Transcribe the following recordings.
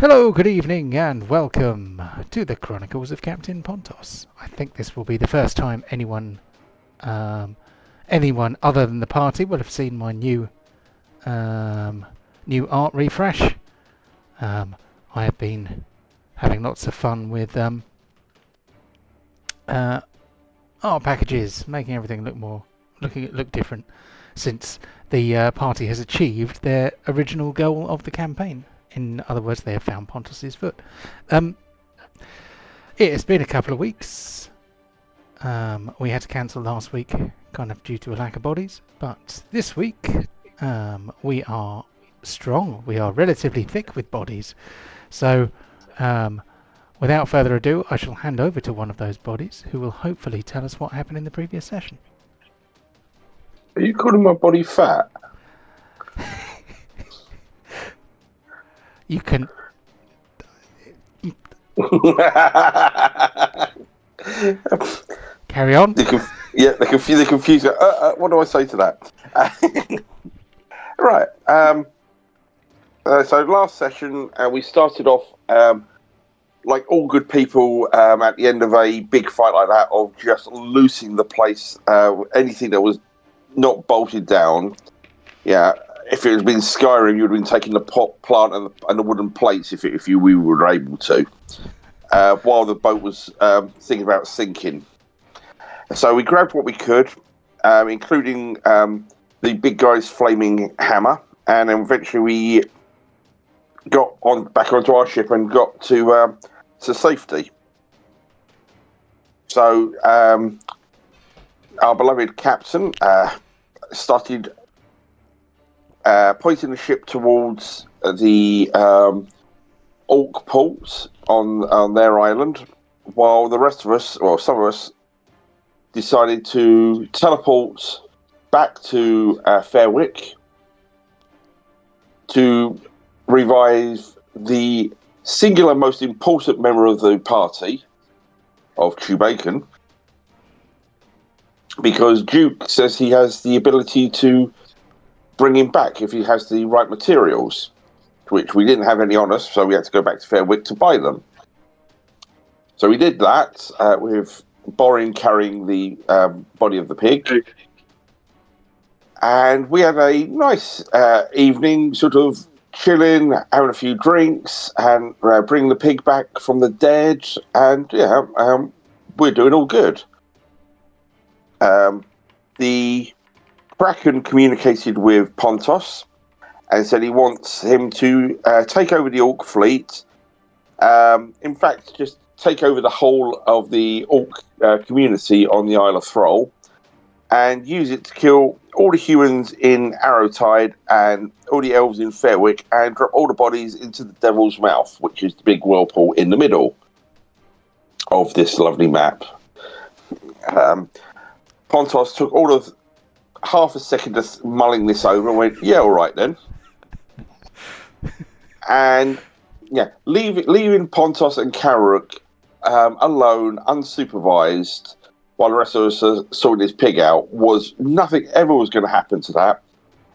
Hello, good evening, and welcome to the Chronicles of Captain Pontos. I think this will be the first time anyone other than the party will have seen my new art refresh. I have been having lots of fun with art packages, making everything look different, since the party has achieved their original goal of the campaign. In other words, they have found Pontus's foot. It has been a couple of weeks. We had to cancel last week, kind of due to a lack of bodies. But this week, we are strong. We are relatively thick with bodies. So, without further ado, I shall hand over to one of those bodies, who will hopefully tell us what happened in the previous session. Are you calling my body fat? You can... Carry on. They're confused. What do I say to that? Right. So last session, we started off like all good people at the end of a big fight like that, of just loosing the place. Anything that was not bolted down. Yeah. If it had been Skyrim, you would have been taking the pot plant and the wooden plates if we were able to, while the boat was thinking about sinking. So we grabbed what we could, including the big guy's flaming hammer, and then eventually we got back onto our ship and got to safety. So our beloved captain started pointing the ship towards the Orc ports on their island, while the rest of us, or some of us, decided to teleport back to Fairwick to revive the singular most important member of the party, of Chewbacon, because Duke says he has the ability to bring him back if he has the right materials, which we didn't have any on us, so we had to go back to Fairwick to buy them. So we did that with Borin carrying the body of the pig. And we had a nice evening, sort of chilling, having a few drinks, and bringing the pig back from the dead. And we're doing all good. The Kraken communicated with Pontos and said he wants him to take over the Orc fleet. In fact, just take over the whole of the Orc community on the Isle of Thrall and use it to kill all the humans in Arrowtide and all the elves in Fairwick and drop all the bodies into the Devil's Mouth, which is the big whirlpool in the middle of this lovely map. Pontos took all of half a second just mulling this over and went, yeah, all right then. And leaving Pontos and Karirook alone, unsupervised, while the rest of us are sorting this pig out, was nothing ever was going to happen to that,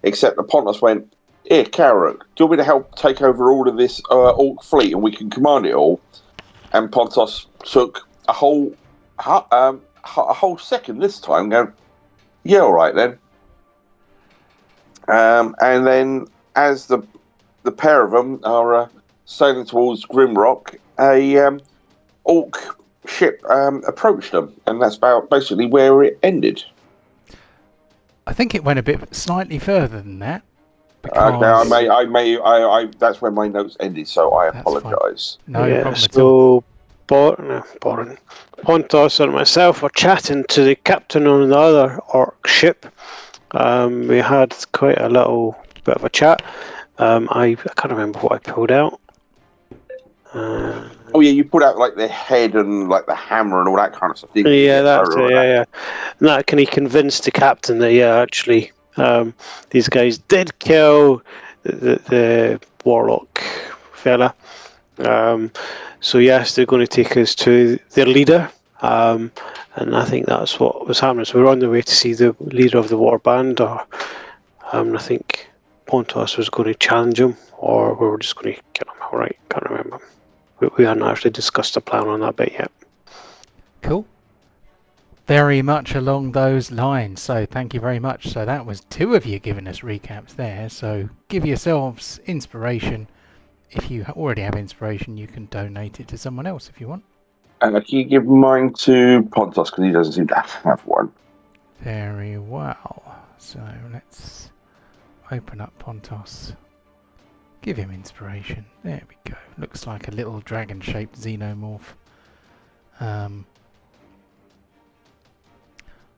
except that Pontos went, here, Karirook, do you want me to help take over all of this Orc fleet and we can command it all? And Pontos took a whole second this time, going, yeah, all right then. And then, as the pair of them are sailing towards Grimrock, a Orc ship approached them, and that's about basically where it ended. I think it went a bit slightly further than that. Now that's where my notes ended, so I apologise. No problem at all. Borin, Pontos and myself were chatting to the captain on the other Orc ship. We had quite a little bit of a chat. I can't remember what I pulled out. Oh yeah, you put out like the head and like the hammer and all that kind of stuff. Yeah, that's it. Yeah. And that he convinced the captain that actually these guys did kill the warlock fella. So yes, they're going to take us to their leader. And I think that's what was happening. So we were on the way to see the leader of the war band, or I think Pontos was going to challenge him, or we were just going to kill him, right? Can't remember. We hadn't actually discussed a plan on that bit yet. Cool. Very much along those lines. So thank you very much. So that was 2 of you giving us recaps there. So give yourselves inspiration. If you already have inspiration, you can donate it to someone else if you want. And can you give mine to Pontos because he doesn't seem to have one. Very well. So let's open up Pontos. Give him inspiration. There we go. Looks like a little dragon-shaped xenomorph.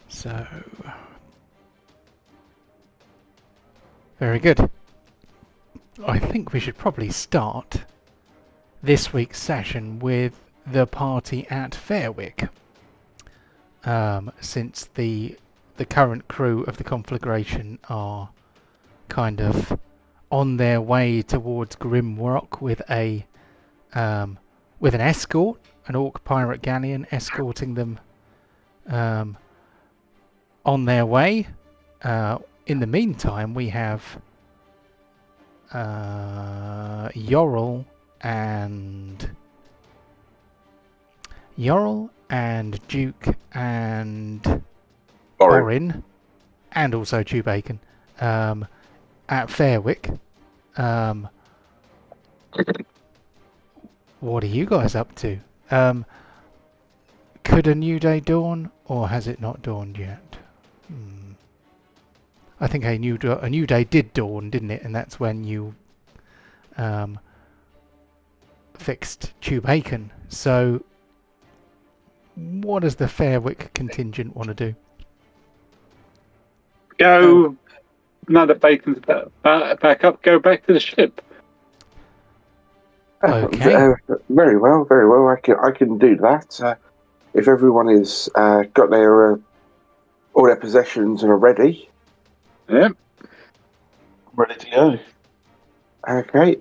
So very good. I think we should probably start this week's session with the party at Fairwick. Since the current crew of the conflagration are kind of on their way towards Grimrock with an escort, an orc pirate galleon escorting them on their way. In the meantime, we have Yorl and Duke and Orin, and also Chew Bacon at Fairwick. What are you guys up to? Could a new day dawn, or has it not dawned yet? I think a new day did dawn, didn't it? And that's when you fixed Chew Bacon. So what does the Fairwick contingent want to do? Go. Now that Bacon's back up, go back to the ship. Okay. Very well, very well. I can do that. If everyone is got their all their possessions and are ready. Yeah. Ready to go. Okay.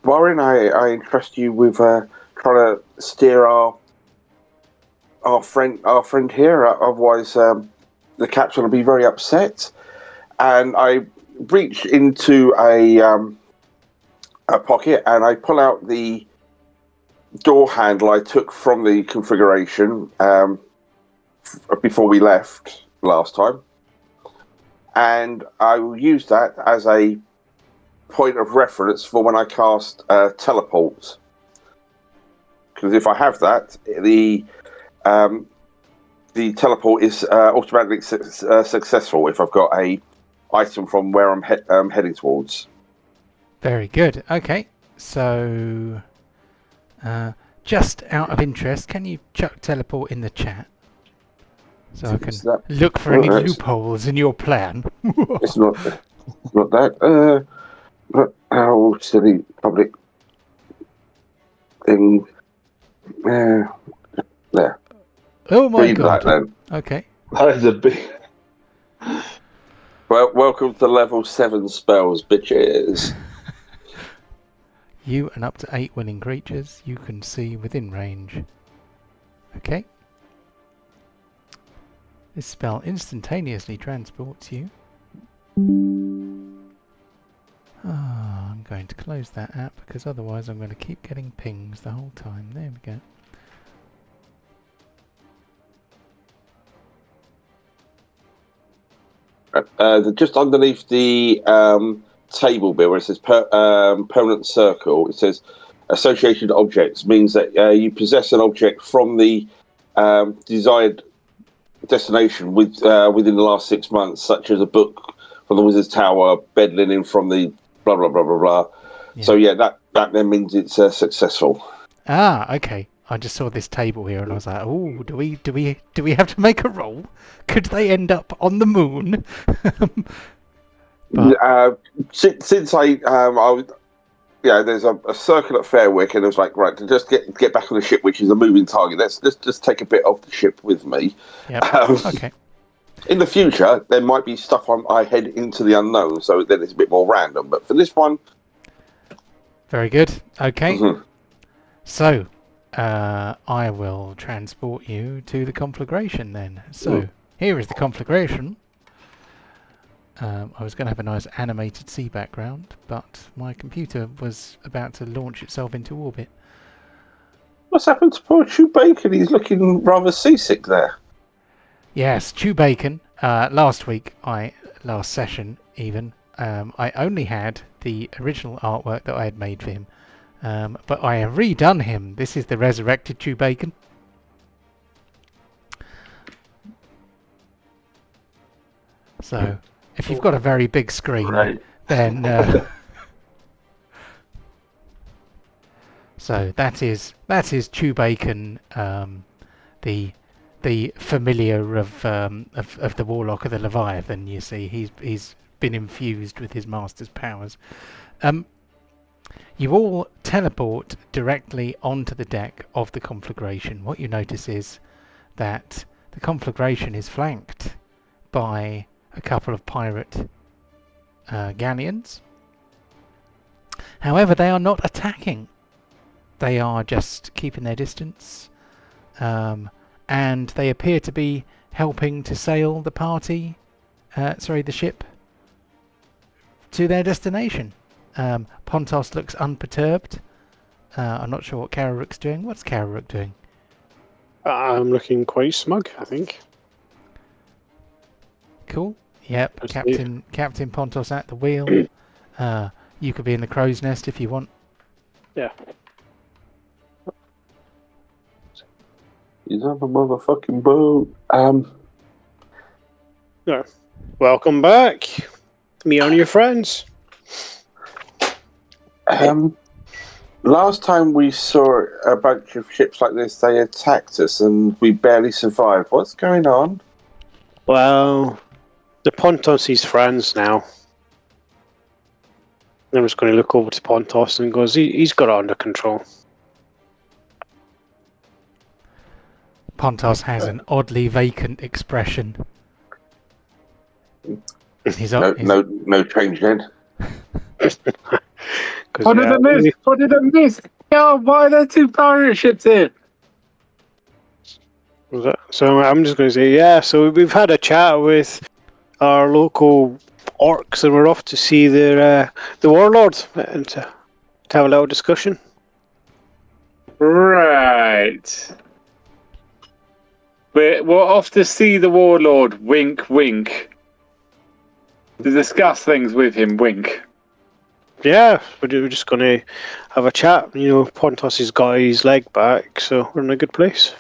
Warren, I entrust you with trying to steer our friend here. Otherwise, the captain will be very upset. And I reach into a pocket and I pull out the door handle I took from the configuration before we left last time, and I will use that as a point of reference for when I cast teleport. Because if I have that, the teleport is automatically successful if I've got a item from where I'm heading towards. Very good. Okay, so just out of interest, can you chuck teleport in the chat so I can look for any loopholes in your plan? It's not that. How silly public thing. There. Oh my Read god. that then. Okay. That is a big. Well, welcome to level 7 spells, bitches. You and up to 8 willing creatures you can see within range. Okay. This spell instantaneously transports you. I'm going to close that app because otherwise I'm going to keep getting pings the whole time. There we go. Just underneath the table bit where it says permanent circle, it says associated objects, means that you possess an object from the desired destination within the last 6 months, such as a book from the Wizard's Tower, bed linen from the blah blah blah blah blah. Yeah. So yeah, that then means it's successful. Okay. I just saw this table here and I was like, oh, do we have to make a roll? Could they end up on the moon? Since there's a circle at Fairwick, and it was like, right, to just get back on the ship, which is a moving target. Let's just take a bit off the ship with me. Yep. Okay. In the future, there might be stuff I head into the unknown, so then it's a bit more random. But for this one, very good. Okay. Mm-hmm. So, I will transport you to the conflagration then. So, here is the conflagration. I was going to have a nice animated sea background, but my computer was about to launch itself into orbit. What's happened to poor Chew Bacon? He's looking rather seasick there. Yes, Chew Bacon. Last session even, I only had the original artwork that I had made for him. But I have redone him. This is the resurrected Chew Bacon. So, if you've got a very big screen, Right. then so that is Chew Bacon, the familiar of the Warlock of the Leviathan. You see, he's been infused with his master's powers. You all teleport directly onto the deck of the conflagration. What you notice is that the conflagration is flanked by a couple of pirate galleons. However, they are not attacking. They are just keeping their distance, and they appear to be helping to sail the the ship, to their destination. Pontos looks unperturbed. I'm not sure what Karirook's doing. What's Karirook doing? I'm looking quite smug, I think. Cool. Yep. Let's Captain Pontos at the wheel. You could be in the crow's nest if you want. Yeah. He's on a motherfucking boat. No. Welcome back. Me and your friends. Last time we saw a bunch of ships like this, they attacked us and we barely survived. What's going on? Well, the Pontos' friends now. I'm just going to look over to Pontos and goes, he's got it under control. Pontos has an oddly vacant expression. No change then. What did I miss? What did I miss? Yeah, why are there two pirate ships here? So I'm just going to say, yeah, so we've had a chat with our local orcs and we're off to see the warlord and to have a little discussion. Right. We're off to see the warlord, wink, wink. To discuss things with him, wink. Yeah, we're just going to have a chat. You know, Pontos has got his leg back, so we're in a good place.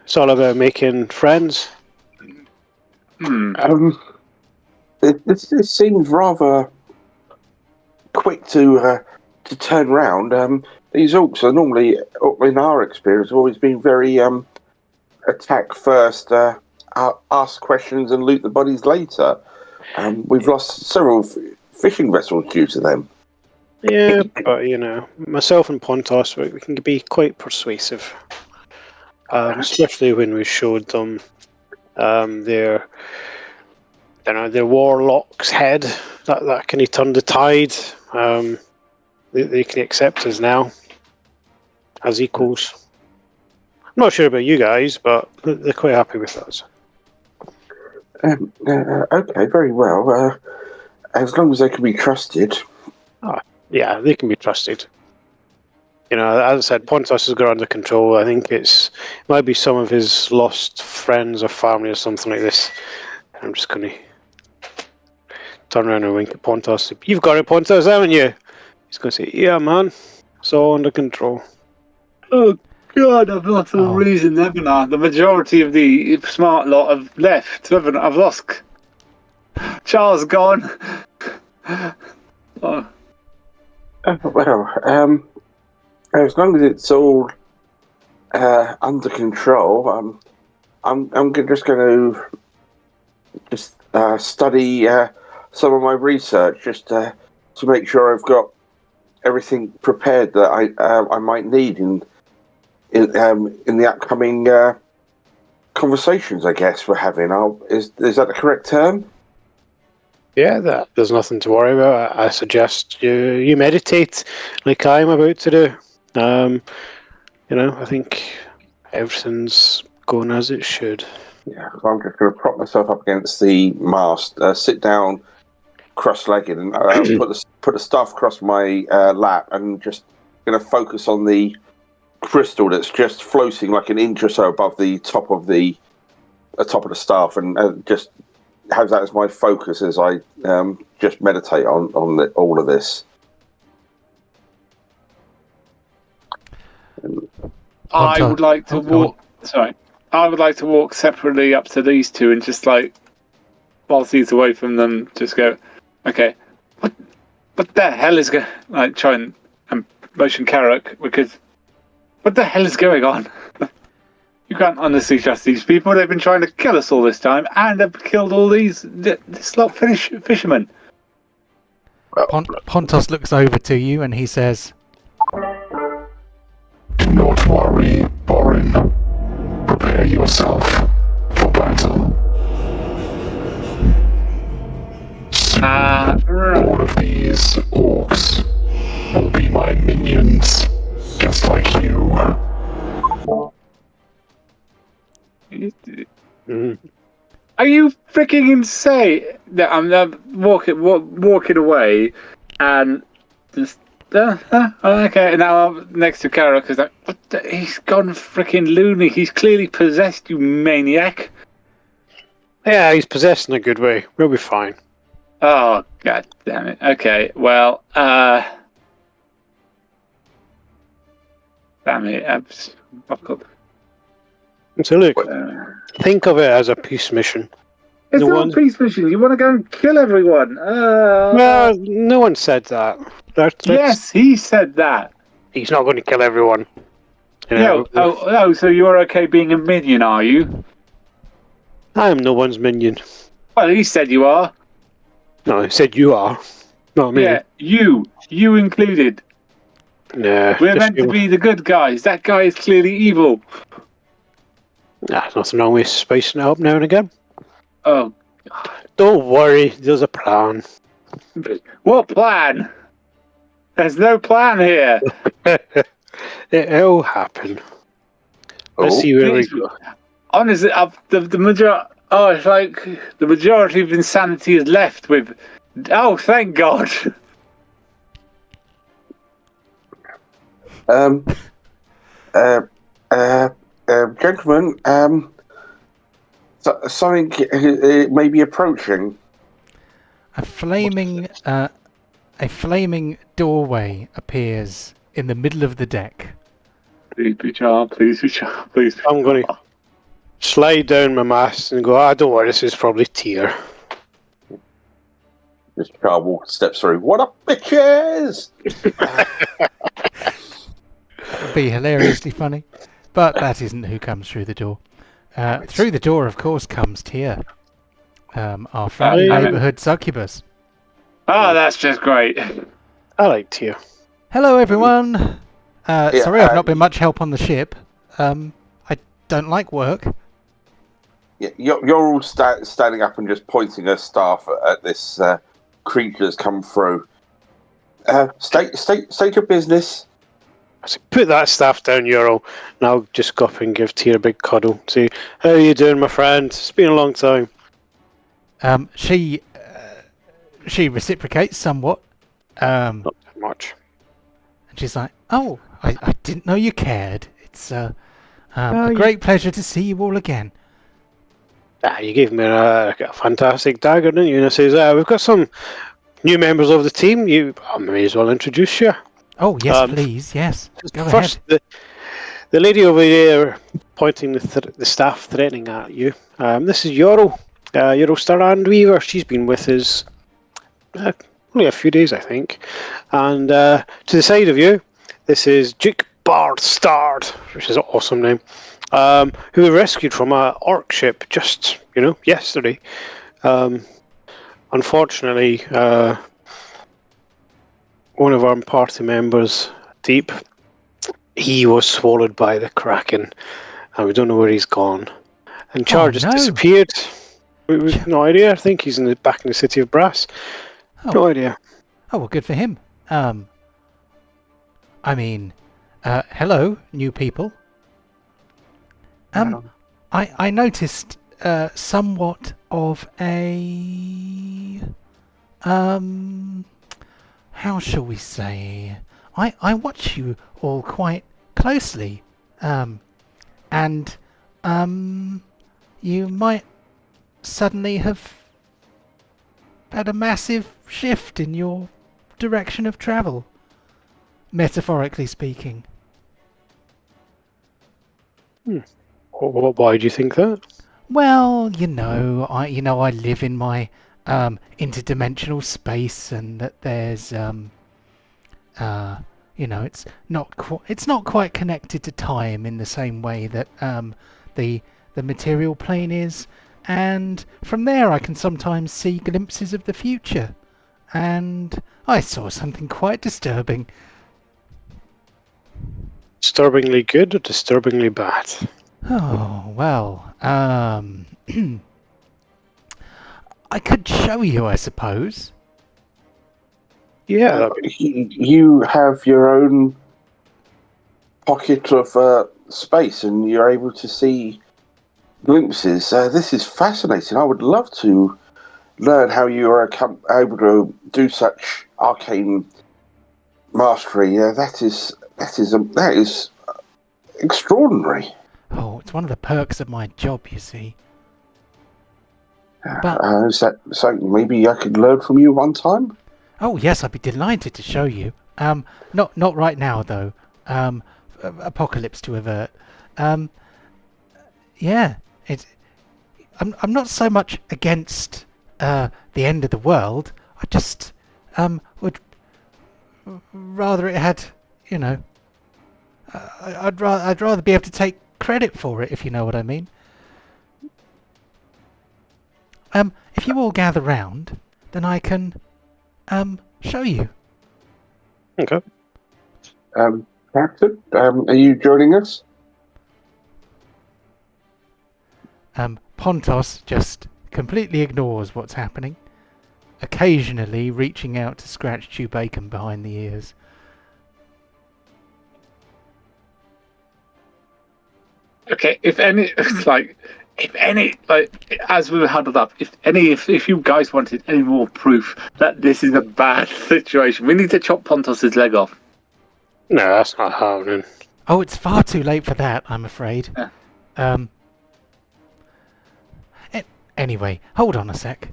It's all about making friends. This seems rather quick to turn round. These orcs are normally, in our experience, have always been very attack first, ask questions and loot the bodies later. We've lost several fishing vessels due to them. Yeah, but you know, myself and Pontos, we can be quite persuasive, especially when we showed them their warlock's head that can turn the tide. They can accept us now as equals. I'm not sure about you guys, but they're quite happy with us. Okay, very well. As long as they can be trusted. Yeah, they can be trusted. You know, as I said, Pontos has got under control. I think it might be some of his lost friends or family or something like this. I'm just going to turn around and wink at Pontos. You've got it, Pontos, haven't you? He's going to say, yeah, man. It's all under control. Oh, God, I've lost all reason, haven't I? The majority of the smart lot have left, haven't I? I've lost. Charles gone. Well, as long as it's all under control, I'm just going to study some of my research just to make sure I've got everything prepared that I might need in the upcoming conversations. I guess we're having. Is that the correct term? Yeah, there's nothing to worry about. I suggest you meditate like I'm about to do. You know, I think everything's going as it should. Yeah, so I'm just going to prop myself up against the mast, sit down, cross-legged, and put the staff across my lap, and just going to focus on the crystal that's just floating like an inch or so above the top of the staff, and just have that as my focus as I just meditate on all of this. I would like to walk. Sorry, I would like to walk separately up to these two and just like, whilst he's away from them, just go, okay, what the hell is going? Like try and motion Karirook, because what the hell is going on? You can't honestly trust these people. They've been trying to kill us all this time, and have killed all this lot fishermen. Pontos looks over to you and he says, Do not worry, Borin. Prepare yourself for battle. Soon, all of these orcs will be my minions, just like you. Are you freaking insane? That I'm walking away, and just okay. And now I'm next to Karirook, because like, he's gone freaking loony. He's clearly possessed, you maniac. Yeah, he's possessed in a good way. We'll be fine. Oh god damn it. Okay, well, damn it. I've got. So look, think of it as a peace mission. It's not a peace mission. You want to go and kill everyone? Well, no one said that. Yes, he said that. He's not going to kill everyone. You know, Oh, so you're okay being a minion, are you? I am no one's minion. Well, he said you are. No, he said you are. Not me. Yeah, you included. Nah, We're meant to be the good guys. That guy is clearly evil. Nah, nothing wrong with spicing it up now and again. Oh, Don't worry, there's a plan. what plan? There's no plan here. It'll happen. Let's see where we go. Honestly, the majority. Oh, it's like the majority of insanity is left with. Oh, thank God. Gentlemen, something may be approaching. a flaming doorway appears in the middle of the deck. Please be charmed. Please be charmed. Please. I'm going to slide down my mast and go, don't worry, this is probably Tyr. Just Carl steps through. What up, bitches? It'd be hilariously funny, but that isn't who comes through the door. Through the door, of course, comes Tyr, our friendly neighbourhood succubus. Oh, that's just great. I like Tyr. Hello, everyone. Sorry, I've not been much help on the ship. I don't like work. Yeah, you're all standing up and just pointing a staff at this creature that's come through. State your business. I said, put that staff down, Euro, and I'll just go up and give Tyr a big cuddle. Say, how are you doing, my friend? It's been a long time. She reciprocates somewhat. Not that much. And she's like, "Oh, I didn't know you cared. It's a great pleasure to see you all again." You gave me a fantastic dagger, didn't you? And I says, we've got some new members of the team. I may as well introduce you. Oh, yes, please, yes. Go First, ahead. the lady over there pointing the staff threatening at you. This is Euro Starandweaver. She's been with us only a few days, I think. And to the side of you, this is Duke Bardstard, which is an awesome name, who we rescued from an orc ship just, yesterday. Unfortunately, one of our party members, Deep, he was swallowed by the Kraken, and we don't know where he's gone. And Char just disappeared. We've no idea. I think he's back in the city of Brass. No idea. Oh, well, good for him. Hello, new people. I noticed somewhat of a how shall we say? I watch you all quite closely, and you might suddenly have had a massive shift in your direction of travel, metaphorically speaking. Why do you think that? Well, I live in my interdimensional space, and that there's it's not quite connected to time in the same way that the material plane is, and from there I can sometimes see glimpses of the future, and I saw something quite disturbing. Disturbingly good or disturbingly bad? Oh, well, I could show you, I suppose. Yeah, You have your own pocket of space, and you're able to see glimpses. This is fascinating. I would love to learn how you are able to do such arcane mastery. That is extraordinary. Oh, it's one of the perks of my job, you see. Is that something maybe I could learn from you one time? Oh yes, I'd be delighted to show you. Not right now though. Apocalypse to avert. Yeah, I'm not so much against the end of the world. I just would rather it had, I'd rather be able to take credit for it, if you know what I mean. If you all gather round, then I can show you. okay. Captain, are you joining us? Pontos just completely ignores what's happening, occasionally reaching out to scratch Chewbacca behind the ears. Okay, if as we were huddled up, if you guys wanted any more proof that this is a bad situation, we need to chop Pontos's leg off. No, that's not happening. Oh, it's far too late for that, I'm afraid. Yeah. Anyway, hold on a sec.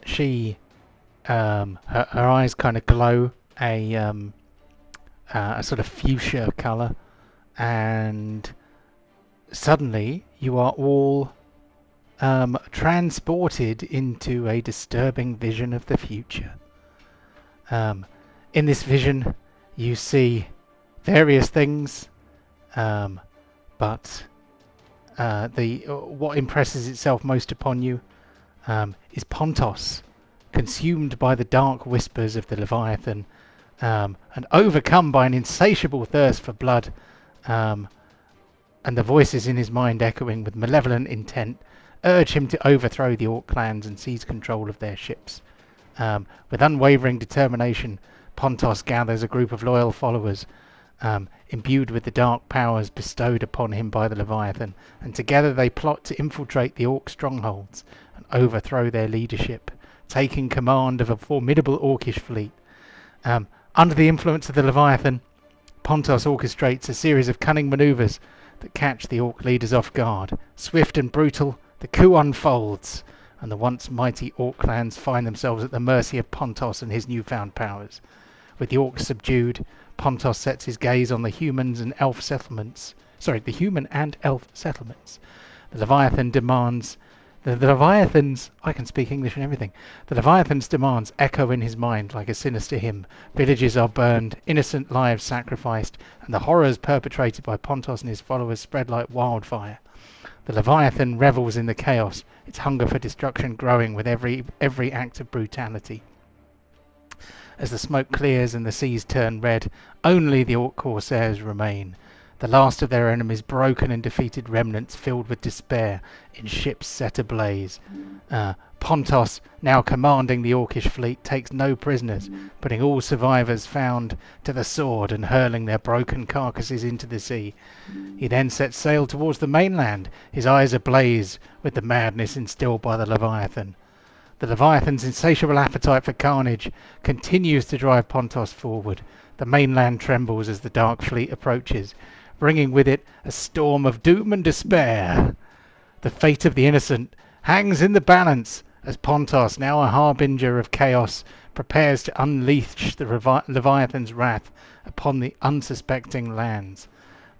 She, her eyes kind of glow a sort of fuchsia colour, and suddenly you are all transported into a disturbing vision of the future. In this vision, you see various things, but what impresses itself most upon you is Pontos, consumed by the dark whispers of the Leviathan, and overcome by an insatiable thirst for blood, and the voices in his mind echoing with malevolent intent urge him to overthrow the Orc clans and seize control of their ships. With unwavering determination, Pontos gathers a group of loyal followers, imbued with the dark powers bestowed upon him by the Leviathan, and together they plot to infiltrate the Orc strongholds and overthrow their leadership, taking command of a formidable Orcish fleet. Under the influence of the Leviathan, Pontos orchestrates a series of cunning maneuvers that catch the Orc leaders off guard. Swift and brutal, the coup unfolds, and the once mighty Orc clans find themselves at the mercy of Pontos and his newfound powers. With the Orcs subdued, Pontos sets his gaze on the human and elf settlements. The Leviathan demands... The Leviathan's... I can speak English and everything. The Leviathan's demands echo in his mind like a sinister hymn. Villages are burned, innocent lives sacrificed, and the horrors perpetrated by Pontos and his followers spread like wildfire. The Leviathan revels in the chaos, its hunger for destruction growing with every act of brutality. As the smoke clears and the seas turn red, only the Orc corsairs remain. the last of their enemies' broken and defeated remnants filled with despair in ships set ablaze. Pontos, now commanding the Orcish fleet, takes no prisoners, putting all survivors found to the sword and hurling their broken carcasses into the sea. He then sets sail towards the mainland, his eyes ablaze with the madness instilled by the Leviathan. The Leviathan's insatiable appetite for carnage continues to drive Pontos forward. The mainland trembles as the Dark Fleet approaches, bringing with it a storm of doom and despair. The fate of the innocent hangs in the balance as Pontos, now a harbinger of chaos, prepares to unleash the Leviathan's wrath upon the unsuspecting lands.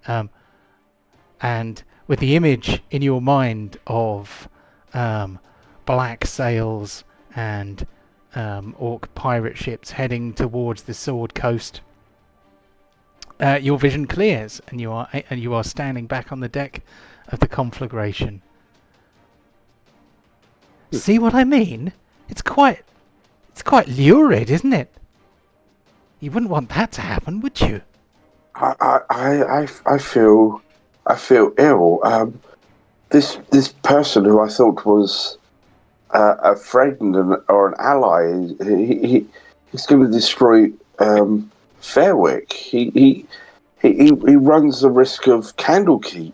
And with the image in your mind of black sails and orc pirate ships heading towards the Sword Coast, your vision clears, and you are standing back on the deck of the conflagration. See what I mean? It's quite lurid, isn't it? You wouldn't want that to happen, would you? I feel ill. This person who I thought was a friend or an ally, he's going to destroy Fairwick. He runs the risk of Candlekeep.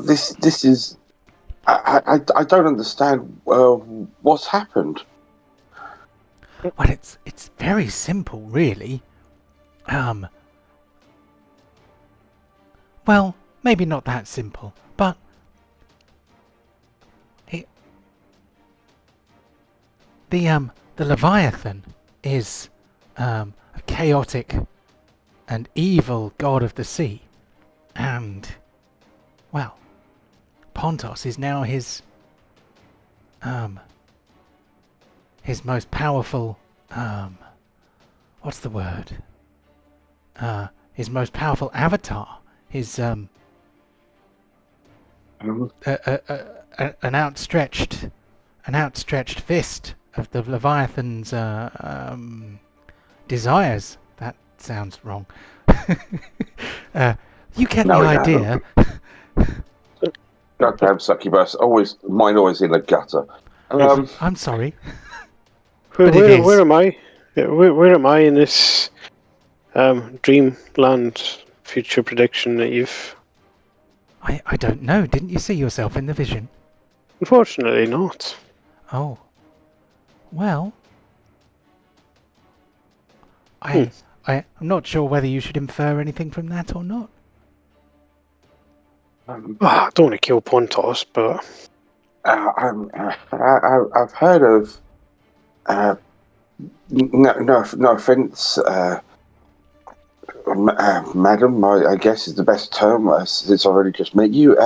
This is. I don't understand what's happened. Well, it's very simple, really. Well, maybe not that simple, but the Leviathan is a chaotic and evil god of the sea, and well, Pontos is now his most powerful what's the word? His most powerful avatar. His an outstretched fist of the Leviathan's desires. That sounds wrong. You get the idea. Goddamn succubus! Mine always in the gutter. I'm sorry. Where am I? Where am I in this dreamland future prediction that you've? I don't know. Didn't you see yourself in the vision? Unfortunately, not. Oh. Well. I'm not sure whether you should infer anything from that or not. I don't want to kill Pontos, but I've heard of. No offence, madam. I guess is the best term since I already just met you.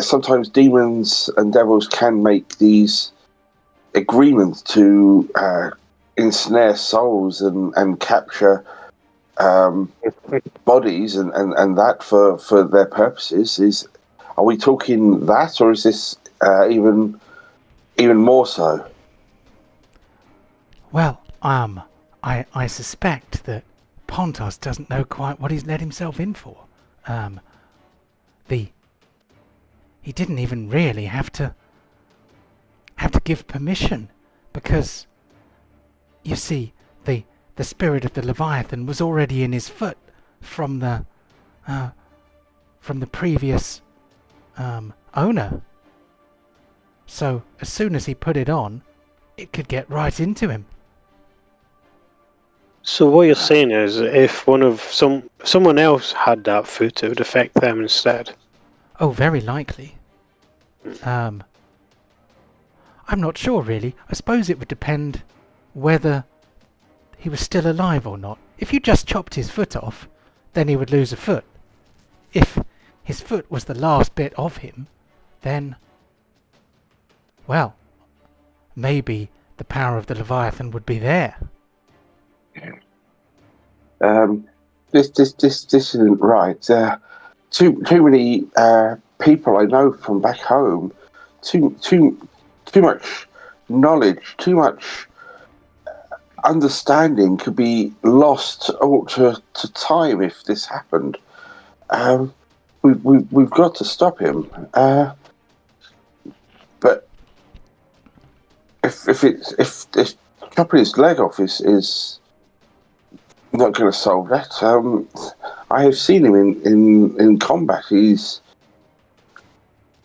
Sometimes demons and devils can make these agreements to ensnare souls and capture bodies and that for their purposes. Are we talking that, or is this even more so? Well, I suspect that Pontos doesn't know quite what he's let himself in for. He didn't even really have to give permission, because you see, the spirit of the Leviathan was already in his foot from the previous owner. So as soon as he put it on, it could get right into him. So what you're saying is, if someone else had that foot, it would affect them instead. Oh, very likely. I'm not sure, really. I suppose it would depend whether he was still alive or not. If you just chopped his foot off, then he would lose a foot. If his foot was the last bit of him, then, well, maybe the power of the Leviathan would be there. This isn't right. Too many people I know from back home. Too much knowledge. Too much understanding could be lost to time if this happened. we've got to stop him. But if chopping his leg off is not going to solve that. I have seen him in combat. He's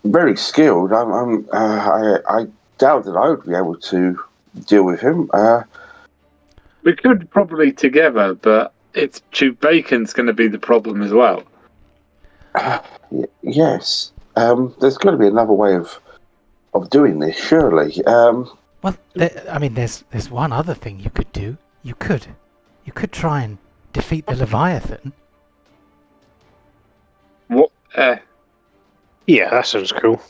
very skilled. I doubt that I would be able to deal with him. We could probably together, but it's Chew Bacon's going to be the problem as well. Yes. There's got to be another way of doing this, surely. Well, there's one other thing you could do. You could try and defeat the Leviathan. What? Yeah, that sounds cool.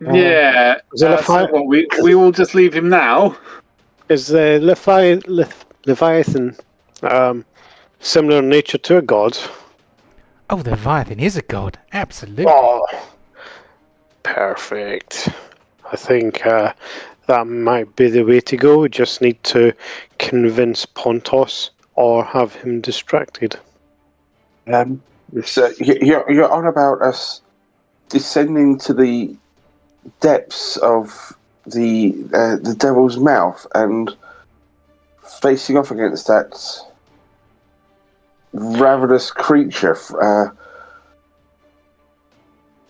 Yeah. So what, we will just leave him now? Is the Leviathan similar in nature to a god? Oh, the Leviathan is a god. Absolutely. Oh, perfect. I think that might be the way to go. We just need to convince Pontos or have him distracted. So you're on about us descending to the depths of the devil's mouth and facing off against that ravenous creature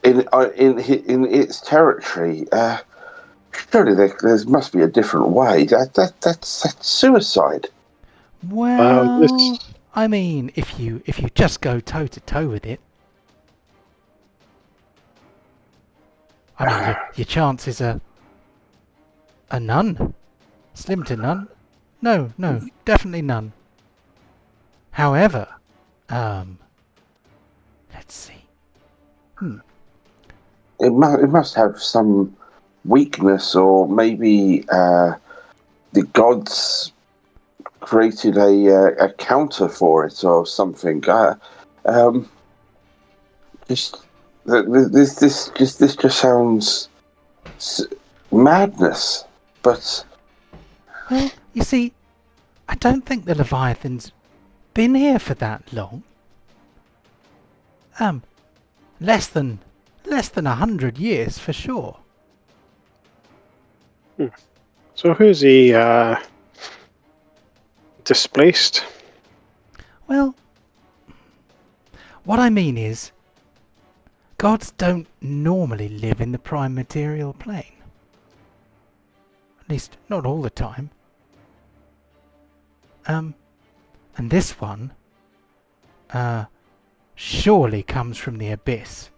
in its territory. Surely there must be a different way. That's suicide. Well, I mean, if you just go toe to toe with it, I mean, your chances are none, slim to none. No, definitely none. However, let's see. It must have some weakness, or maybe the gods created a counter for it or something. This just sounds madness. But well, you see, I don't think the Leviathan's been here for that long. Less than 100 years for sure. So who's he displaced? Well, what I mean is, gods don't normally live in the prime material plane. At least, not all the time. And this one, surely comes from the abyss.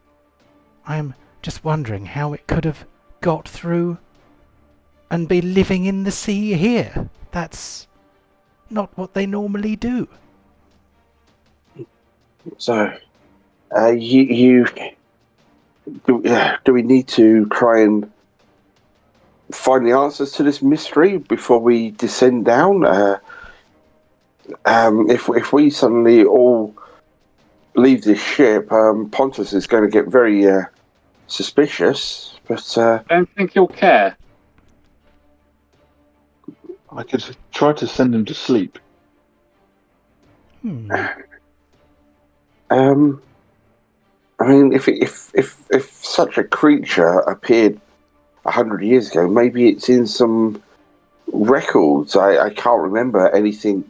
I'm just wondering how it could have got through and be living in the sea here. That's not what they normally do. So, do we need to try and find the answers to this mystery before we descend down? If we suddenly all leave this ship, Pontus is going to get very suspicious. But I don't think he'll care. I could try to send him to sleep. I mean, if such a creature appeared 100 years ago, maybe it's in some records. I can't remember anything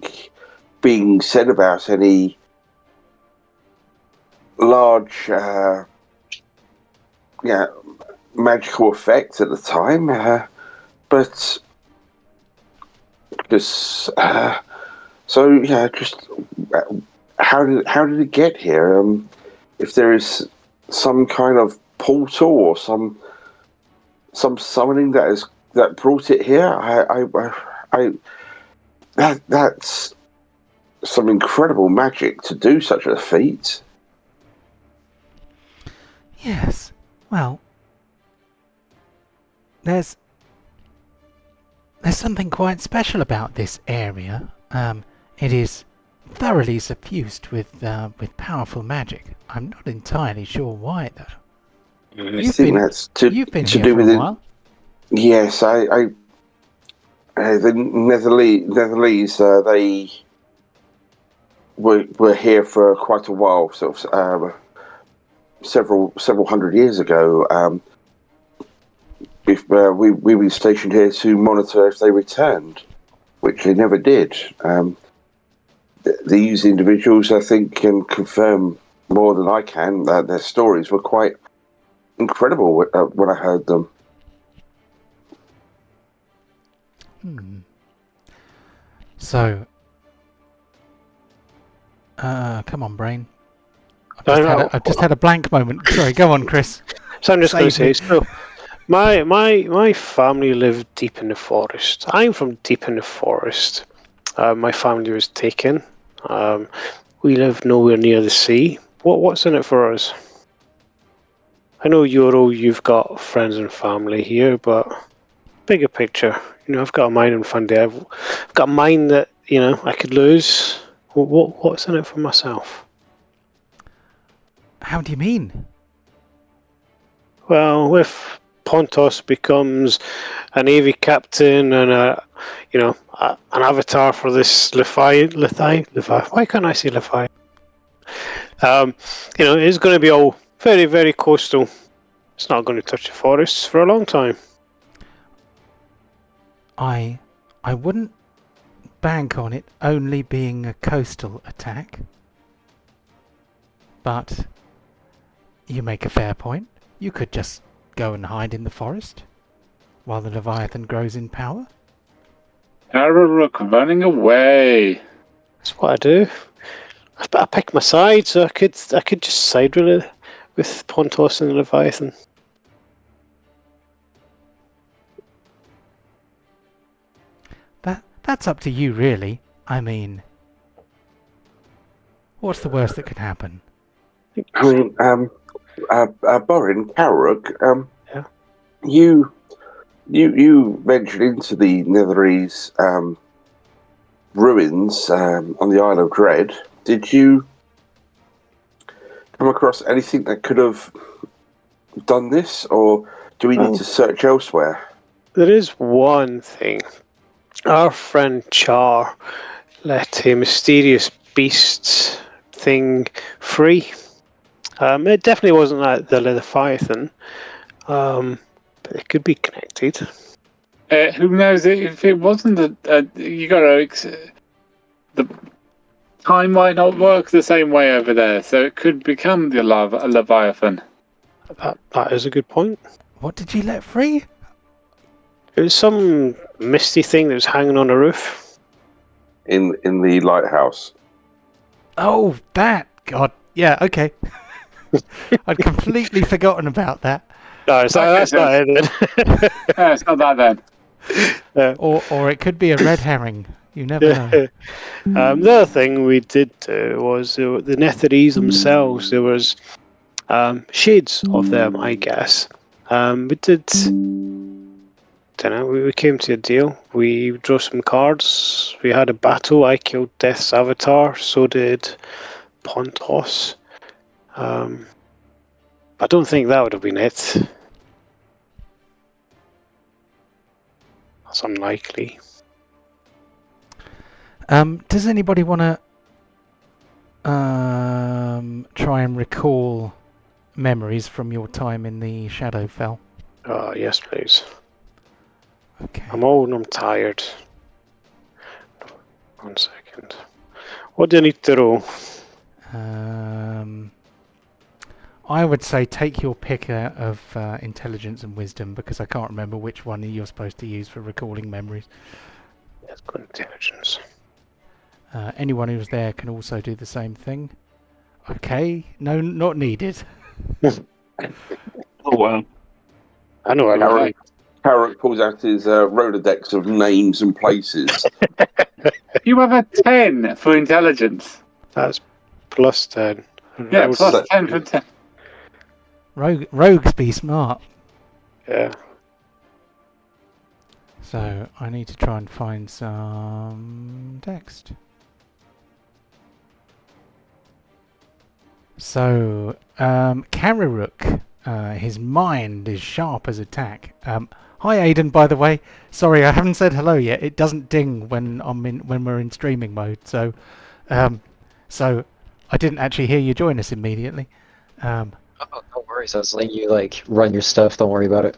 being said about any large, magical effects at the time. But just how did it get here? If there is some kind of portal or some summoning that brought it here, that's some incredible magic to do such a feat. Yes. Well, there's something quite special about this area. It is thoroughly suffused with powerful magic. I'm not entirely sure why, though. I think that's you've been to here do for with a it. while. Yes, the Netherlands, were here for quite a while, sort of several hundred years ago. If we were stationed here to monitor if they returned, which they never did. These individuals, I think, can confirm more than I can that their stories were quite incredible when I heard them. So, come on, brain. I've just had a blank moment. Sorry, go on, Chris. So I'm just going to Save say, me. so my family lived deep in the forest. I'm from deep in the forest. My family was taken. We live nowhere near the sea. What's in it for us? I know you've got friends and family here, but bigger picture. I've got a mine in Fundy. I've got a mine that I could lose. What's in it for myself? How do you mean? Well, if Pontos becomes a navy captain and an avatar for this Levi. Why can't I say Levi? It's going to be all very, very coastal. It's not going to touch the forests for a long time. I wouldn't bank on it only being a coastal attack. But you make a fair point. You could just go and hide in the forest while the Leviathan grows in power. Karirook running away. That's what I do. I pick my side, so I could just side with Pontos and the Leviathan. That's up to you, really. I mean, what's the worst that could happen? I mean, Borin, Karirook, Yeah. You ventured into the Netherese ruins on the Isle of Dread. Did you come across anything that could have done this, or do we need to search elsewhere? There is one thing. Our friend Char let a mysterious beast thing free. It definitely wasn't the Leviathan, but it could be connected. Who knows if it wasn't you gotta the time might not work the same way over there, so it could become the Leviathan. That is a good point. What did you let free? It was some misty thing that was hanging on a roof. In the lighthouse. Oh, that! God, yeah, okay. I'd completely forgotten about that. No, that's not it then. It's not that then. Or it could be a red herring. You never know. The other thing we did was the Netherese themselves. There was shades of them, I guess. We did. Don't know. We came to a deal. We drew some cards. We had a battle. I killed Death's avatar. So did Pontos. I don't think that would have been it. That's unlikely. Does anybody want to try and recall memories from your time in the Shadowfell? Yes, please. Okay. I'm old and I'm tired. 1 second. What do I need to roll? I would say take your pick of intelligence and wisdom, because I can't remember which one you're supposed to use for recalling memories. Let's go intelligence. Anyone who's there can also do the same thing. Okay, no, not needed. Oh, wow. I know I like. Karirook pulls out his Rolodex of names and places. You have a 10 for intelligence. That's plus 10. Yeah, plus 10 for 10. Rogues be smart. Yeah. So I need to try and find some text. So Karirook, his mind is sharp as a tack. Hi Aidan, by the way. Sorry, I haven't said hello yet. It doesn't ding when we're in streaming mode. So So I didn't actually hear you join us immediately. Oh, no worries. I was letting you run your stuff. Don't worry about it.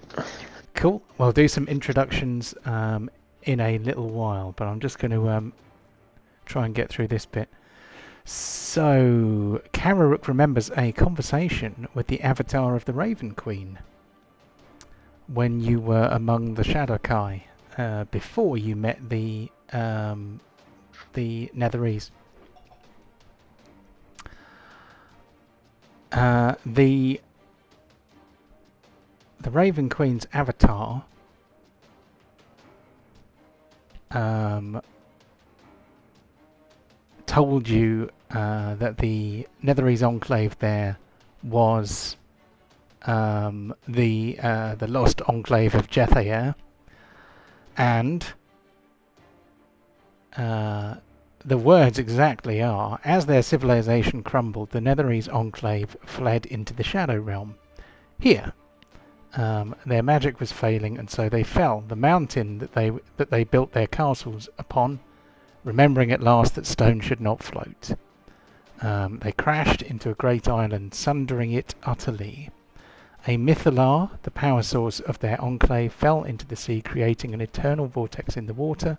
Cool. We'll do some introductions in a little while, but I'm just going to try and get through this bit. So, Karirook remembers a conversation with the avatar of the Raven Queen when you were among the Shadowkai, before you met the Netherese. The Raven Queen's avatar told you that the Netherese enclave there was the lost enclave of Jethair, and the words exactly are, as their civilization crumbled, the Netherese enclave fled into the Shadow Realm. Here, their magic was failing, and so they fell. The mountain that they built their castles upon, remembering at last that stone should not float. They crashed into a great island, sundering it utterly. A Mythalar, the power source of their enclave, fell into the sea, creating an eternal vortex in the water,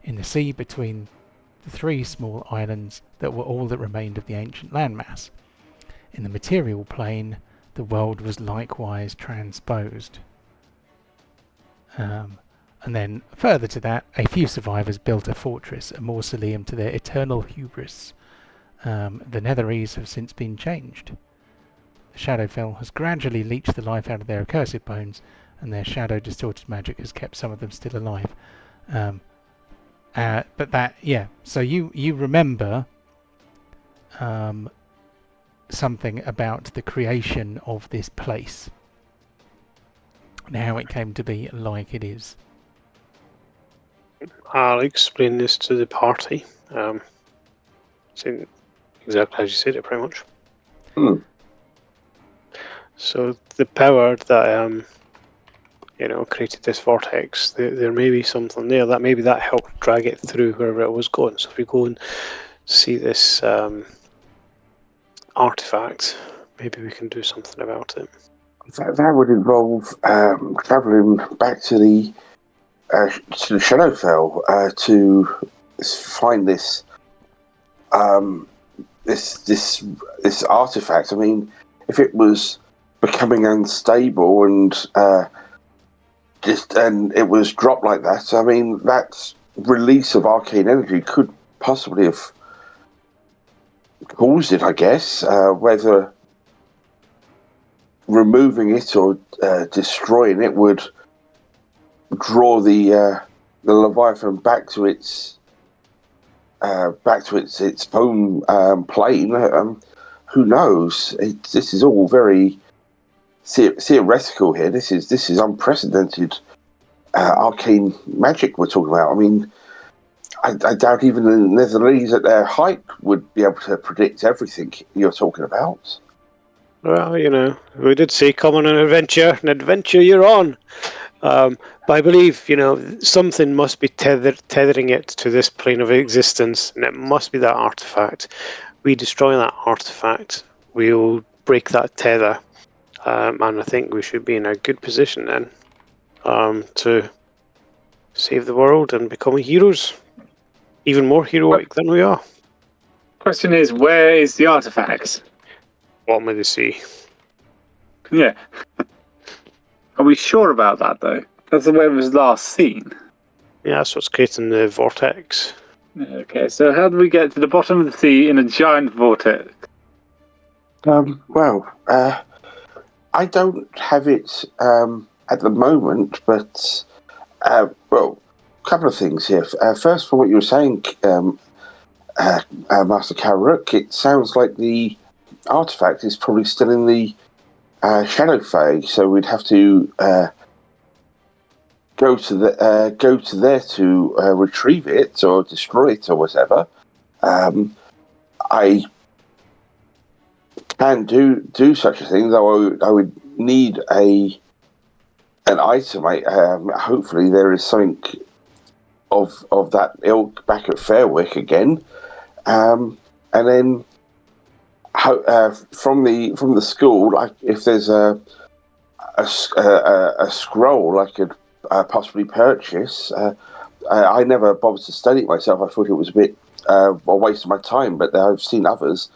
in the sea between the three small islands that were all that remained of the ancient landmass. In the material plane, the world was likewise transposed. And then, further to that, a few survivors built a fortress, a mausoleum to their eternal hubris. The Netherese have since been changed. The Shadowfell has gradually leached the life out of their accursed bones, and their shadow-distorted magic has kept some of them still alive. But that, yeah, so you remember something about the creation of this place and how it came to be like it is. I'll explain this to the party. Saying exactly as you said it, pretty much. So the power that created this vortex, there may be something there that maybe that helped drag it through wherever it was going. So if we go and see this artifact, maybe we can do something about it. That would involve travelling back to the Shadowfell to find this artifact. I mean, if it was becoming unstable and it was dropped like that, I mean, that release of arcane energy could possibly have caused it, I guess. Whether removing it or destroying it would draw the Leviathan back to its home plane. Who knows? This is all very theoretical here. This is unprecedented arcane magic we're talking about. I mean, I doubt even the Netherese at their height would be able to predict everything you're talking about. Well, we did say come on an adventure you're on. But I believe, something must be tethering it to this plane of existence, and it must be that artifact. We destroy that artifact, we'll break that tether, and I think we should be in a good position then to save the world and become heroes, even more heroic than we are. Question is, where is the artifact? Bottom of the sea. Yeah. Are we sure about that, though? That's where it was last seen. Yeah, that's what's creating the vortex. Okay, so how do we get to the bottom of the sea in a giant vortex? I don't have it at the moment, but a couple of things here. First, from what you were saying, Master Karirook, it sounds like the artifact is probably still in the Shadowfell, so we'd have to go to there to retrieve it or destroy it or whatever. I can do such a thing, though I would need an item. Hopefully there is something of that ilk back at Fairwick again. And and then from the school, like if there's a scroll I could possibly purchase. I never bothered to study it myself. I thought it was a bit a waste of my time, but I've seen others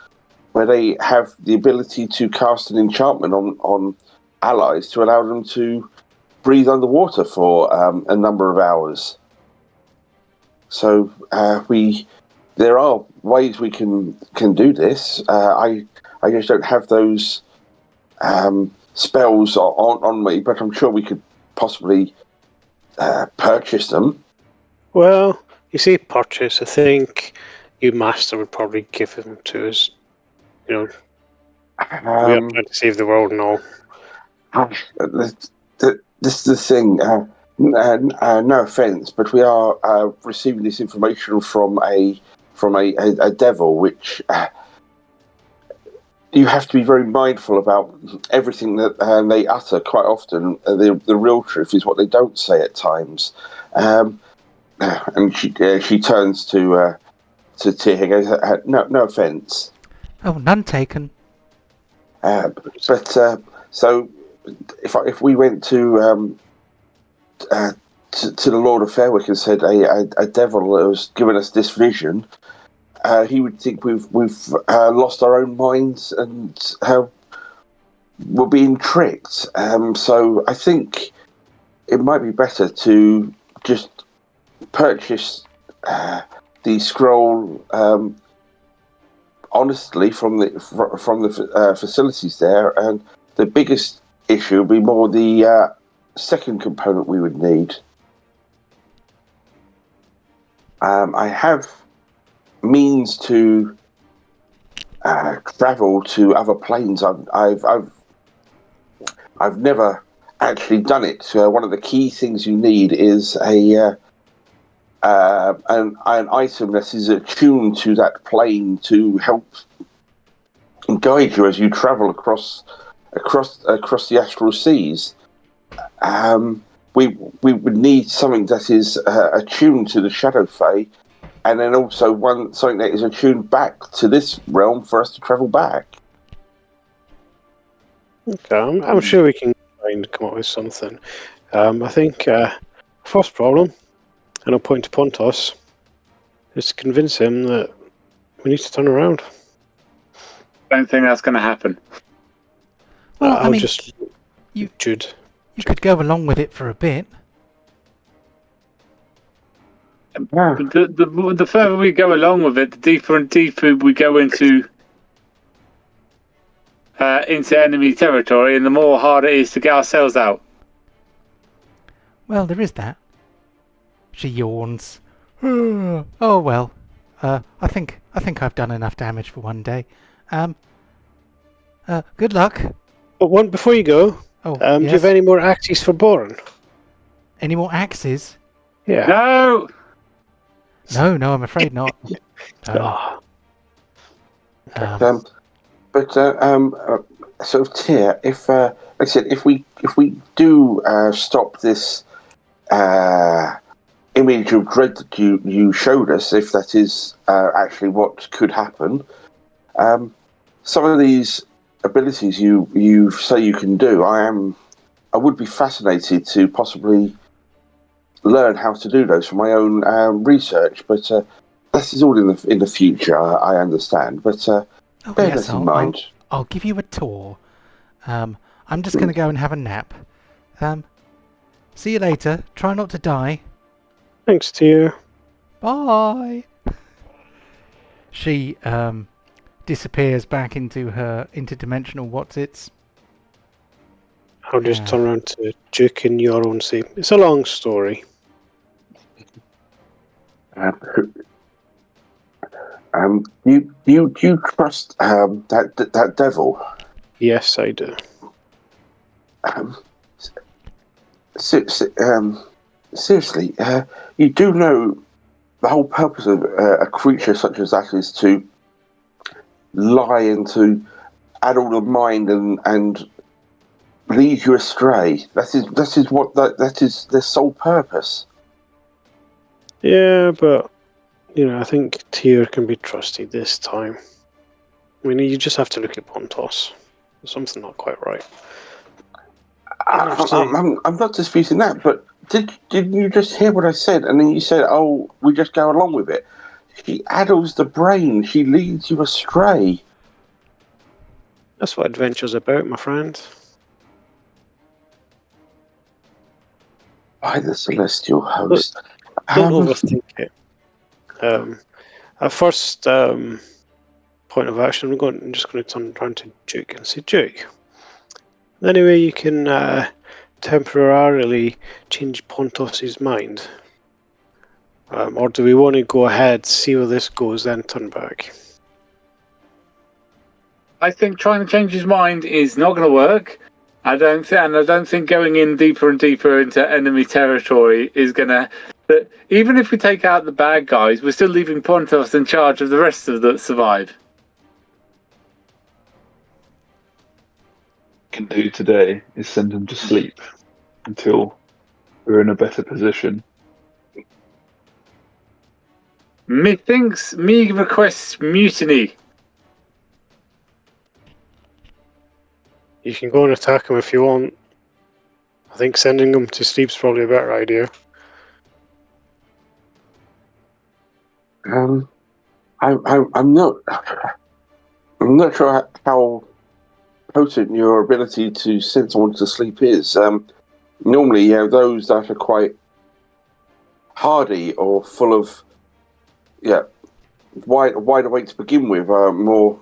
where they have the ability to cast an enchantment on allies to allow them to breathe underwater for a number of hours. So there are ways we can do this. I just don't have those spells on me, but I'm sure we could possibly purchase them. Well, you say purchase. I think your master would probably give them to us. We are trying to save the world and all. This is the thing. No offense, but we are receiving this information from a devil, which you have to be very mindful about everything that they utter. Quite often, the real truth is what they don't say at times. And she turns to Tia and goes, "No offense." Oh, none taken. But so if we went to the Lord of Fairwick and said a devil has given us this vision, he would think we've lost our own minds and we're being tricked. So I think it might be better to just purchase the scroll honestly from the facilities there, and the biggest issue would be more the second component we would need. I have means to travel to other planes. I've never actually done it. One of the key things you need is an item that is attuned to that plane to help guide you as you travel across the astral seas. We would need something that is attuned to the Shadow Fae, and then also something that is attuned back to this realm for us to travel back. Okay, I'm sure we can come up with something. I think first problem, and I'll point to Pontos, is to convince him that we need to turn around. Don't think that's going to happen. Well, I mean, just Jude. You could go along with it for a bit. The further we go along with it, the deeper and deeper we go into enemy territory, and the more hard it is to get ourselves out. Well, there is that. She yawns. Oh well. I think I've done enough damage for one day. Good luck. But before you go, yes? Do you have any more axes for Boren? Any more axes? Yeah. No, I'm afraid not. No. So Tia, if like I said, if we do stop this image of dread that you showed us, if that is actually what could happen, some of these abilities you say you can do, I would be fascinated to possibly learn how to do those for my own research, but this is all in the future. I understand, but bear that in mind. I'll give you a tour. I'm just going to go and have a nap. See you later. Try not to die. Thanks to you. Bye. She disappears back into her interdimensional what's-its. I'll just turn around to Duke and Yoro and say, it's a long story. Do you trust that devil? Yes, I do. Seriously, you do know the whole purpose of a creature such as that is to lie and to addle the mind and lead you astray. That is their sole purpose. Yeah, but I think Tyr can be trusted this time. I mean, you just have to look at Pontos. There's something not quite right. I'm not disputing that, but didn't you just hear what I said? And then you said, "Oh, we just go along with it." She addles the brain. She leads you astray. That's what adventure's about, my friend. By the celestial host. Don't overthink it. At first point of action, I'm just going to turn around to Duke and say, Duke, anyway, you can temporarily change Pontos's mind. Or do we want to go ahead, see where this goes, then turn back? I think trying to change his mind is not going to work. I don't think going in deeper and deeper into enemy territory is going to. But even if we take out the bad guys, we're still leaving Pontos in charge of the rest of that survive. Can do today is send him to sleep until we're in a better position. Me requests mutiny. You can go and attack him if you want. I think sending him to sleep's probably a better idea. I'm not sure how potent your ability to send someone to sleep is. Normally, those that are quite hardy or full of wide awake to begin with are more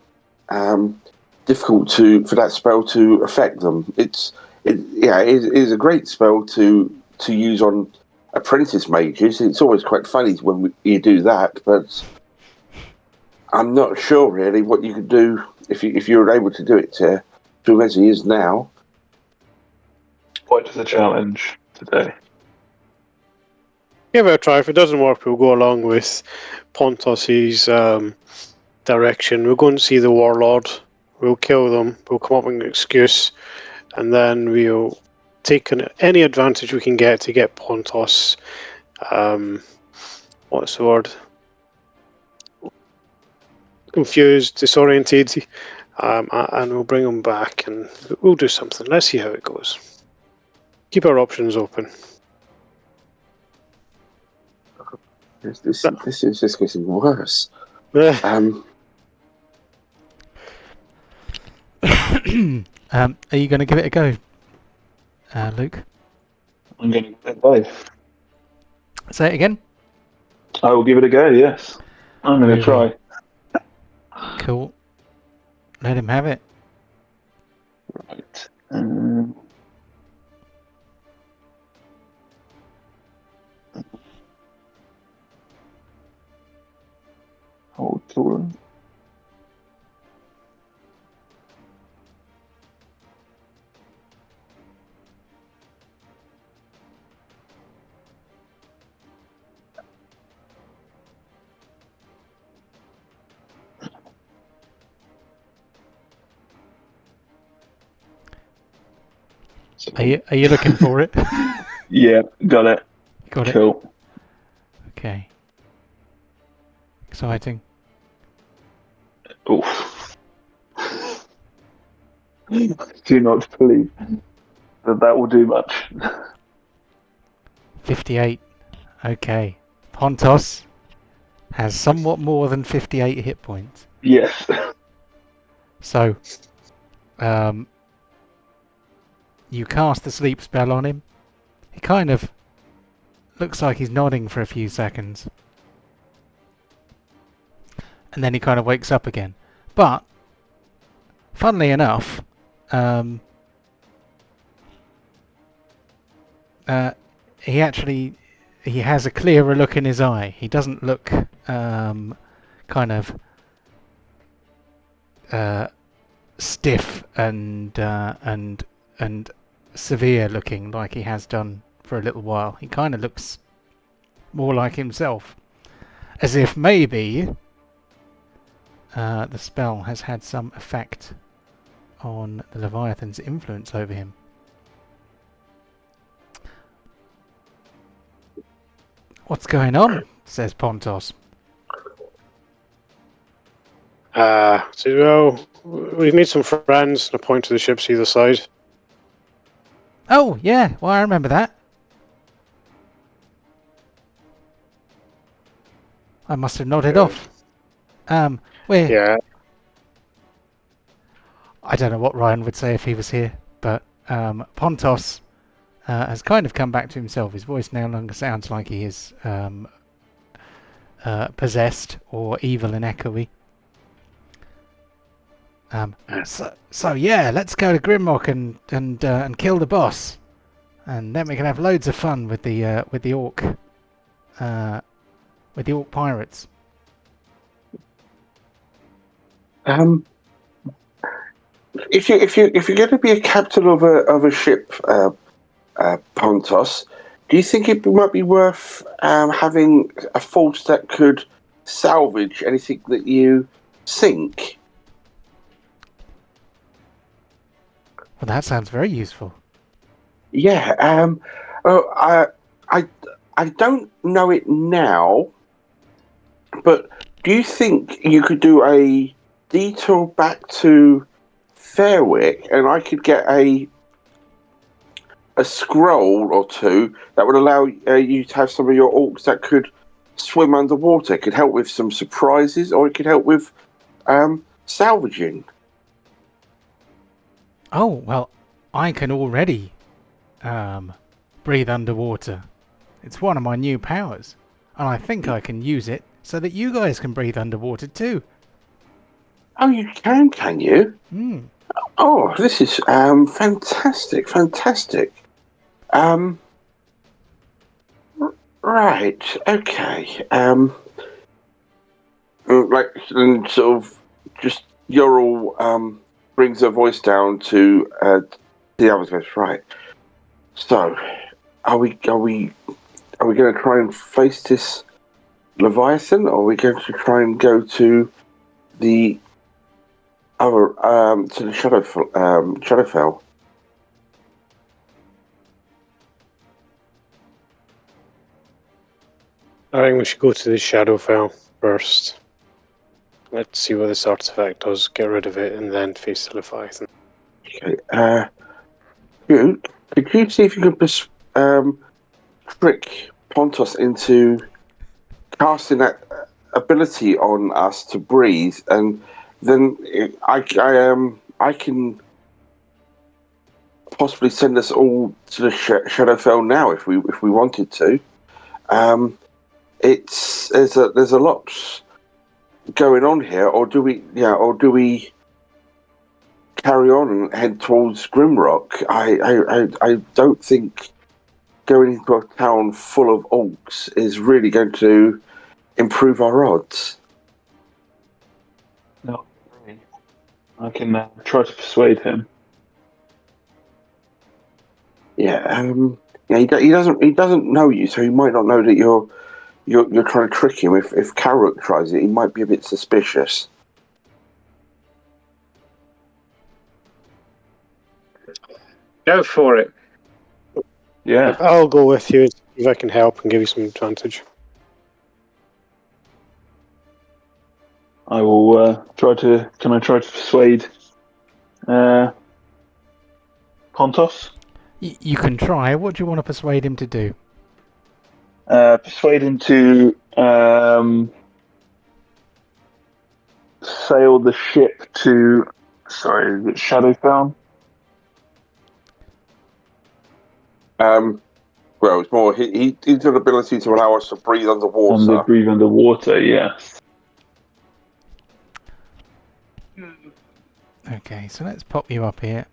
difficult for that spell to affect them. It is a great spell to use on apprentice mages. It's always quite funny when you do that, but I'm not sure really what you could do if you're able to do it to him as he is now. Quite as a challenge today. Give it a try. If it doesn't work, we'll go along with Pontos's direction. We'll go and see the warlord. We'll kill them. We'll come up with an excuse, and then we'll take any advantage we can get to get Pontos. What's the word? Confused, disoriented, and we'll bring them back, and we'll do something. Let's see how it goes. Keep our options open. This is just getting worse. Are you going to give it a go, Luke? I'm going to give it a go. Say it again. I will give it a go, yes. I'm going to try. Cool. Let him have it. Right. Hold on. Are you looking for it? Yeah, got it. Got it. Cool. Okay. Exciting. Oof. Do not believe that will do much. 58. Okay. Pontos has somewhat more than 58 hit points. Yes. So, you cast the sleep spell on him. He kind of looks like he's nodding for a few seconds. And then he kind of wakes up again. But, funnily enough, he has a clearer look in his eye. He doesn't look kind of stiff and severe looking like he has done for a little while. He kind of looks more like himself, as if maybe the spell has had some effect on the Leviathan's influence over him. What's going on? Says Pontos. So, well, we've made some friends and a point to the ships either side. Oh, yeah. Well, I remember that. I must have nodded off. We're... Yeah. I don't know what Ryan would say if he was here, but Pontos has kind of come back to himself. His voice no longer sounds like he is possessed or evil and echoey. So yeah, let's go to Grimrock and kill the boss, and then we can have loads of fun with the orc pirates. If you're going to be a captain of a ship, Pontos, do you think it might be worth having a force that could salvage anything that you sink? Well, that sounds very useful. Yeah. I don't know it now, but do you think you could do a detour back to Fairwick, and I could get a scroll or two that would allow you to have some of your orcs that could swim underwater? It could help with some surprises, or it could help with salvaging. Oh, well, I can already breathe underwater. It's one of my new powers, and I think I can use it so that you guys can breathe underwater too. Oh, you can you? Hmm. Oh, this is fantastic. Right, okay. Like, and sort of just Yorl brings her voice down to the others. Goes, right. So, are we going to try and face this Leviathan, or are we going to try and go to the other to the Shadowfell? I think we should go to the Shadowfell first. Let's see what this artifact does, get rid of it, and then face the Leviathan. Okay. Could you see if you can trick Pontos into casting that ability on us to breathe, and then I can possibly send us all to the Shadowfell now if we wanted to. There's a lot going on here, or do we carry on and head towards Grimrock? I don't think going into a town full of orcs is really going to improve our odds. No, I can try to persuade him. Yeah, he doesn't know you, so he might not know that you're trying to trick him. If Karirook tries it, he might be a bit suspicious. Go for it. Yeah. I'll go with you if I can help and give you some advantage. I will Can I try to persuade Pontos? You can try. What do you want to persuade him to do? Persuade him to sail the ship to Shadowfell. Well, it's more he's got an ability to allow us to breathe underwater. And they breathe underwater, yes. Okay, so let's pop you up here.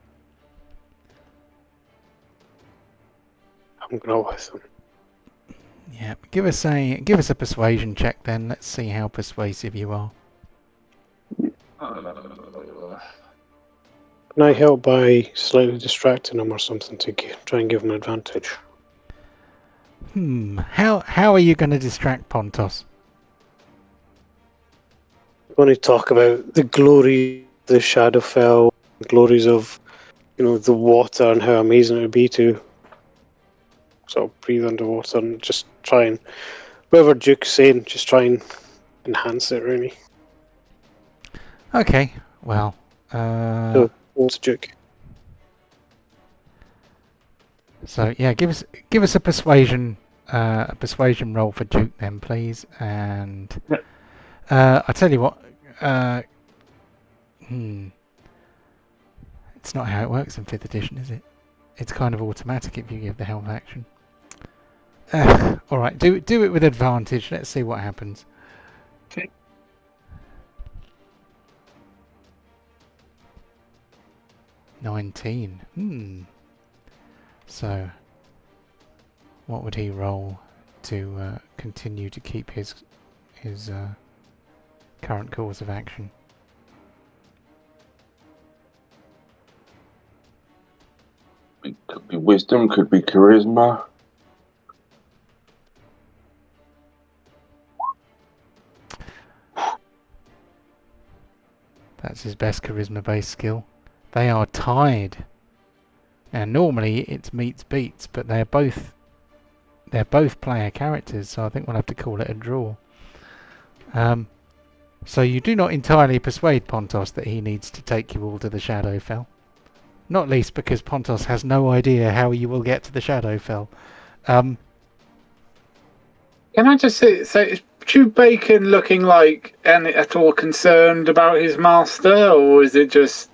I'm going with them. Yeah, give us a persuasion check then. Let's see how persuasive you are. Can I help by slightly distracting him or something to try and give him an advantage? How are you going to distract Pontos? I'm going to talk about the glory of the Shadowfell, the glories of, the water and how amazing it would be to sort of breathe underwater and just try and, whatever Duke's saying, just try and enhance it, really. Okay, well, So, what's the joke? so yeah, give us a persuasion roll for Duke then, please. And I tell you what, it's not how it works in 5th edition, is it? It's kind of automatic if you give the help action. All right, do it with advantage. Let's see what happens. Okay. 19. So, what would he roll to continue to keep his current course of action? It could be wisdom, could be charisma. That's his best charisma-based skill. They are tied. And normally it's meets beats, but they're both player characters, so I think we'll have to call it a draw. So you do not entirely persuade Pontos that he needs to take you all to the Shadowfell. Not least because Pontos has no idea how you will get to the Shadowfell. Can I just say, is Chew Bacon looking like at all concerned about his master, or is it just...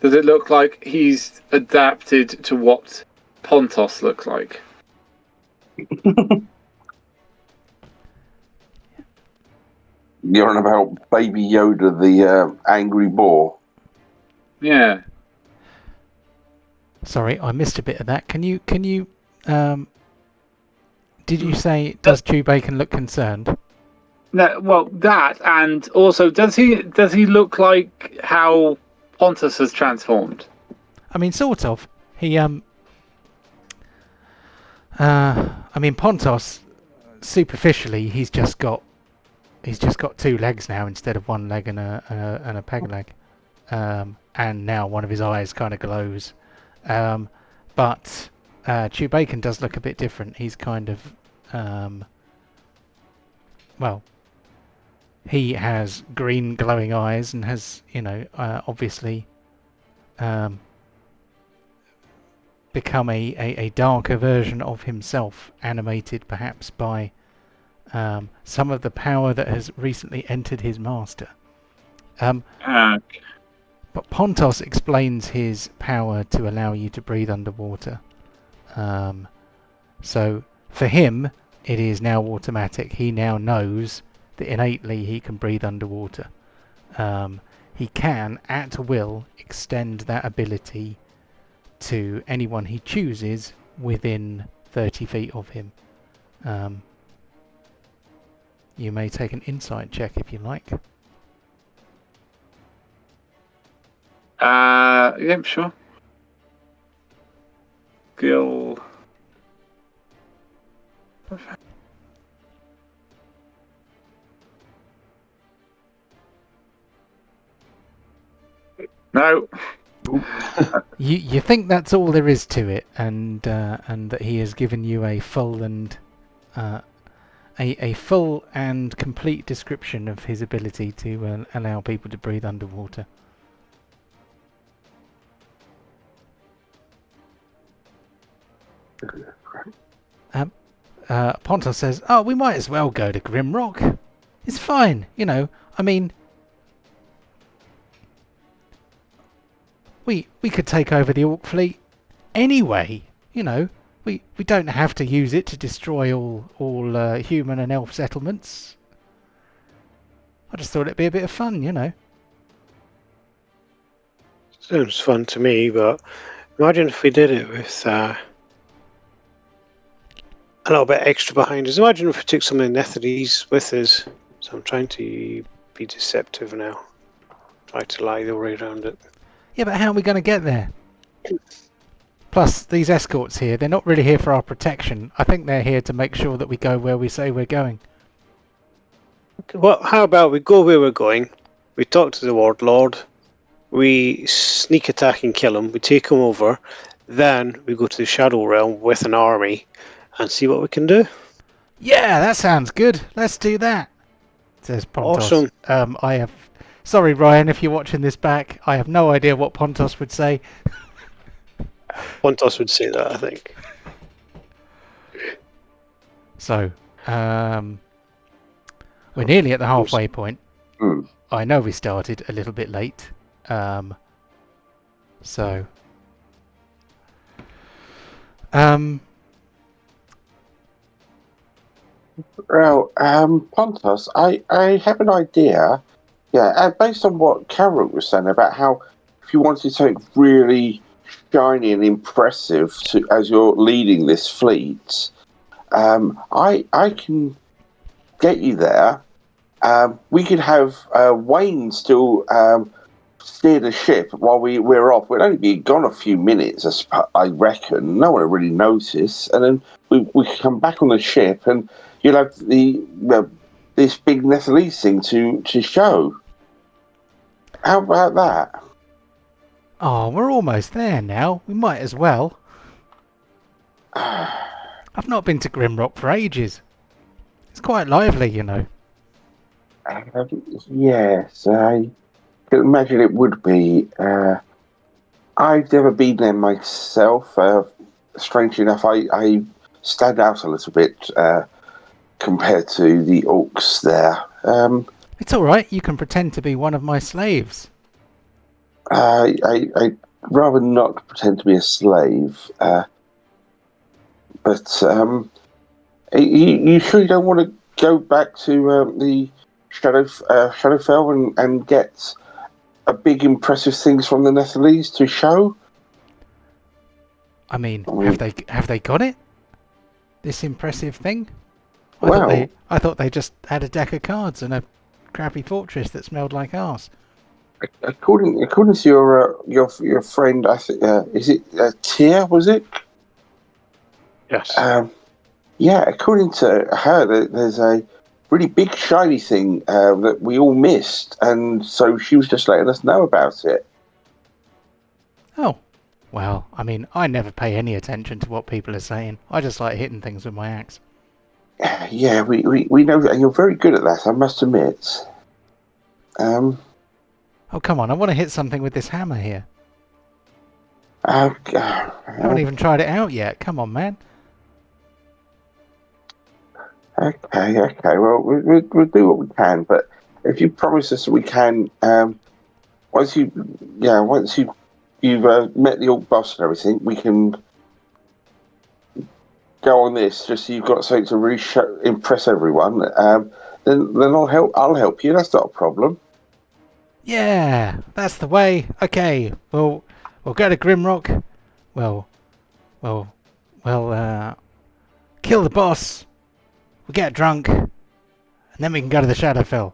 Does it look like he's adapted to what Pontos looks like? You're on about Baby Yoda, the angry boar. Yeah. Sorry, I missed a bit of that. Can you did you say, does Chew Bacon look concerned? No, well, that, and also, does he look like how Pontus has transformed? I mean, sort of. He I mean, Pontos, superficially, he's just got 2 legs now instead of 1 leg and a peg leg, and now one of his eyes kind of glows. But Chew Bacon does look a bit different. He's kind of well, he has green glowing eyes and has, obviously become a darker version of himself, animated perhaps by some of the power that has recently entered his master. But Pontos explains his power to allow you to breathe underwater. So for him, it is now automatic. He now knows that innately he can breathe underwater. He can, at will, extend that ability to anyone he chooses within 30 feet of him. You may take an insight check if you like. Yeah, sure. Skill. No. You think that's all there is to it, and that he has given you a full and a full and complete description of his ability to allow people to breathe underwater. Pontos says, "Oh, we might as well go to Grimrock. It's fine, I mean, we could take over the Orc fleet anyway. We don't have to use it to destroy all human and elf settlements. I just thought it'd be a bit of fun, Sounds fun to me, but imagine if we did it with a little bit extra behind us. Imagine if we took some of the Netherese with us. So I'm trying to be deceptive now. Try to lie the way around it. Yeah, but how are we going to get there? Plus, these escorts here, they're not really here for our protection. I think they're here to make sure that we go where we say we're going. Well, how about we go where we're going, we talk to the Warlord, we sneak attack and kill him, we take him over, then we go to the Shadow Realm with an army and see what we can do. Yeah, that sounds good. Let's do that, says Pontos. Awesome. I have Sorry, Ryan, if you're watching this back. I have no idea what Pontos would say. Pontos would say that, I think. So, we're nearly at the halfway point. Mm. I know we started a little bit late. So... Well, Pontos, I have an idea. Yeah, based on what Karirook was saying about how if you wanted something really shiny and impressive as you're leading this fleet, I can get you there. We could have Wayne still steer the ship while we're off. We'd only be gone a few minutes, I reckon. No one would really notice. And then we could come back on the ship and you'll have this big Netherese thing to show. How about that? Oh, we're almost there now. We might as well. I've not been to Grimrock for ages. It's quite lively, you know. Yes, I can imagine it would be. I've never been there myself. Strangely enough, I stand out a little bit compared to the orcs there. It's all right. You can pretend to be one of my slaves. I'd rather not pretend to be a slave. But you sure you don't want to go back to the Shadowfell and get a big impressive things from the Netherese to show? I mean, have they got it? This impressive thing? Well, I thought they just had a deck of cards and a crappy fortress that smelled like arse. according to your friend, I think is it Tia? Was it? Yes. Yeah, according to her, there's a really big shiny thing that we all missed, and so she was just letting us know about it. Oh, well, I mean, I never pay any attention to what people are saying. I just like hitting things with my axe. Yeah, we know, and you're very good at that, I must admit. Oh, come on, I want to hit something with this hammer here. I haven't even tried it out yet. Come on, man. Okay. Well, we'll do what we can, but if you promise us that we can, once you've met the orc boss and everything, we can go on this. Just so you've got something to really impress everyone. Then I'll help you. That's not a problem. Yeah, that's the way. Okay, we'll go to Grimrock. We'll kill the boss. We'll get drunk, and then we can go to the Shadowfell.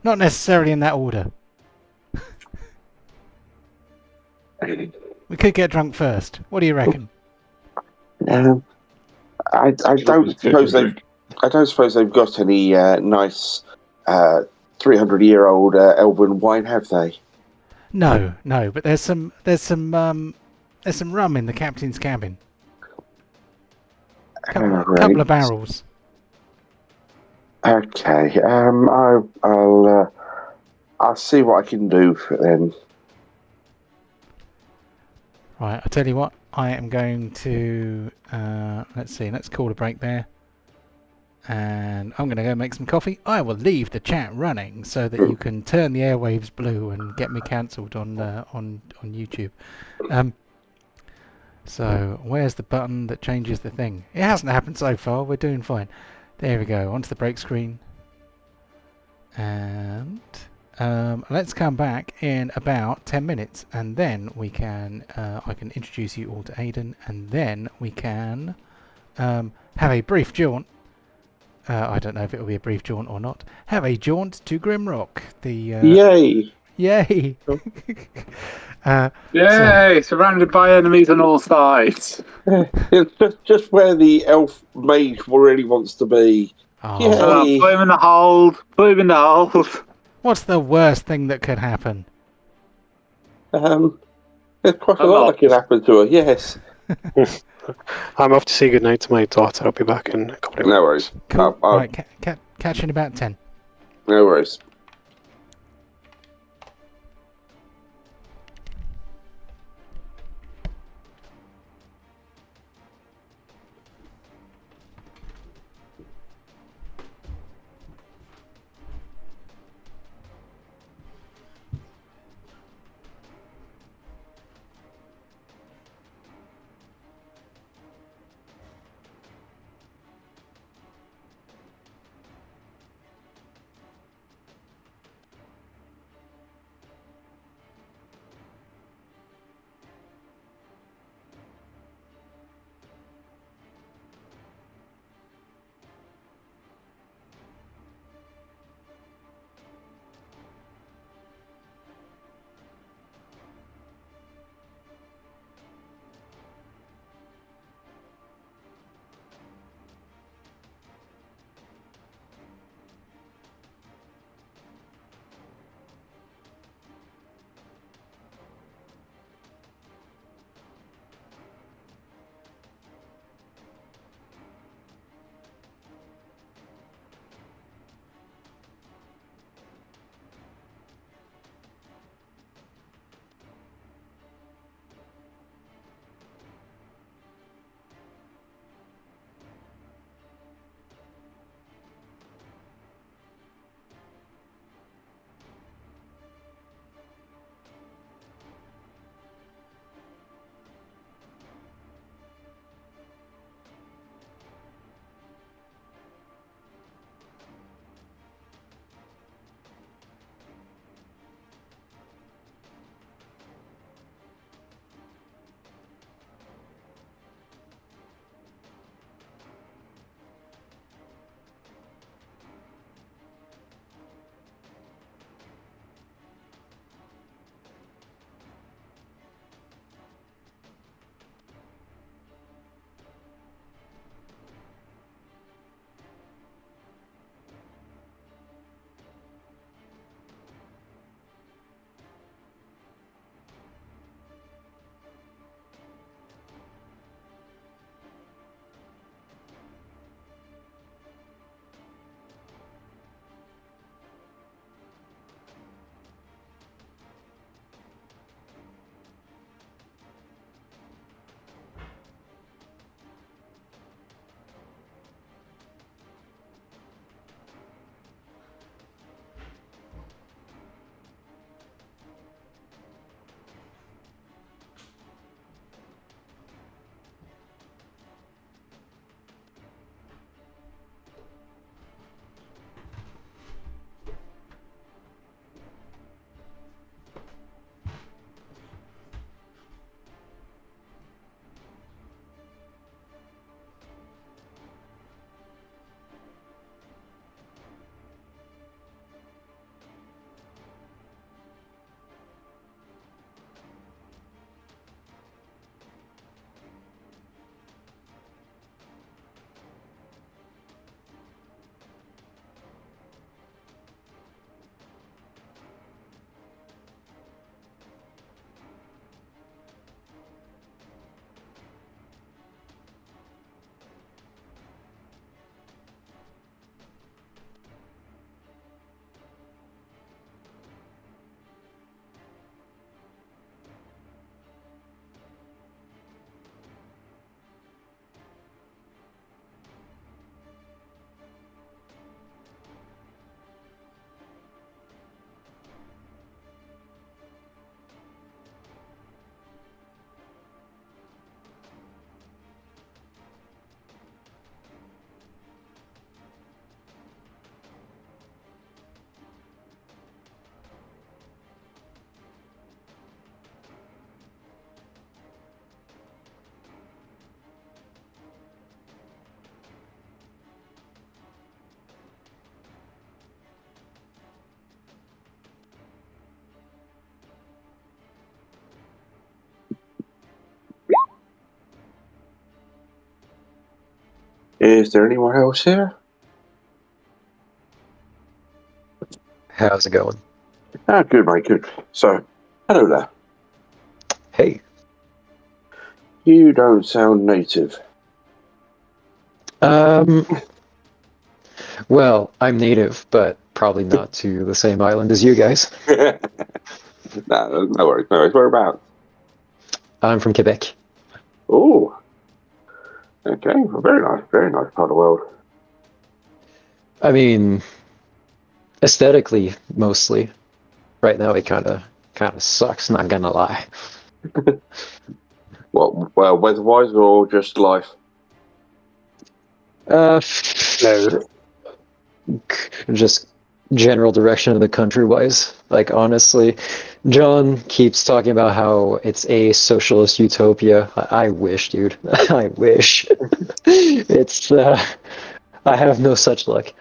Not necessarily in that order. We could get drunk first. What do you reckon? I don't suppose they've got any nice 300-year-old elven wine, have they? No, but there's some rum in the captain's cabin. Couple of barrels. Okay. I'll see what I can do then. Right, I'll tell you what. I am going to let's call a break there. And I'm going to go make some coffee. I will leave the chat running so that you can turn the airwaves blue and get me cancelled on YouTube. So where's the button that changes the thing? It hasn't happened so far. We're doing fine. There we go. Onto the break screen. And let's come back in about 10 minutes, and then we can I can introduce you all to Aidan, and then we can have a brief jaunt. I don't know if it will be a brief jaunt or not. Have a jaunt to Grimrock. Yay! Yay! Yay! Surrounded by enemies on all sides. It's just where the elf mage really wants to be. Oh. Yay. Put him in the hold. Put him in the hold. What's the worst thing that could happen? There's quite a lot that could happen to her. Yes. I'm off to say goodnight to my daughter. I'll be back in a couple of minutes. No worries. Cool. Right, catch you in about 10. No worries. Is there anyone else here? How's it going? Ah, good, mate, good. So, hello there. Hey. You don't sound native. Well, I'm native, but probably not to the same island as you guys. No worries. Whereabouts? I'm from Quebec. Oh, okay. Well, very nice part of the world. I mean, aesthetically, mostly. Right now, it kind of sucks. Not gonna lie. What? Well, weather-wise or just life? No. Just general direction of the country wise. Like, honestly, John keeps talking about how it's a socialist utopia. I wish, dude. I wish. It's I have no such luck.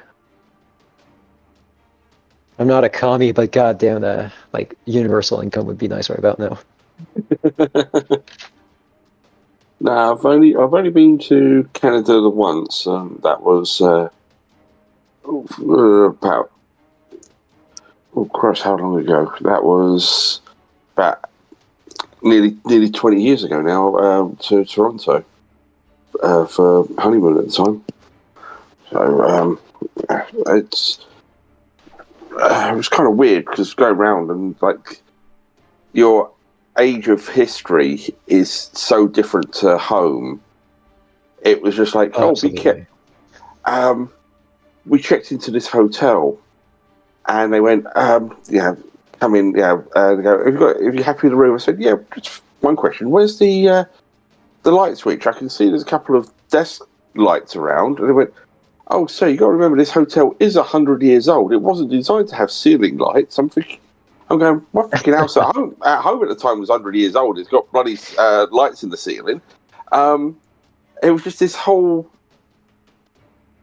I'm not a commie, but goddamn, like universal income would be nice right about now. No, I've only been to Canada the once. That was about Christ, how long ago? That was about nearly 20 years ago now. To Toronto for honeymoon at the time. So it was kind of weird because going around and like your age of history is so different to home. It was just like, we checked into this hotel, and they went, come in, they go, have you happy with the room? I said, yeah. Just one question: where's the light switch? I can see there's a couple of desk lights around. And they went, oh, so you got to remember this hotel is 100 years old. It wasn't designed to have ceiling lights. I'm going, my fucking house at home at the time was 100 years old. It's got bloody lights in the ceiling. It was just this whole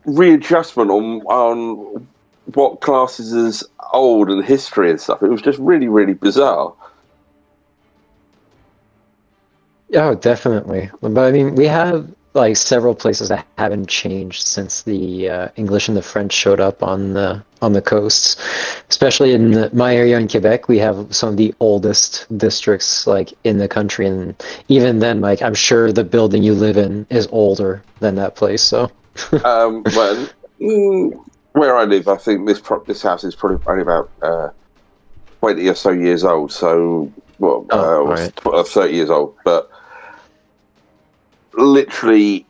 readjustment on what classes as old and history and stuff. It was just really, really bizarre. Oh, definitely. But I mean, we have like several places that haven't changed since the English and the French showed up on the coasts. Especially in my area in Quebec, we have some of the oldest districts like in the country, and even then, like I'm sure the building you live in is older than that place. So, well, where I live, I think this house is probably only about 20 or so years old. So, right. 30 years old, but. Literally,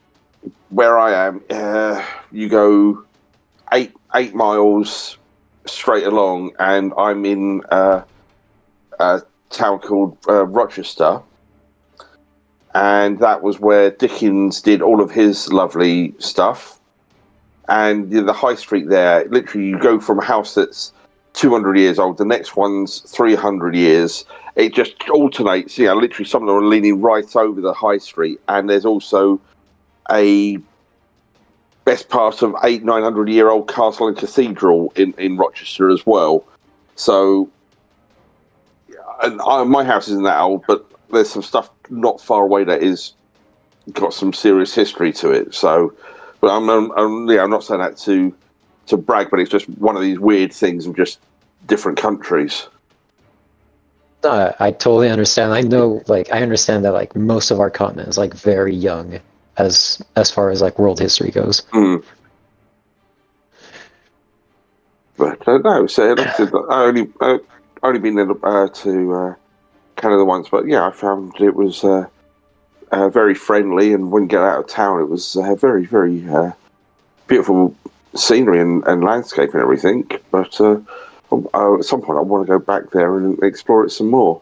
where I am, you go 8 miles straight along, and I'm in a town called Rochester, and that was where Dickens did all of his lovely stuff. And the high street there, literally, you go from a house that's 200 years old, the next one's 300 years. It just alternates. Literally, some of them are leaning right over the high street, and there's also a best part of 900-year-old castle and cathedral in Rochester as well. So, and my house isn't that old, but there's some stuff not far away that is got some serious history to it. So, but I'm not saying that to brag, but it's just one of these weird things of just different countries. I totally understand. I know, like, I understand that, like, most of our continent is, like, very young as far as, like, world history goes. Mm. But, no, so like I said, I only been there to Canada once, but yeah, I found it was very friendly and wouldn't get out of town. It was very, very beautiful scenery and landscape and everything, but at some point I want to go back there and explore it some more.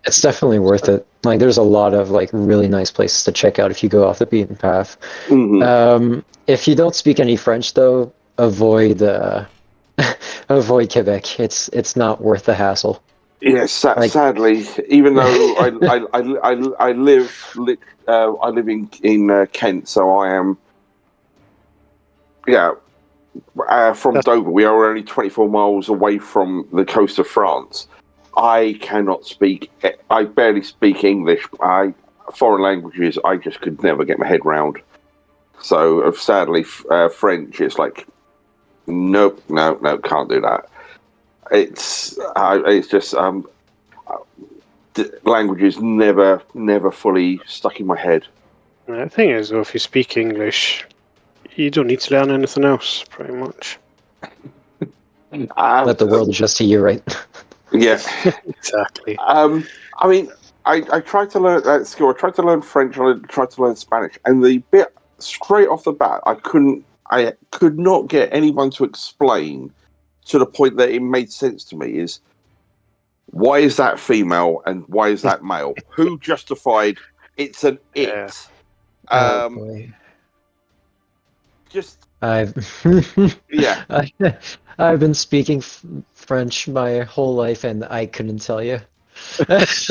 It's definitely worth it. Like, there's a lot of like really nice places to check out if you go off the beaten path. Mm-hmm. If you don't speak any French, though, avoid avoid Quebec. It's not worth the hassle. Yes, sadly, even though I live in Kent, so I am. Yeah, from Dover, we are only 24 miles away from the coast of France. I cannot speak. I barely speak English. Foreign languages, I just could never get my head round. So, sadly, French, it's like, nope, no, can't do that. It's just languages never fully stuck in my head. The thing is, though, if you speak English, you don't need to learn anything else, pretty much. Let the world adjust to you, right? Yeah. Exactly. I mean, I tried to learn at school. I tried to learn French and I tried to learn Spanish, and the bit straight off the bat, I could not get anyone to explain to the point that it made sense to me. Is why is that female and why is that male? Who justified it's an it? Yeah. Boy. Just I've yeah. I've been speaking French my whole life, and I couldn't tell you.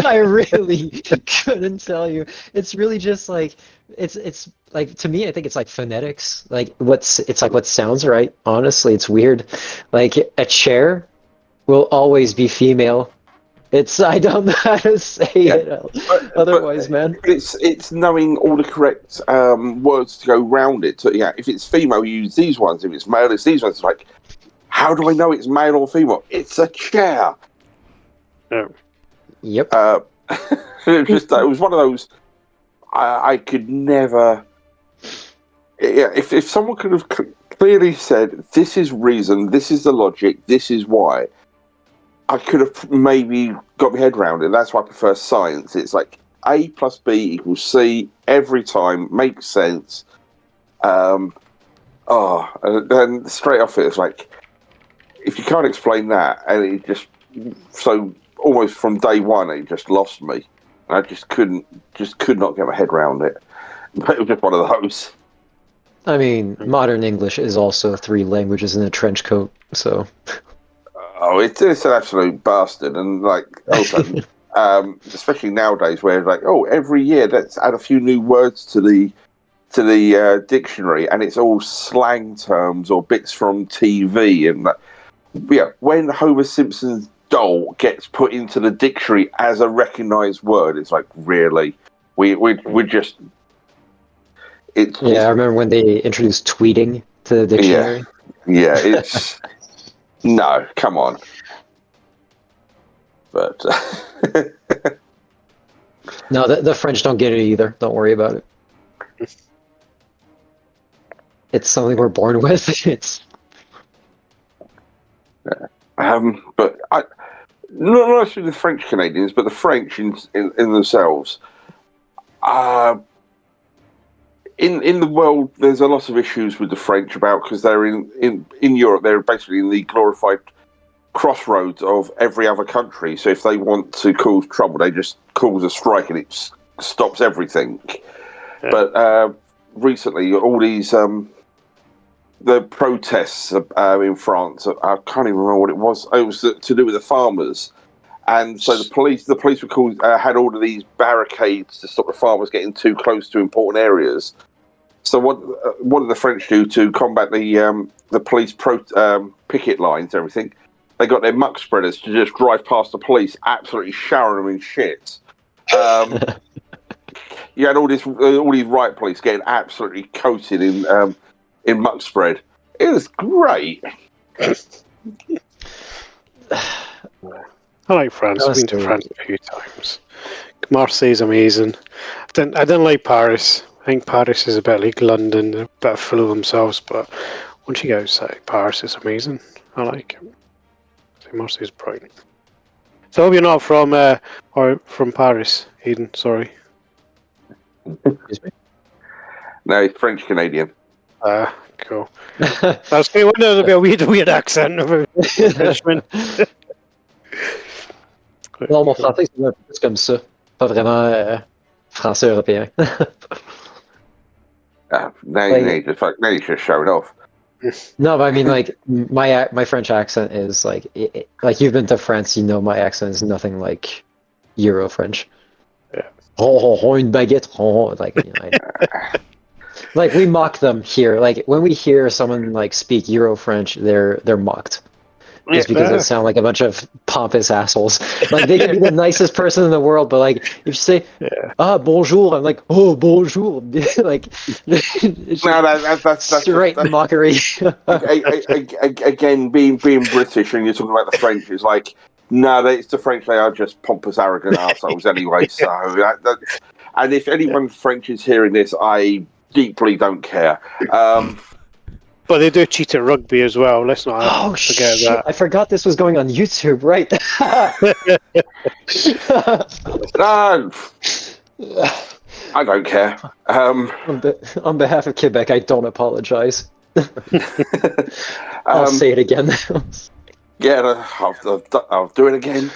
I really couldn't tell you. It's really just like it's like to me. I think it's like phonetics. Like it's like what sounds right. Honestly, it's weird. Like a chair will always be female. I don't know how to say it otherwise, man. It's knowing all the correct words to go round it. So, yeah, if it's female, you use these ones. If it's male, it's these ones. It's like, how do I know it's male or female? It's a chair. No. Yep. It was one of those. I could never. Yeah, if someone could have clearly said, "This is reason. This is the logic. This is why." I could have maybe got my head around it. That's why I prefer science. It's like A plus B equals C every time. Makes sense. And then straight off it's like, if you can't explain that, and it just so almost from day one it just lost me. I could not get my head around it. But it was just one of those. I mean, modern English is also 3 languages in a trench coat, so. Oh, it's an absolute bastard, and like also, especially nowadays, where like, oh, every year let's add a few new words to the dictionary, and it's all slang terms or bits from TV, and yeah, when Homer Simpson's doll gets put into the dictionary as a recognised word, it's like really, we're just. I remember when they introduced tweeting to the dictionary. Yeah, it's. No, come on. But no, the French don't get it either. Don't worry about it. It's something we're born with. It's. But not actually the French Canadians, but the French in themselves. In the world, there's a lot of issues with the French because they're in Europe. They're basically in the glorified crossroads of every other country. So if they want to cause trouble, they just cause a strike and it stops everything. Yeah. But recently, all these the protests in France. I can't even remember what it was. It was to do with the farmers. And so the police were called, had all of these barricades to stop the farmers getting too close to important areas. So what did the French do to combat the police picket lines and everything? They got their muck spreaders to just drive past the police, absolutely showering them in shit. You had all these riot police getting absolutely coated in muck spread. It was great. I like France. I've been to France a few times. Marseille's amazing. I didn't like Paris. I think Paris is a bit like London, a bit full of themselves. But once you get outside Paris, it's amazing. I like it. I think Marseille's brilliant. So I hope you're not from Paris, Eden. Sorry. No, he's French Canadian. Cool. I was going to wonder a weird accent of a Frenchman. Non, mon français, c'est un peu plus comme ça. Pas vraiment français européen. Now you just showed off. No, but I mean, like my French accent is like like you've been to France, you know my accent is nothing like Euro French. Yeah. Une baguette. Like, you know, like we mock them here. Like when we hear someone like speak Euro French, they're mocked. Just because they sound like a bunch of pompous assholes. Like they could be the nicest person in the world, but like if you say bonjour, I'm like, oh bonjour. Like that's straight mockery. Again, being British and you're talking about the French, it's like it's the French. They are just pompous, arrogant assholes anyway. So, and if anyone French is hearing this, I deeply don't care. But they do cheat at rugby as well. Let's not Oh forget shit! I forgot this was going on YouTube. Right. No, I don't care. On behalf of Quebec, I don't apologize. I'll say it again. Yeah, I'll do it again.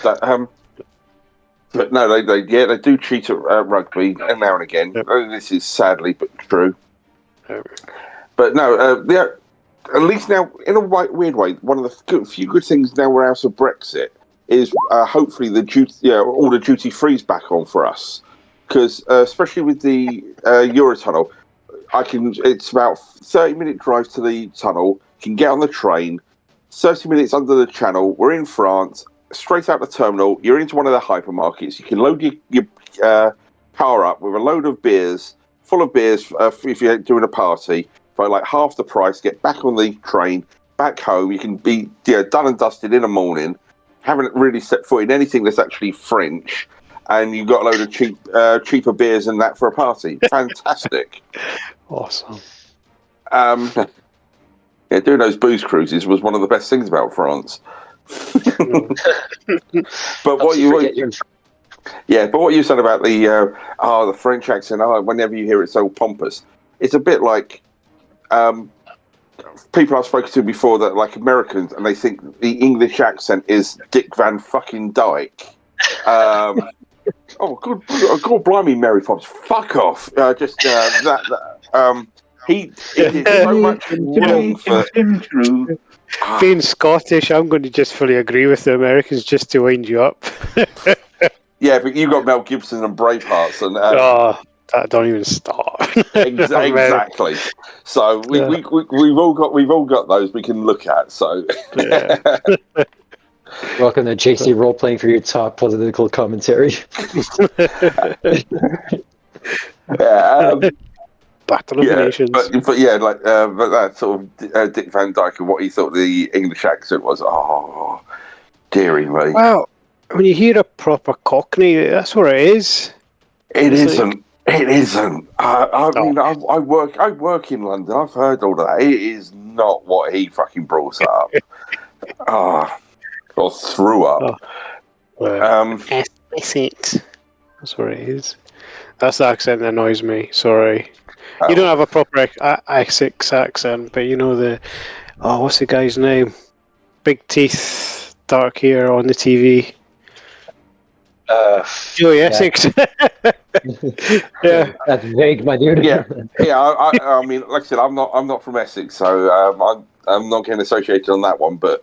But no, they do cheat at rugby now and again. Yep. This is sadly but true. But no, at least now, in a weird way, one of the few good things now we're out of Brexit is hopefully all the duty free's back on for us, because especially with the Eurotunnel, it's about 30-minute drive to the tunnel. You can get on the train, 30 minutes under the channel. We're in France, straight out the terminal. You're into one of the hypermarkets. You can load your car up with a load of beers, full of beers if you're doing a party, for like half the price. Get back on the train, back home. You can be done and dusted in the morning. Haven't really set foot in anything that's actually French, and you've got a load of cheaper beers and that for a party. Fantastic. Awesome. Doing those booze cruises was one of the best things about France. But what you said about the French accent, whenever you hear it so pompous, it's a bit like people I've spoken to before that like Americans, and they think the English accent is Dick Van fucking Dyke. God blimey, Mary Poppins, fuck off! He did so much wrong for being Scottish. I'm going to just fully agree with the Americans just to wind you up. Yeah, but you got Mel Gibson and Bravehearts, and that don't even start. Exactly. So we've all got those we can look at. So Yeah. Welcome to JC Roleplaying for your top political commentary. Battle of the Nations. But that sort of Dick Van Dyke and what he thought the English accent was. Oh, dearie me. Well, when you hear a proper Cockney, that's what it is. It isn't. It isn't. I mean, I work in London. I've heard all of that. It is not what he fucking brought up. Or threw up. That's what it is. That's the accent that annoys me. Sorry. You don't have a proper Essex accent, but you know what's the guy's name? Big teeth, dark hair on the TV. Joey Essex. Yeah, that's vague, my dude. Yeah. I mean, like I said, I'm not from Essex, so I'm not getting associated on that one. But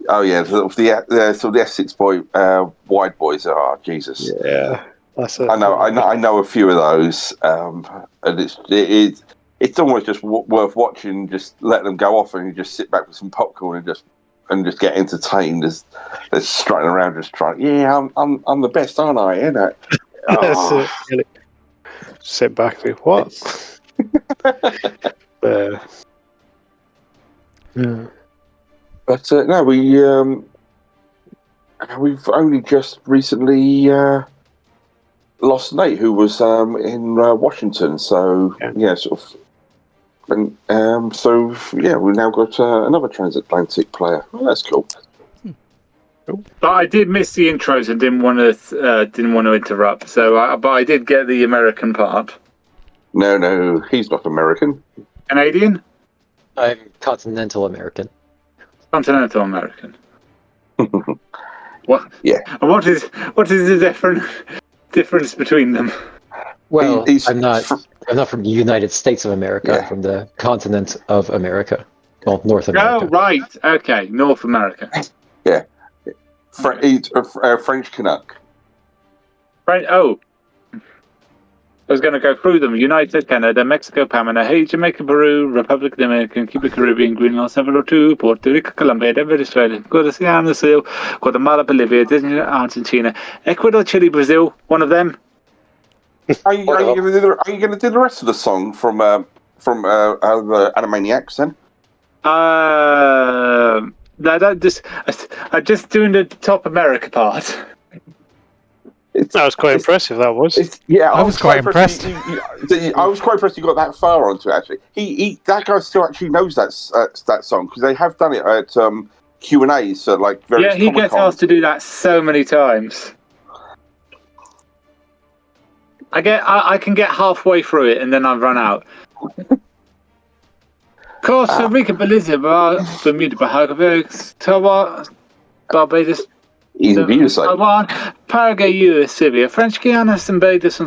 the Essex boy, wide boys. Oh, Jesus. Yeah, that's it. I know a few of those, and it's almost just worth watching. Just let them go off, and you just sit back with some popcorn and just get entertained as they're strutting around, just trying. Yeah, I'm the best, aren't I? Innit? That's it. Sit back with what? Yeah. But no, we've only just recently lost Nate, who was in Washington. So sort of. And we've now got another transatlantic player. Well, that's cool. But I did miss the intros and didn't want to interrupt. So, but I did get the American part. No, he's not American. Canadian? I'm continental American. Continental American. What? Yeah. And what is the difference between them? Well, I'm not from the United States of America. I'm from the continent of America. Well, North America. Oh, right. Okay, North America. Yeah. French Canuck. Right. Oh. I was going to go through them. United, Canada, Mexico, Panama, Haiti, Jamaica, Peru, Republic of the Dominican, Cuba, Caribbean, Greenland, Salvador, Puerto Rico, Colombia, Denver, Australia, Guatemala, Guatemala, Bolivia, Disney, Argentina, Ecuador, Chile, Brazil. One of them. Are you going to do the rest of the song from the Animaniacs then? No, I'm just doing the top America part. That was quite impressive. That was. Yeah, I was quite impressed. I was quite impressed. You got that far onto it. Actually, that guy still actually knows that song because they have done it at Q&As, like various Yeah, he gets Comic-Cons. asked to do that so many times. I can get halfway through it and then I run out. Costa Rica, Belize, Bermuda, Bahamas, Barbados, Easy for you to say. Taiwan, Paraguay, US, Serbia, French Guiana, Barbados,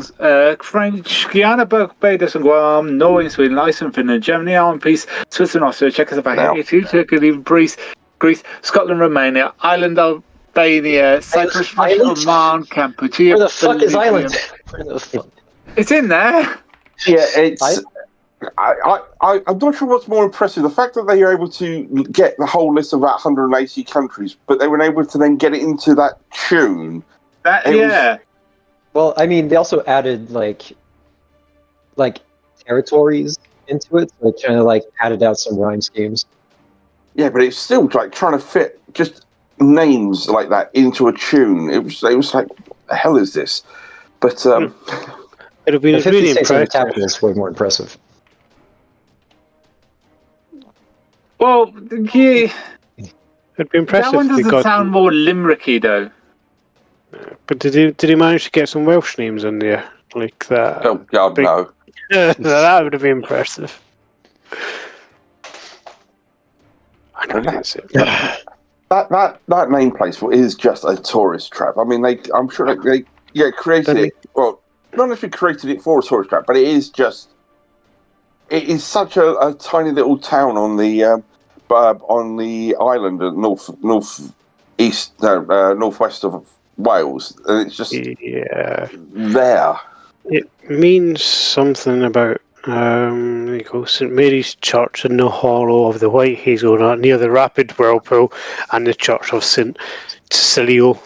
and Guam, Norway, Sweden, Iceland, Finland, Germany, Ireland, Peace, Switzerland, Austria, Czechoslovakia, Italy, Turkey, Greece, Scotland, Romania, Ireland, Albania, Cyprus, Russia, Oman, Cambodia. Where the fuck is Ireland? Where the fuck? It's in there. Yeah, it's. I'm not sure what's more impressive: the fact that they were able to get the whole list of about 180 countries, but they were able to then get it into that tune. Well, I mean, they also added like territories into it, so they kind of like added out some rhyme schemes. Yeah, but it's still like trying to fit just names like that into a tune. It was like, what the hell is this? But It'd be the 50 really states of the impressive. capital is way more impressive. Well, yeah. It'd be impressive. That one if they doesn't got, sound more limericky, though. But did he manage to get some Welsh names in there like that? oh God, no. That would have been impressive. I know that's it. That name place is just a tourist trap. I mean, I'm sure they created it. Well, not necessarily created it for a tourist trap, but it is such a tiny little town on the island at northwest of Wales, and it's just there. It means something about there you go, St Mary's Church in the hollow of the White Hazel Nut near the rapid whirlpool, and the Church of St Cecilio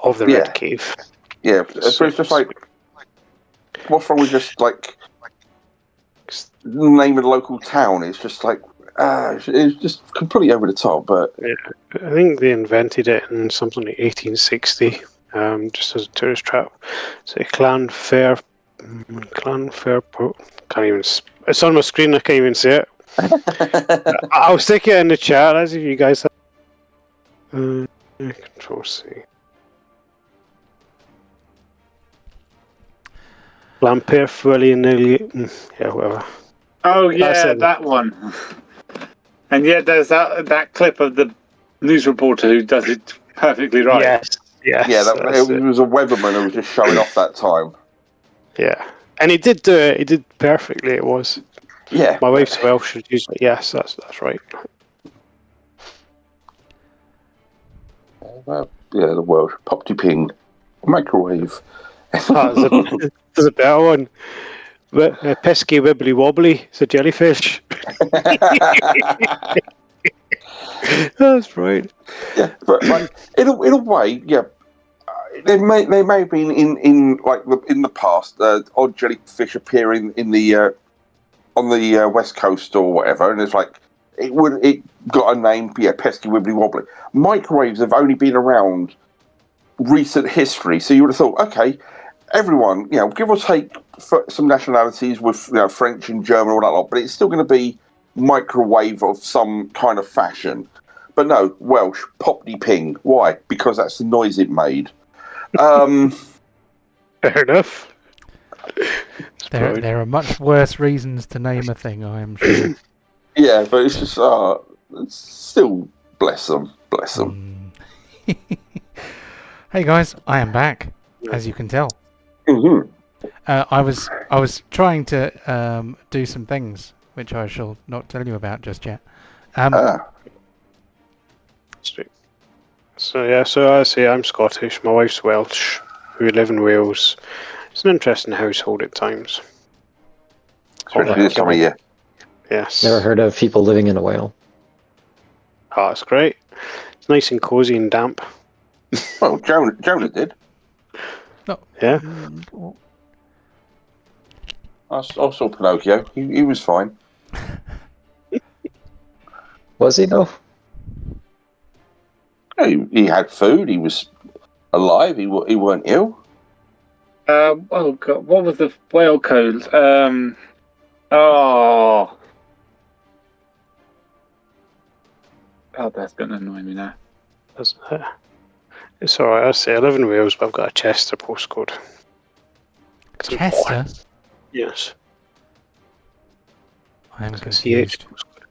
of the Red Cave. Yeah, so it's just like, what's wrong with just like the name of the local town? It's just like it's just completely over the top. But I think they invented it in something like 1860, just as a tourist trap. So Clanfair. Can't even. It's on my screen. I can't even see it. I'll stick it in the chat as if you guys have. Control C. Lampere, yeah, whatever. Oh yeah, that one. And yet there's that clip of the news reporter who does it perfectly right. Yes. Yeah, it was a weatherman who was just showing off that time. Yeah, and he did do it. He did perfectly. It was. Yeah. My wife's Welsh. She's like, yes, that's right. Yeah, the Welsh poppy ping microwave. There's a better one. Pesky wibbly wobbly. It's a jellyfish. That's right. Yeah, but like in a way, yeah. They may have been in the past odd jellyfish appearing in the on the west coast or whatever, and it's like it got a name, pesky wibbly wobbly. Microwaves have only been around recent history, so you would have thought, okay, everyone, give or take some nationalities with French and German all that lot, but it's still going to be microwave of some kind of fashion. But no, Welsh poppy ping. Why? Because that's the noise it made. Fair enough. There are much worse reasons to name a thing, I am sure. Yeah, but it's just it's still bless them. Hey guys, I am back, as you can tell. Mm-hmm. I was trying to do some things which I shall not tell you about just yet. So I say I'm Scottish. My wife's Welsh. We live in Wales. It's an interesting household at times. Especially this time of year. Yes. Never heard of people living in a whale. Oh, it's great. It's nice and cozy and damp. Well, Jonah did. No. Yeah. I saw Pinocchio. He was fine. Was he though? He had food. He was alive. He weren't ill. Oh god, what was the whale code? Oh, that's gonna annoy me now. Doesn't it? It's alright, I say I live in Wales, but I've got a Chester postcode. Chester? Yes. I am It's a CH confused. postcode.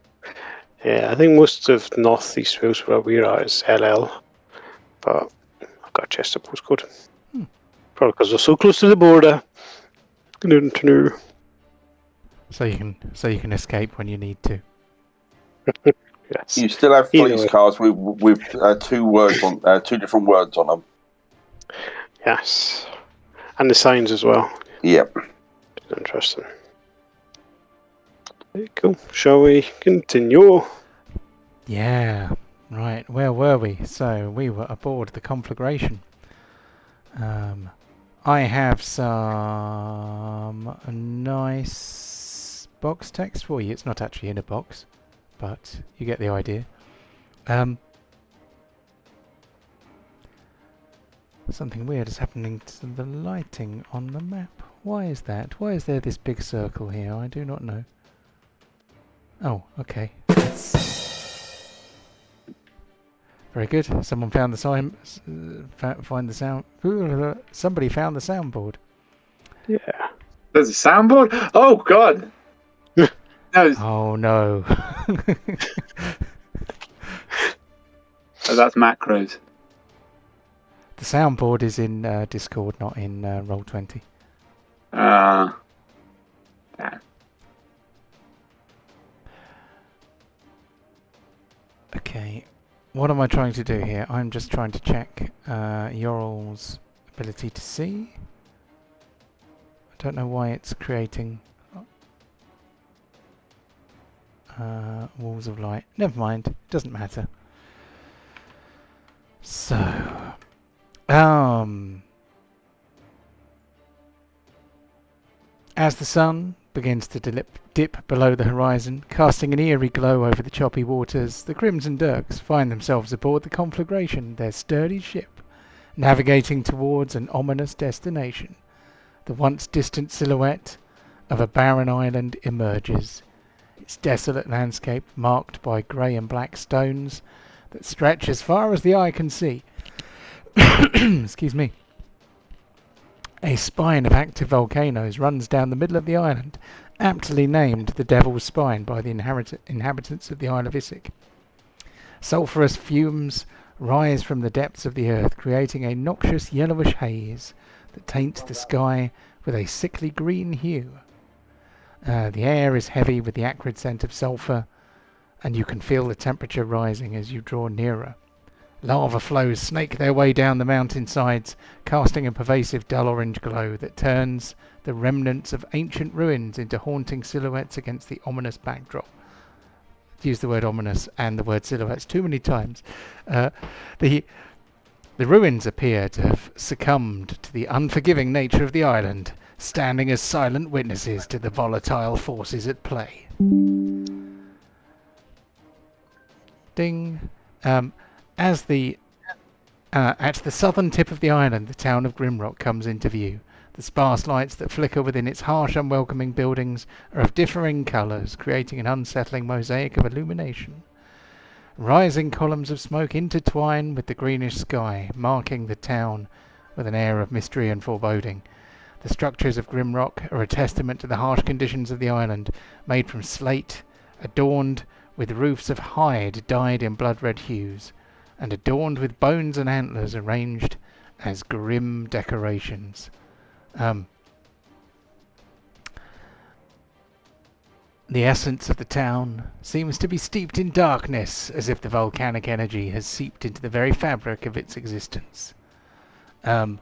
Yeah, I think most of North East Wales where we're at is LL, but I've got a Chester postcode. Probably because we're so close to the border. So you can escape when you need to. Yes. You still have Either police way. cars with two different words on them. Yes. And the signs as well. Yep. Interesting. Okay, cool. Shall we continue? Yeah. Right. Where were we? So we were aboard the conflagration. I have some nice box text for you. It's not actually in a box, but you get the idea. Something weird is happening to the lighting on the map. Why is that? Why is there this big circle here? I do not know. Oh, okay. Very good. Someone found the sign. Find the sound. Somebody found the soundboard. Yeah. There's a soundboard. Oh god. No. Oh no. Oh, that's macros. The soundboard is in Discord, not in Roll20. Yeah. Okay. What am I trying to do here? I'm just trying to check Yorl's ability to see. I don't know why it's creating walls of light. Never mind. It doesn't matter. So, as the sun begins to dip below the horizon, casting an eerie glow over the choppy waters, the Crimson DIrks find themselves aboard the conflagration, their sturdy ship, navigating towards an ominous destination. The once distant silhouette of a barren island emerges, its desolate landscape marked by grey and black stones that stretch as far as the eye can see. Excuse me. A spine of active volcanoes runs down the middle of the island, aptly named the Devil's Spine by the inhabitants of the Isle of Issick. Sulphurous fumes rise from the depths of the earth, creating a noxious yellowish haze that taints the sky with a sickly green hue. The air is heavy with the acrid scent of sulphur, and you can feel the temperature rising as you draw nearer. Lava flows snake their way down the mountainsides, casting a pervasive dull orange glow that turns the remnants of ancient ruins into haunting silhouettes against the ominous backdrop. I've used the word ominous and the word silhouettes too many times. The ruins appear to have succumbed to the unforgiving nature of the island, standing as silent witnesses to the volatile forces at play. Ding. At the southern tip of the island, the town of Grimrock comes into view. The sparse lights that flicker within its harsh, unwelcoming buildings are of differing colours, creating an unsettling mosaic of illumination. Rising columns of smoke intertwine with the greenish sky, marking the town with an air of mystery and foreboding. The structures of Grimrock are a testament to the harsh conditions of the island, made from slate, adorned with roofs of hide dyed in blood-red hues, and adorned with bones and antlers arranged as grim decorations. The essence of the town seems to be steeped in darkness, as if the volcanic energy has seeped into the very fabric of its existence. And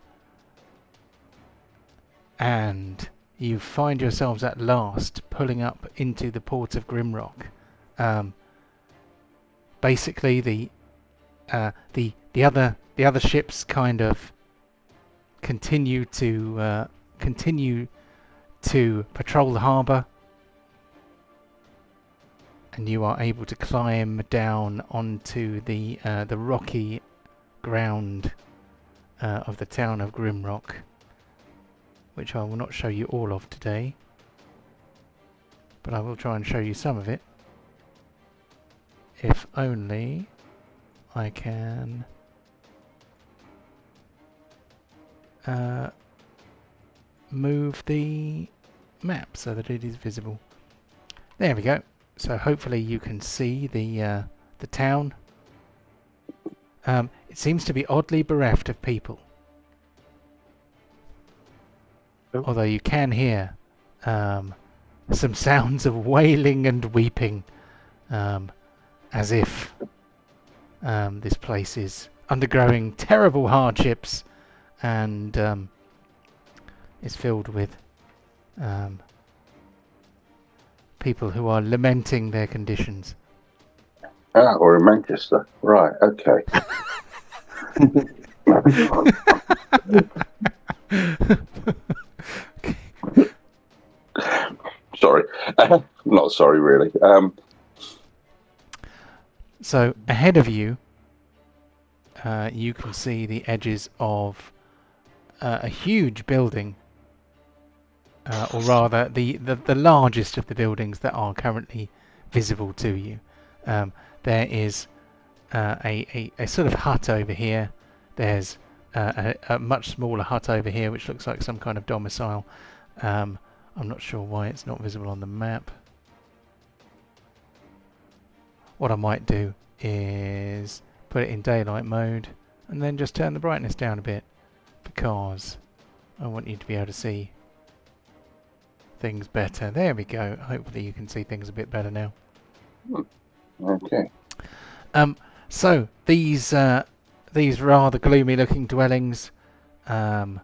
you find yourselves at last pulling up into the port of Grimrock. Basically, the other ships kind of continue to patrol the harbour, and you are able to climb down onto the rocky ground of the town of Grimrock. which I will not show you all of today, but I will try and show you some of it. If only I can move the map so that it is visible. There we go. So hopefully you can see the town. It seems to be oddly bereft of people. Oh. Although you can hear some sounds of wailing and weeping, as if this place is undergoing terrible hardships and is filled with people who are lamenting their conditions. Ah, or in Manchester. Right, okay. Sorry. Not sorry, really. So ahead of you, you can see the edges of a huge building, or rather the largest of the buildings that are currently visible to you. There is a sort of hut over here. There's a much smaller hut over here, which looks like some kind of domicile. I'm not sure why it's not visible on the map. What I might do is put it in daylight mode and then just turn the brightness down a bit, because I want you to be able to see things better. There we go. Hopefully you can see things a bit better now. Okay. So these rather gloomy looking dwellings are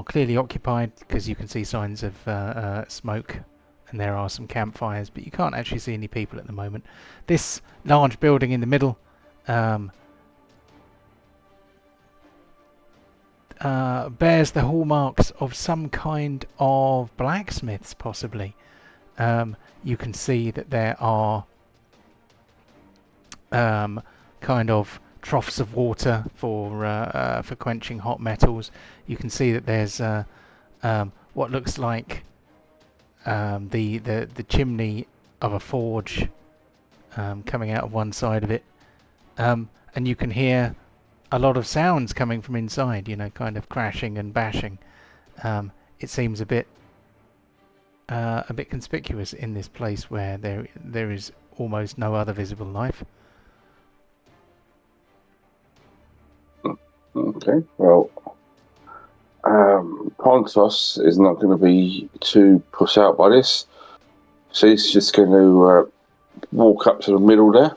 clearly occupied, because you can see signs of smoke, and there are some campfires, but you can't actually see any people at the moment. This large building in the middle bears the hallmarks of some kind of blacksmiths, possibly. You can see that there are kind of troughs of water for quenching hot metals. You can see that there's what looks like the chimney of a forge coming out of one side of it, and you can hear a lot of sounds coming from inside, kind of crashing and bashing. It seems a bit conspicuous in this place where there is almost no other visible life. Okay, well, Pontos is not going to be too put out by this, so he's just going to walk up to the middle there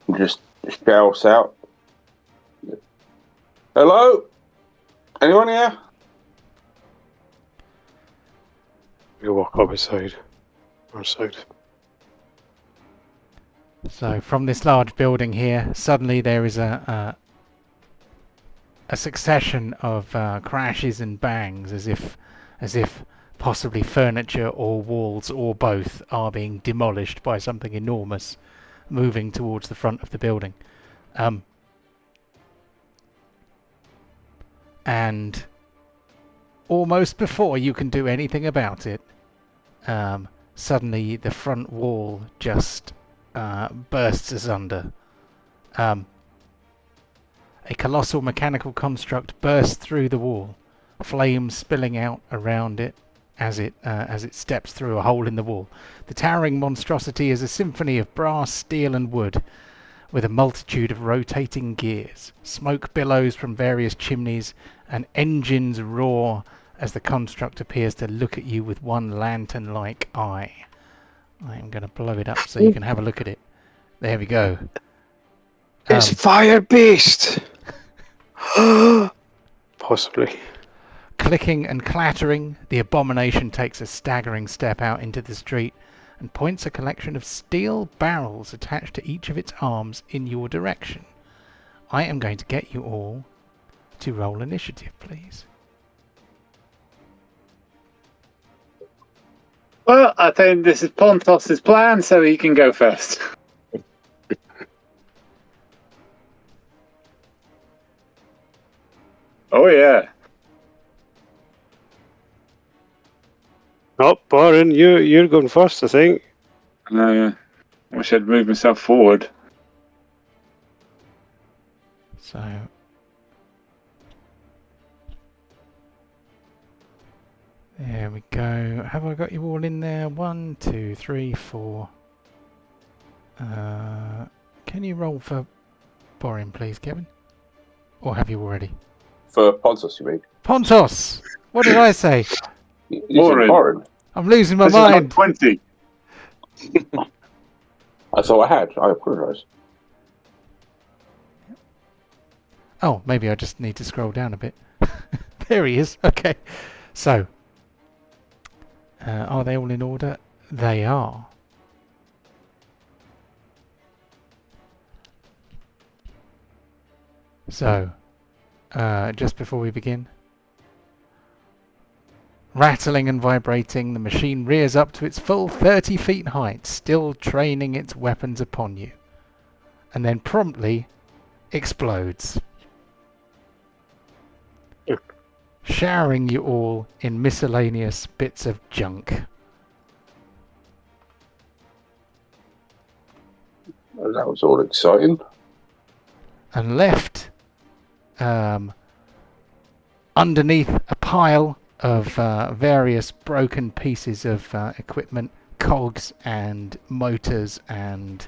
and just shout out, "Hello? Anyone here?" You walk up outside. So from this large building here, suddenly there is a succession of crashes and bangs, as if possibly furniture or walls or both are being demolished by something enormous moving towards the front of the building. And almost before you can do anything about it, suddenly the front wall just bursts asunder. A colossal mechanical construct bursts through the wall, flames spilling out around it as it steps through a hole in the wall. The towering monstrosity is a symphony of brass, steel and wood, with a multitude of rotating gears. Smoke billows from various chimneys, and engines roar as the construct appears to look at you with one lantern-like eye. I am going to blow it up so you can have a look at it. There we go. It's Fire Beast! Possibly. Clicking and clattering, the abomination takes a staggering step out into the street and points a collection of steel barrels attached to each of its arms in your direction. I am going to get you all to roll initiative, please. Well, I think this is Pontos' plan, so he can go first. Oh yeah. Oh, Baron, you're going first, I think. I wish I'd moved myself forward. So there we go. Have I got you all in there? 1, 2, 3, 4. Can you roll for Borin, please, Kevin? Or have you already? For Pontos, you mean? Pontos! What did I say? You said Borin. I'm losing my This is like mind. 20. I thought I had. I apologise. Oh, maybe I just need to scroll down a bit. There he is. Okay. So, are they all in order? They are. So, just before we begin, rattling and vibrating, the machine rears up to its full 30 feet height, still training its weapons upon you, and then promptly explodes, showering you all in miscellaneous bits of junk. Well, that was all exciting. And left underneath a pile of various broken pieces of equipment, cogs and motors and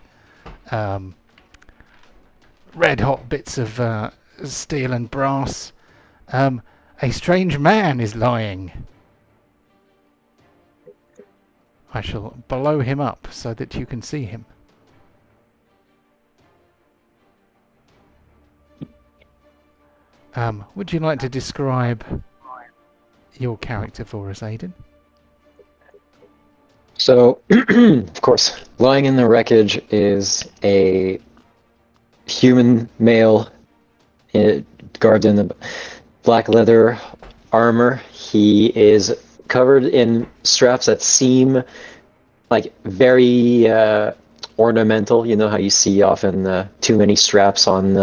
red hot bits of steel and brass, a strange man is lying. I shall blow him up so that you can see him. Would you like to describe your character for us, Aidan? So, of course, lying in the wreckage is a human male garbed in the black leather armor. He is covered in straps that seem like very ornamental. You know how you see often too many straps on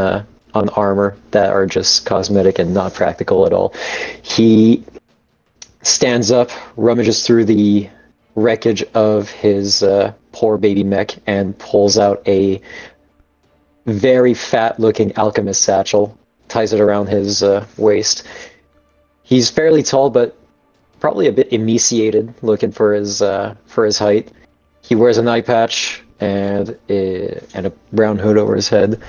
armor that are just cosmetic and not practical at all. He stands up, rummages through the wreckage of his poor baby mech, and pulls out a very fat-looking alchemist satchel, ties it around his waist. He's fairly tall, but probably a bit emaciated, looking for his height. He wears an eye patch and a brown hood over his head.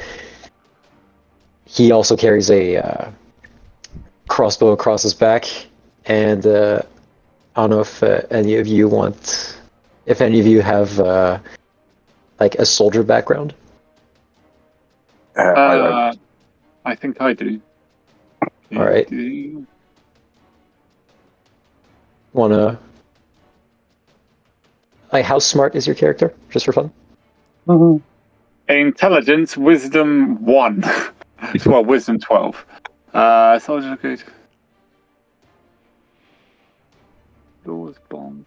He also carries a crossbow across his back, and I don't know if any of you have like a soldier background. I think I do. All right. Wanna? Like, how smart is your character? Just for fun. Mm-hmm. Intelligence, wisdom 1. Well, wisdom 12. Soldier good. Doors bomb.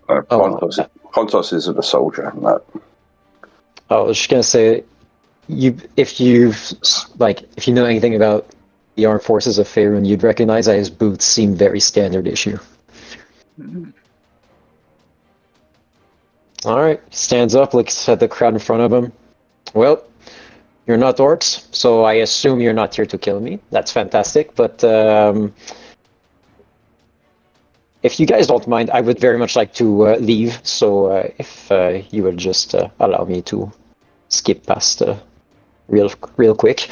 Pontos isn't a soldier. No. I was just gonna say, if you know anything about the armed forces of Faerun, you'd recognize that his boots seem very standard issue. Mm-hmm. All right, stands up, looks at the crowd in front of him. Well, you're not orcs, so I assume you're not here to kill me. That's fantastic, but if you guys don't mind, I would very much like to leave, so if you would just allow me to skip past real quick.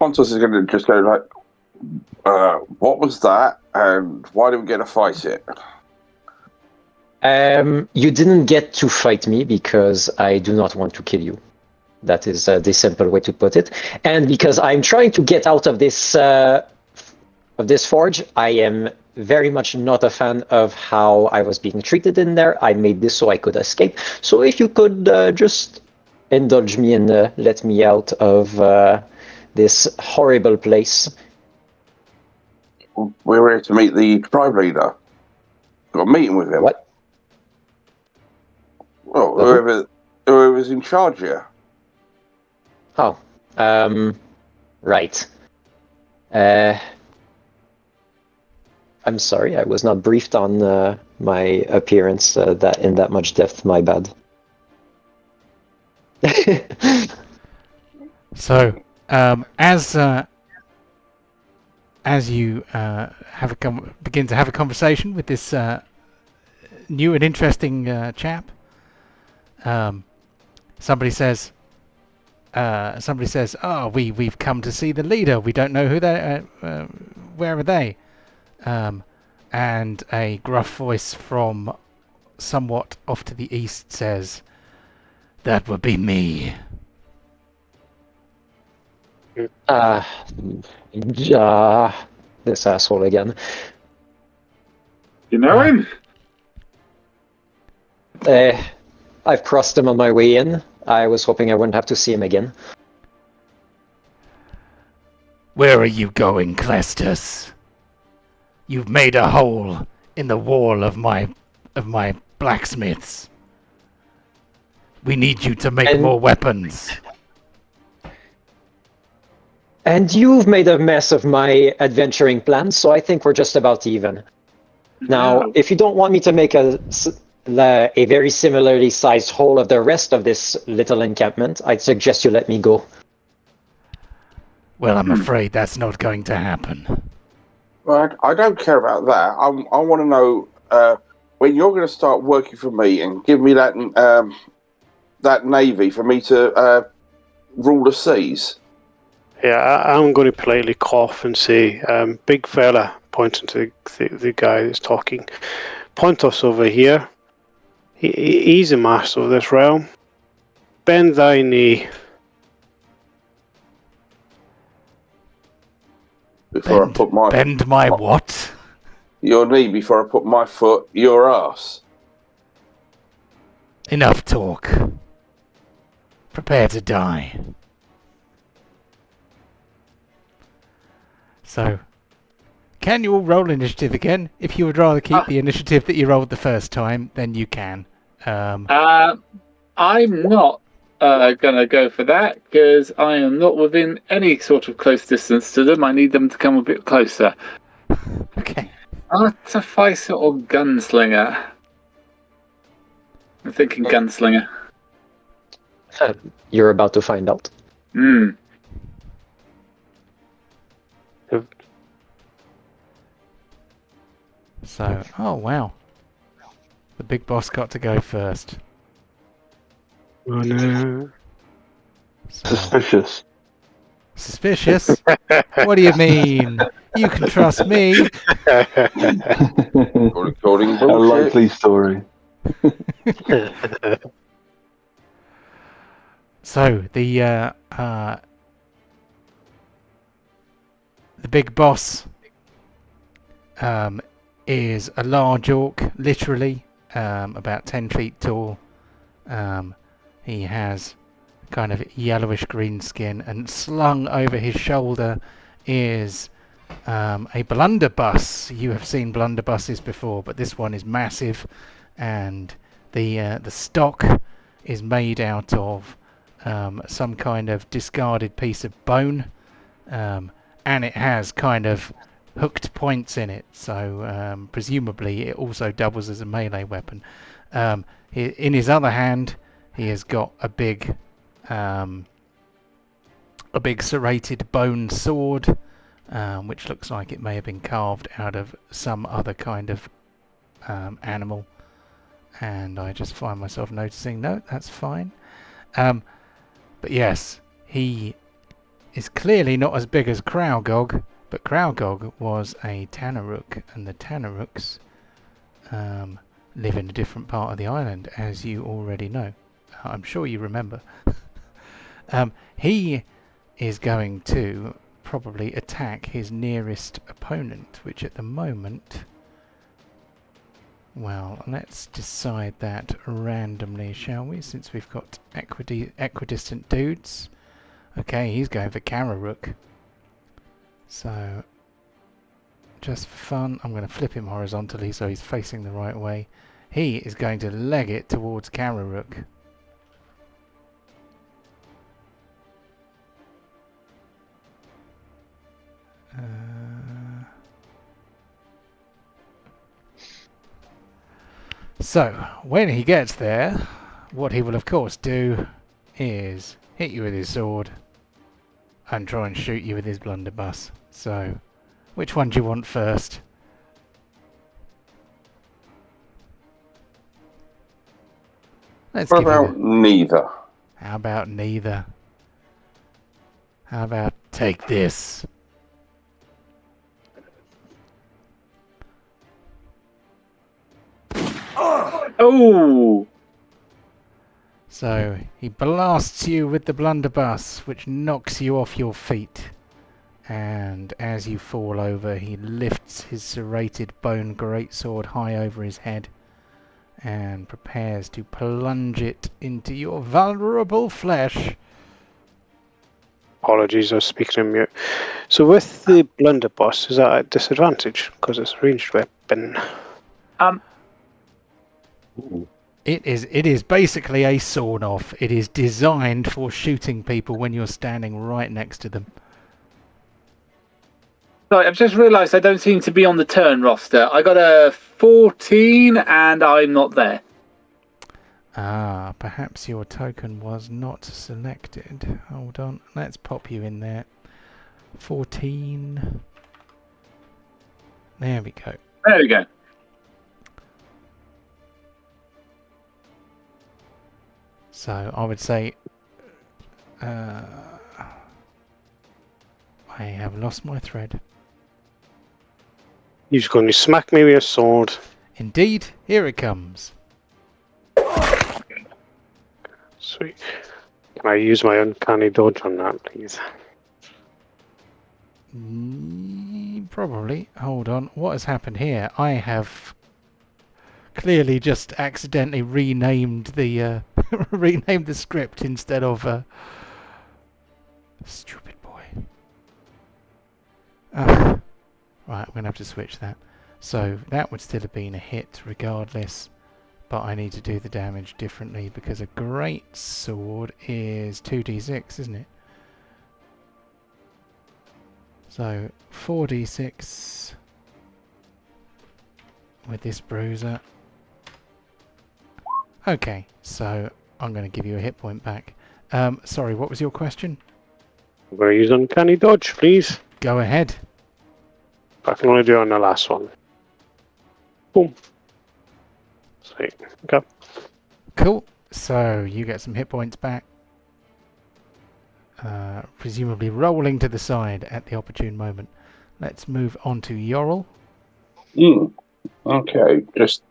Pontos is going to just go like, what was that, and why did we get to fight it? You didn't get to fight me because I do not want to kill you. That is the simple way to put it. And because I'm trying to get out of this forge, I am very much not a fan of how I was being treated in there. I made this so I could escape. So if you could just indulge me and let me out of this horrible place. We were here to meet the tribe leader. Got a meeting with him. What? Well, whoever whoever's in charge here. Oh, right. I'm sorry, I was not briefed on my appearance that in that much depth. My bad. So, as you begin to have a conversation with this new and interesting chap, somebody says, "Oh, we've come to see the leader. We don't know who they. Where are they?" And a gruff voice from somewhat off to the east says, "That would be me." This asshole again. You know him? I've crossed him on my way in. I was hoping I wouldn't have to see him again. Where are you going, Clestus? You've made a hole in the wall of my blacksmiths. We need you to make more weapons. And you've made a mess of my adventuring plans, so I think we're just about even. Now, if you don't want me to make a very similarly sized hole of the rest of this little encampment, I'd suggest you let me go. Well, I'm afraid that's not going to happen. Well, I don't care about that. I want to know when you're going to start working for me and give me that navy for me to rule the seas. Yeah, I'm going to politely cough and say, big fella, pointing to the guy that's talking, Pontos over here. He's a master of this realm. Bend thy knee. Before I put my... Bend my what? Your knee before I put my foot, your ass. Enough talk. Prepare to die. So, can you all roll initiative again? If you would rather keep the initiative that you rolled the first time, then you can. I'm not going to go for that because I am not within any sort of close distance to them. I need them to come a bit closer. Okay. Artificer or gunslinger? I'm thinking gunslinger. You're about to find out. So, oh wow. The big boss got to go first. Oh no. Suspicious. Suspicious? What do you mean? You can trust me. Recording A bullshit. likely story. So the big boss is a large orc, literally about 10 feet tall. He has kind of yellowish green skin, and slung over his shoulder is a blunderbuss. You have seen blunderbusses before, but this one is massive, and the stock is made out of some kind of discarded piece of bone, and it has kind of hooked points in it, so presumably it also doubles as a melee weapon. In his other hand, he has got a big serrated bone sword, which looks like it may have been carved out of some other kind of animal, and I just find myself noticing, no, that's fine. But yes, he is clearly not as big as Kraugog, but Kraugog was a Tanaruk, and the Tanarooks live in a different part of the island, as you already know. I'm sure you remember. He is going to probably attack his nearest opponent, which at the moment... Well, let's decide that randomly, shall we? Since we've got equidistant dudes. Okay, he's going for Karirook. So, just for fun, I'm going to flip him horizontally so he's facing the right way. He is going to leg it towards Karirook. So, when he gets there, what he will of course do is hit you with his sword and try and shoot you with his blunderbuss. So, which one do you want first? Let's What give you about neither? How about neither? How about take this? Oh! So he blasts you with the blunderbuss, which knocks you off your feet. And as you fall over, he lifts his serrated bone greatsword high over his head and prepares to plunge it into your vulnerable flesh. Apologies, I was speaking on mute. So with the blunderbuss, is that a disadvantage because it's a ranged weapon? It is basically a sawn-off. It is designed for shooting people when you're standing right next to them. Sorry, I've just realised I don't seem to be on the turn roster. I got a 14 and I'm not there. Ah, perhaps your token was not selected. Hold on, let's pop you in there. 14. There we go. There we go. So I would say I have lost my thread. You're just going to smack me with a sword. Indeed, here it comes. Sweet. Can I use my uncanny dodge on that, please? Probably. Hold on. What has happened here? I have clearly just accidentally renamed the renamed the script instead of stupid boy. Right, I'm gonna have to switch that. So that would still have been a hit regardless, but I need to do the damage differently because a great sword is 2d6, isn't it? So 4d6 with this bruiser. Okay, so I'm going to give you a hit point back. Sorry, what was your question? I'm going to use uncanny dodge, please. Go ahead. I can only do it on the last one. Boom. Sweet. Okay. Cool. So you get some hit points back. Presumably rolling to the side at the opportune moment. Let's move on to Yorl. Okay, just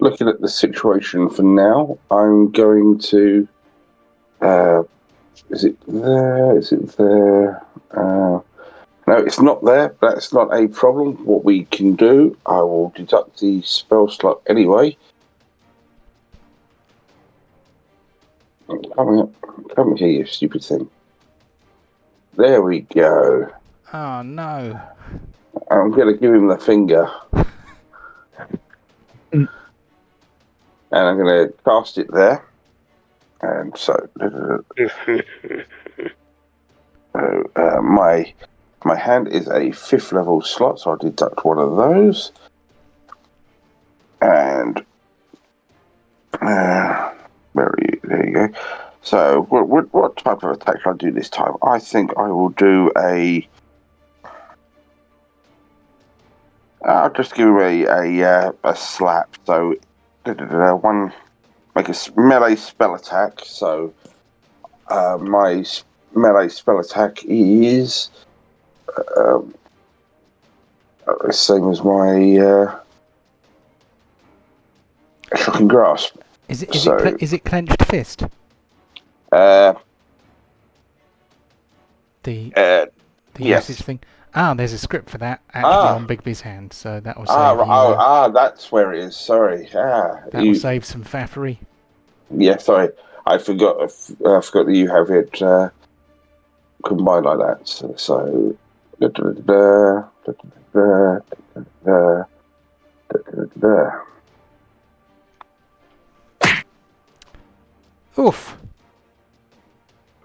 looking at the situation for now, I'm going to... is it there? Is it there? No, it's not there. That's not a problem. What we can do, I will deduct the spell slot anyway. Come here, you stupid thing. There we go. Oh no. I'm going to give him the finger. And I'm going to cast it there. And so... my hand is a 5th level slot, so I'll deduct one of those. And... there you go. So, what type of attack shall I do this time? I think I will do a... I'll just give him a slap. So, one... Make a melee spell attack. So, my melee spell attack is... the same as my shocking grasp. Is it clenched fist? The yes. usage thing. Ah, there's a script for that actually on Bigby's hand, so that will save that's where it is. Sorry. that will save some faffery. Yeah, sorry. I forgot that you have it combined like that. So Oof.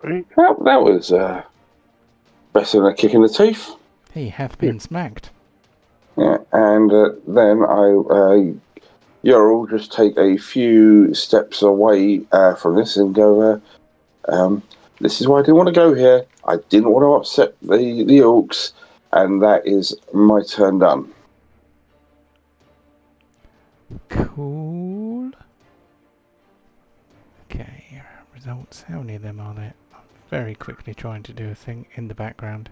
That was better than a kick in the teeth. He hath been smacked. Yeah, and then I You'll just take a few steps away from this and go, this is why I didn't want to go here. I didn't want to upset the orcs, and that is my turn done. Cool. Okay, results. How many of them are there? I'm very quickly trying to do a thing in the background.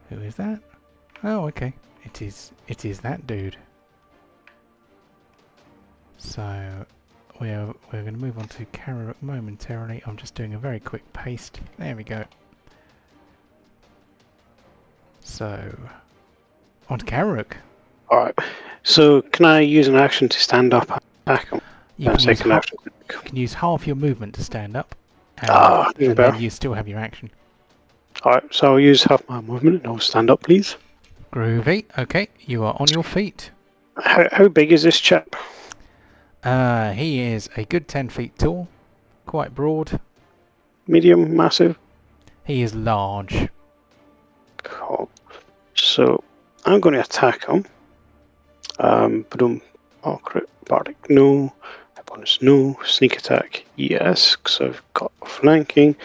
Who is that? Oh, okay. It is that dude. So we're going to move on to Karirook momentarily. I'm just doing a very quick paste. There we go. So on to Karirook. Alright. So can I use an action to stand up and attack him? You can use half your movement to stand up, and then you still have your action. Alright, so I'll use half my movement and I'll stand up, please. Groovy. Okay, you are on your feet. How big is this chap? He is a good 10 feet tall, quite broad. Medium, massive? He is large. Cool. So I'm going to attack him. Crit, bardic, no. Bonus, no. Sneak attack, yes, because I've got flanking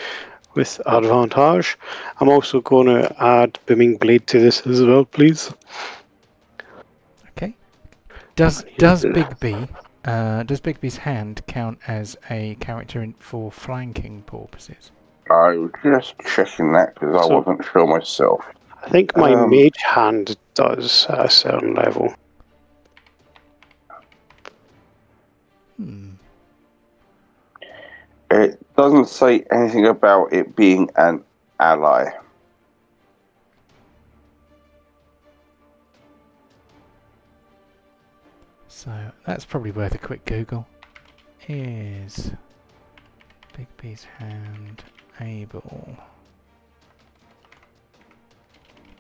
with advantage. I'm also going to add Booming Blade to this as well, please. Okay. Does Bigby's hand count as a character for flanking purposes? I was just checking that because I wasn't sure myself. I think my mage hand does at a certain level. It doesn't say anything about it being an ally. So that's probably worth a quick Google. Is Bigby's hand able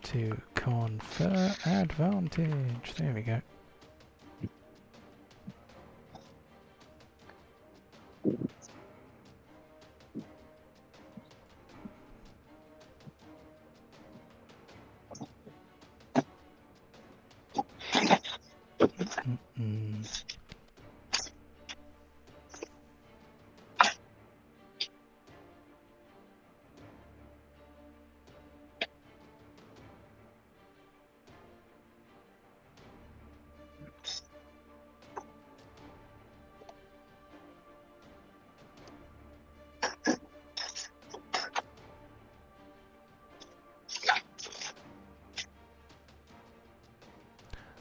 to confer advantage? There we go.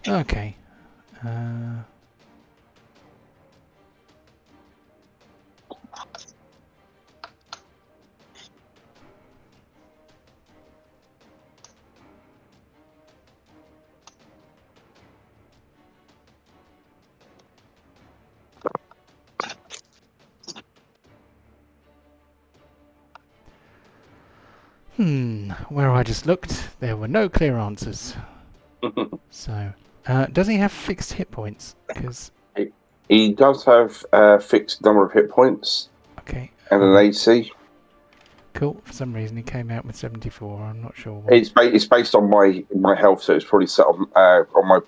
Okay. Where I just looked, there were no clear answers. So, does he have fixed hit points? Because he does have a fixed number of hit points. Okay. And an AC. Cool. For some reason, he came out with 74. I'm not sure why. It's based on my health, so it's probably set on my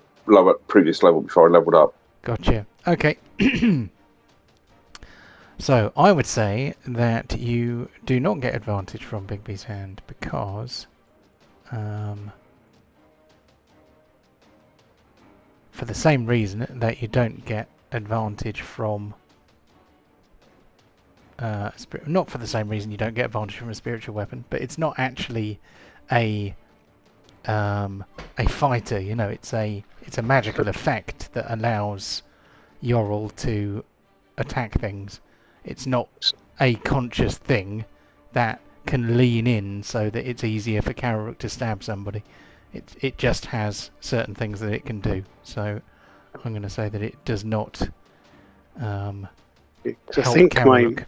previous level before I leveled up. Gotcha. Okay. So, I would say that you do not get advantage from Bigby's hand because for the same reason that you don't get advantage from not for the same reason you don't get advantage from a spiritual weapon, but it's not actually a fighter, you know, it's a magical effect that allows Yorl to attack things. It's not a conscious thing that can lean in so that it's easier for Karirook to stab somebody. It just has certain things that it can do. So I'm going to say that it does not help Karirook.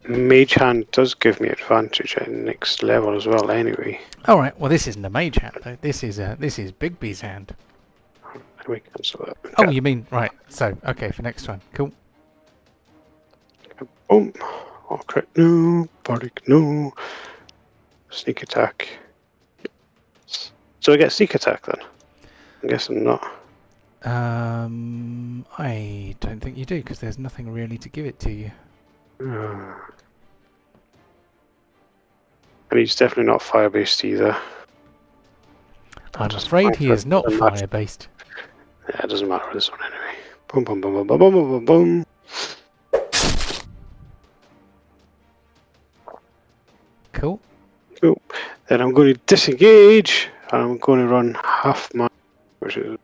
My mage hand does give me advantage at next level as well anyway. Alright, well this isn't a mage hand though. This is Bigby's hand. We cancel that. Okay. Oh, you mean, right. So, okay, for next time. Cool. Boom. Oh, crit, no. Bardic, no. Sneak attack. do I get sneak attack then? I'm guessing not. I don't think you do, because there's nothing really to give it to you. And he's definitely not fire-based either. I'm afraid he is not Doesn't matter. fire-based. Yeah, it doesn't matter with this one anyway. Boom, boom, boom, boom, boom, boom, boom, boom. Cool. Cool. Then I'm going to disengage, and I'm going to run half my, which is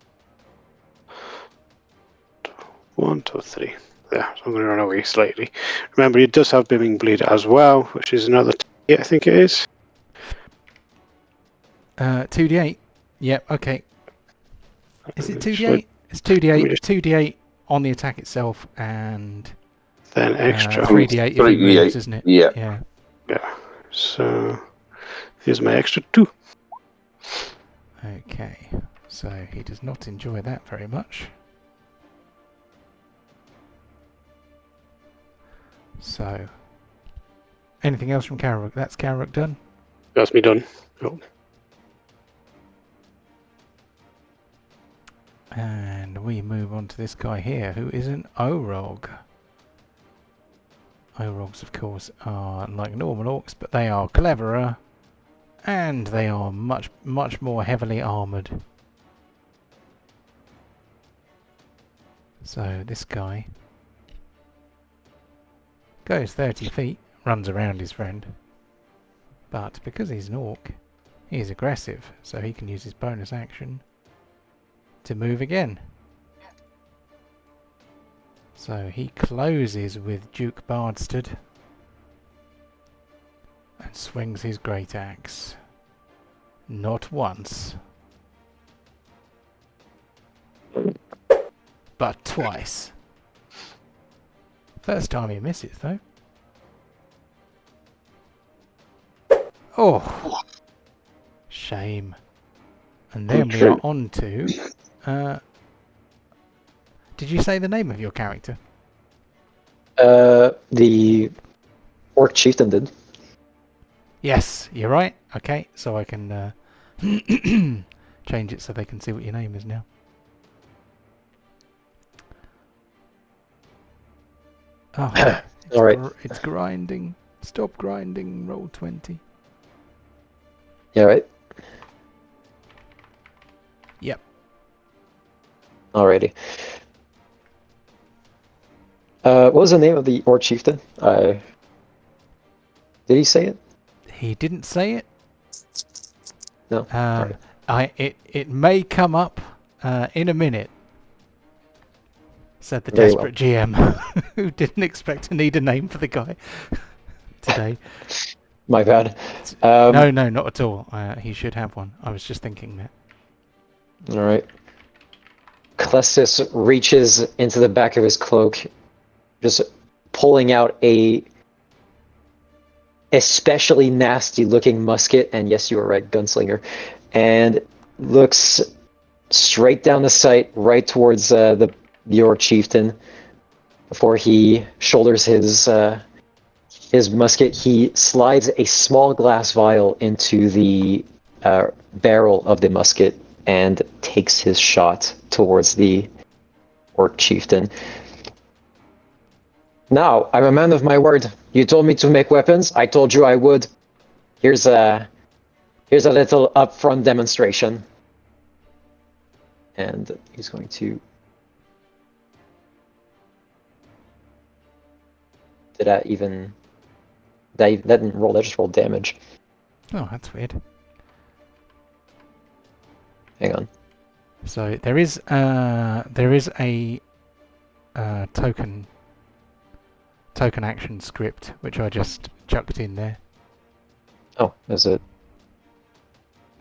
1, 2, 3. Yeah, so I'm going to run away slightly. Remember, he does have Bibbing Blade as well, which is another 8, I think it is. 2d8. Yep. Okay. Is it 2d8? Let It's 2d8. me just- 2d8 on the attack itself, and Then extra. 3d8 if he 3d8, moves, isn't it? yeah. Yeah. Yeah. So here's my extra 2. Okay. So he does not enjoy that very much. So, anything else from Karirook? That's Karirook done. That's me done. Oh. And we move on to this guy here, who is an Orog. Orogs, of course, are like normal orcs, but they are cleverer, and they are much, much more heavily armoured. So this guy goes 30 feet, runs around his friend, but because he's an orc, he is aggressive, so he can use his bonus action to move again. So he closes with Duke Bardstead and swings his great axe. Not once, but twice. First time he misses, though. Oh, shame. And then we are on to... did you say the name of your character? The Orc Chieftain did. Yes, you're right. Okay, so I can change it so they can see what your name is now. Oh, it's, All right. it's grinding. Stop grinding. Roll 20. Yeah, right. Yep. Alrighty. What was the name of the Orc Chieftain? Did he say it? He didn't say it. No. Alright. It may come up in a minute, said the Very desperate GM, who didn't expect to need a name for the guy today. My bad. No, not at all. He should have one. I was just thinking that. Alright. Clestis reaches into the back of his cloak, just pulling out a especially nasty looking musket, and yes, you were right, gunslinger, and looks straight down the sight, right towards the Orc Chieftain. Before he shoulders his musket, he slides a small glass vial into the barrel of the musket and takes his shot towards the Orc Chieftain. Now, I'm a man of my word. You told me to make weapons. I told you I would. Here's a little upfront demonstration. And he's going to... That didn't roll, that just rolled damage. Oh, that's weird. Hang on. So there is a token action script which I just chucked in there. Oh, is it?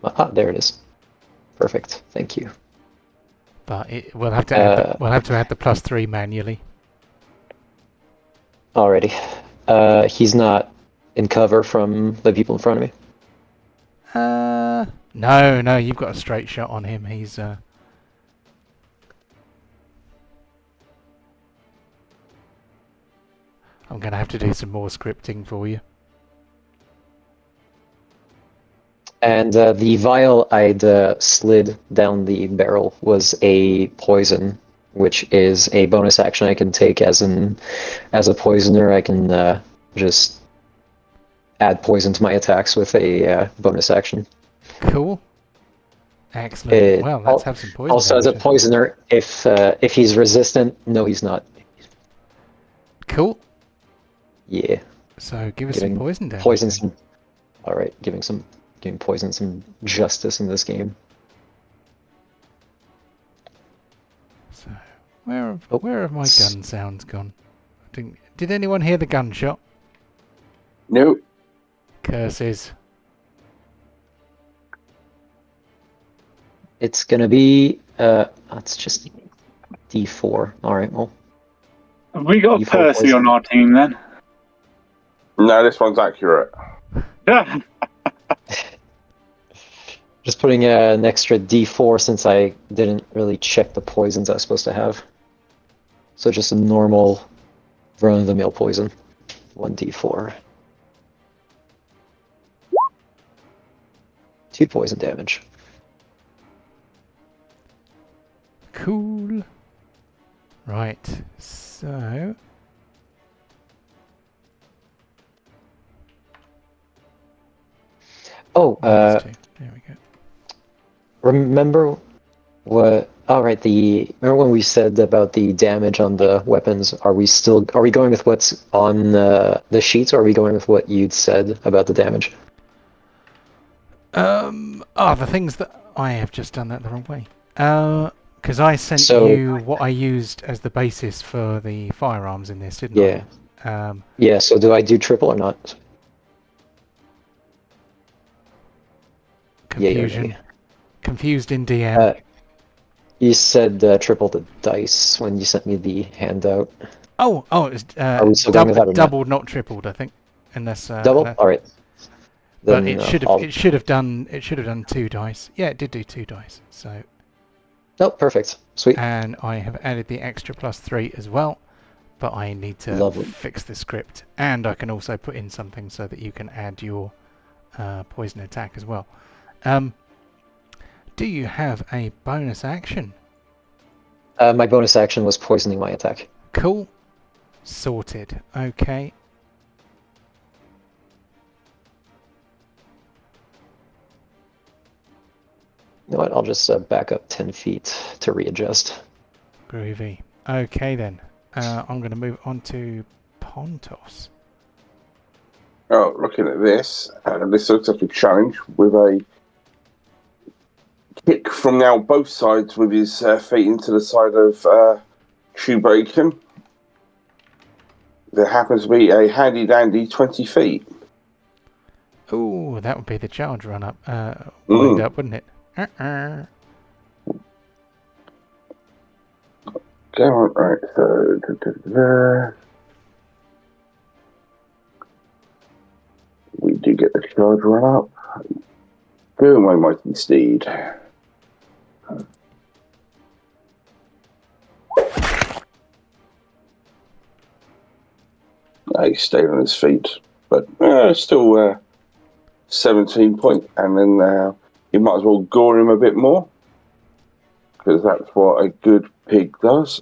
Ah, there it is. Perfect. Thank you. But we'll have to add the +3 manually. Alrighty. He's not in cover from the people in front of me. No, you've got a straight shot on him. He's I'm gonna have to do some more scripting for you. And the vial I'd slid down the barrel was a poison, which is a bonus action I can take as a poisoner. I can just add poison to my attacks with a bonus action. Cool. Excellent. Well, let's have some poison Also, as a damage. poisoner, if he's resistant, no, he's not. Cool. Yeah. So give us some poison damage. Poison then. some. All right, giving poison some justice in this game. So where have my gun sounds gone? Did anyone hear the gunshot? No. Curses. It's gonna be that's just D4. All right, well. Have we got D4 Percy poison. on our team then? No, this one's accurate. Just putting an extra D4 since I didn't really check the poisons I was supposed to have. So just a normal run-of-the-mill poison. 1D4. 2 poison damage. Cool. Right. So. Oh, There we go. remember what? All right. Remember when we said about the damage on the weapons? Are we going with what's on the sheets, or are we going with what you'd said about the damage? The things that I have just done that the wrong way. Because I sent So- you what I used as the basis for the firearms in this, didn't Yeah. I? Yeah. So do I do triple or not? Confusion. Yeah. Confused in DM. You said triple the dice when you sent me the handout. It was Are we still going with that or not? doubled, not tripled, I think. Unless Double. All right. but Then, it should have done 2 dice. Yeah, it did do 2 dice. So. Oh, perfect. Sweet. And I have added the extra +3 as well. But I need to Lovely. fix the script, and I can also put in something so that you can add your poison attack as well. Do you have a bonus action? My bonus action was poisoning my attack. Cool. Sorted. Okay. You know what? I'll just back up 10 feet to readjust. Groovy. Okay then. I'm going to move on to Pontos. Oh, looking at this, this looks like a challenge with a kick from now both sides with his feet into the side of Shoe Bacon. There happens to be a handy-dandy 20 feet. Ooh, that would be the charge run up, wind up, wouldn't it? Go on, right, so... We do get the charge run up. Go, my mighty steed. He stayed on his feet, but still 17 point, and then you might as well gore him a bit more, because that's what a good pig does.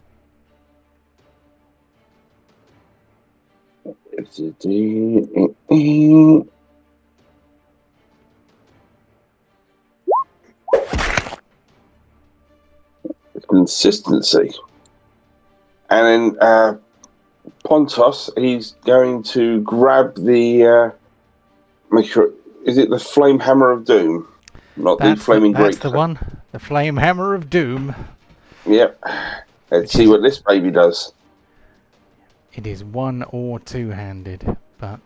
Consistency. And then Pontos, he's going to grab the make sure, is it the Flame Hammer of Doom? Not the Flaming Great. That's the one. The Flame Hammer of Doom. Yep. Let's see what this baby does. It is 1 or 2-handed, but...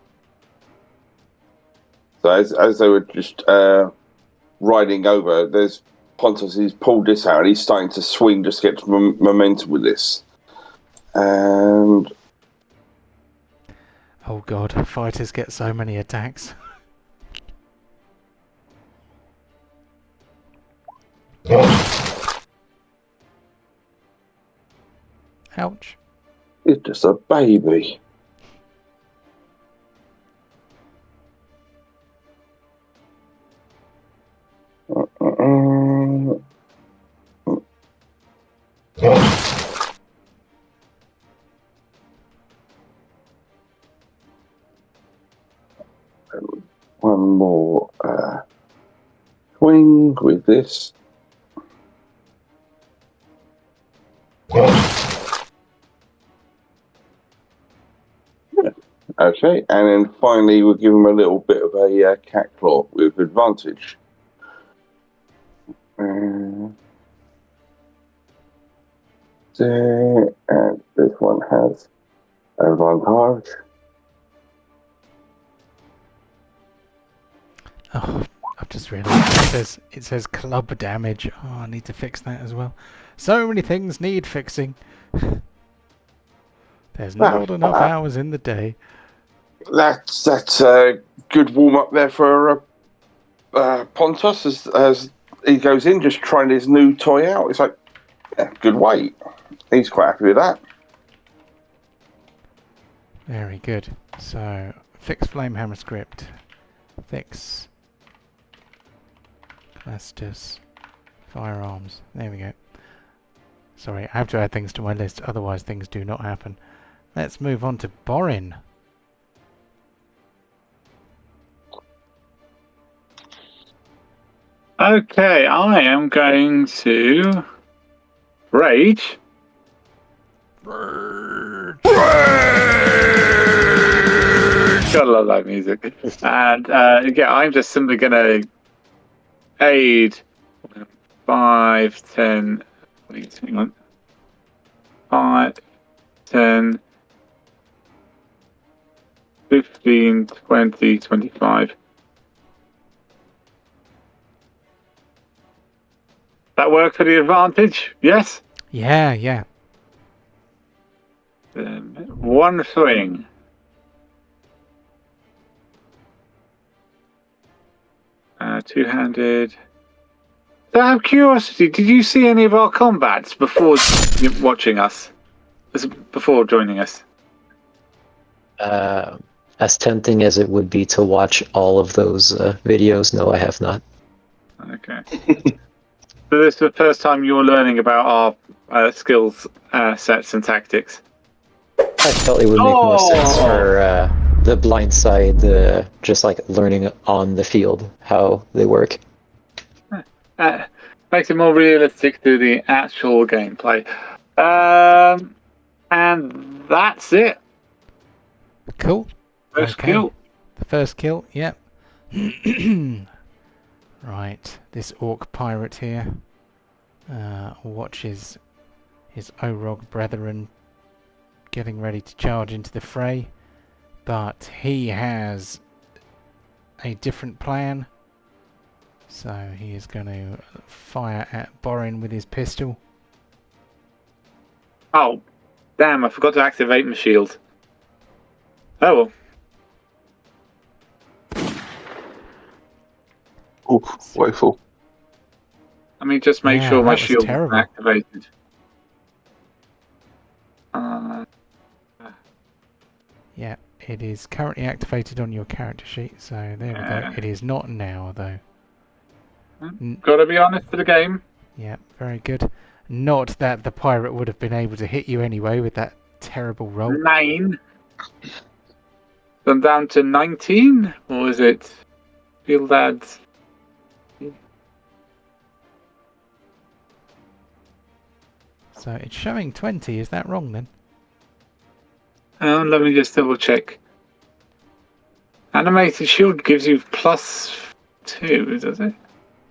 So as they were just riding over, there's Pontos, he's pulled this out and he's starting to swing, just get momentum with this. And... Oh god, fighters get so many attacks. Ouch. It's just a baby. swing with this. Okay, and then finally we'll give him a little bit of a cat claw with advantage. There, and this one has advantage. Oh, I've just realised it says club damage. Oh, I need to fix that as well. So many things need fixing. There's not enough hours in the day. That's a good warm up there for Pontos as he goes in, just trying his new toy out. It's like, yeah, good weight. He's quite happy with that. Very good. So, fix Flamehammer script. Fix Clastus firearms. There we go. Sorry, I have to add things to my list, otherwise things do not happen. Let's move on to Borin. Okay, I am going to rage. Gotta love that music. And yeah, I'm just simply gonna aid 5, 10, wait, hang on. 5, 10, 15, 20, 25. That work for the advantage? Yes? Yeah. One swing. Two-handed. So out of curiosity, did you see any of our combats before watching us? Before joining us? As tempting as it would be to watch all of those videos, no, I have not. Okay. So this is the first time you're learning about our skills sets and tactics. I felt it would make more sense for the blind side, just like learning on the field how they work. Makes it more realistic to the actual gameplay. And that's it. Cool. First kill. The first kill, yep. Right, this orc pirate here watches his Orog brethren getting ready to charge into the fray, but he has a different plan. So he is going to fire at Borin with his pistol. Oh, damn, I forgot to activate my shield. Oh well. Oof, woeful. Let me just make sure my shield is terrible. activated. Yeah, it is currently activated on your character sheet, so there we go. It is not now, though. Gotta be honest to the game. Yeah, very good. Not that the pirate would have been able to hit you anyway with that terrible roll. 9. I'm down to 19, or is it field ads? So it's showing 20, is that wrong then? Let me just double check. Animated shield gives you +2, does it?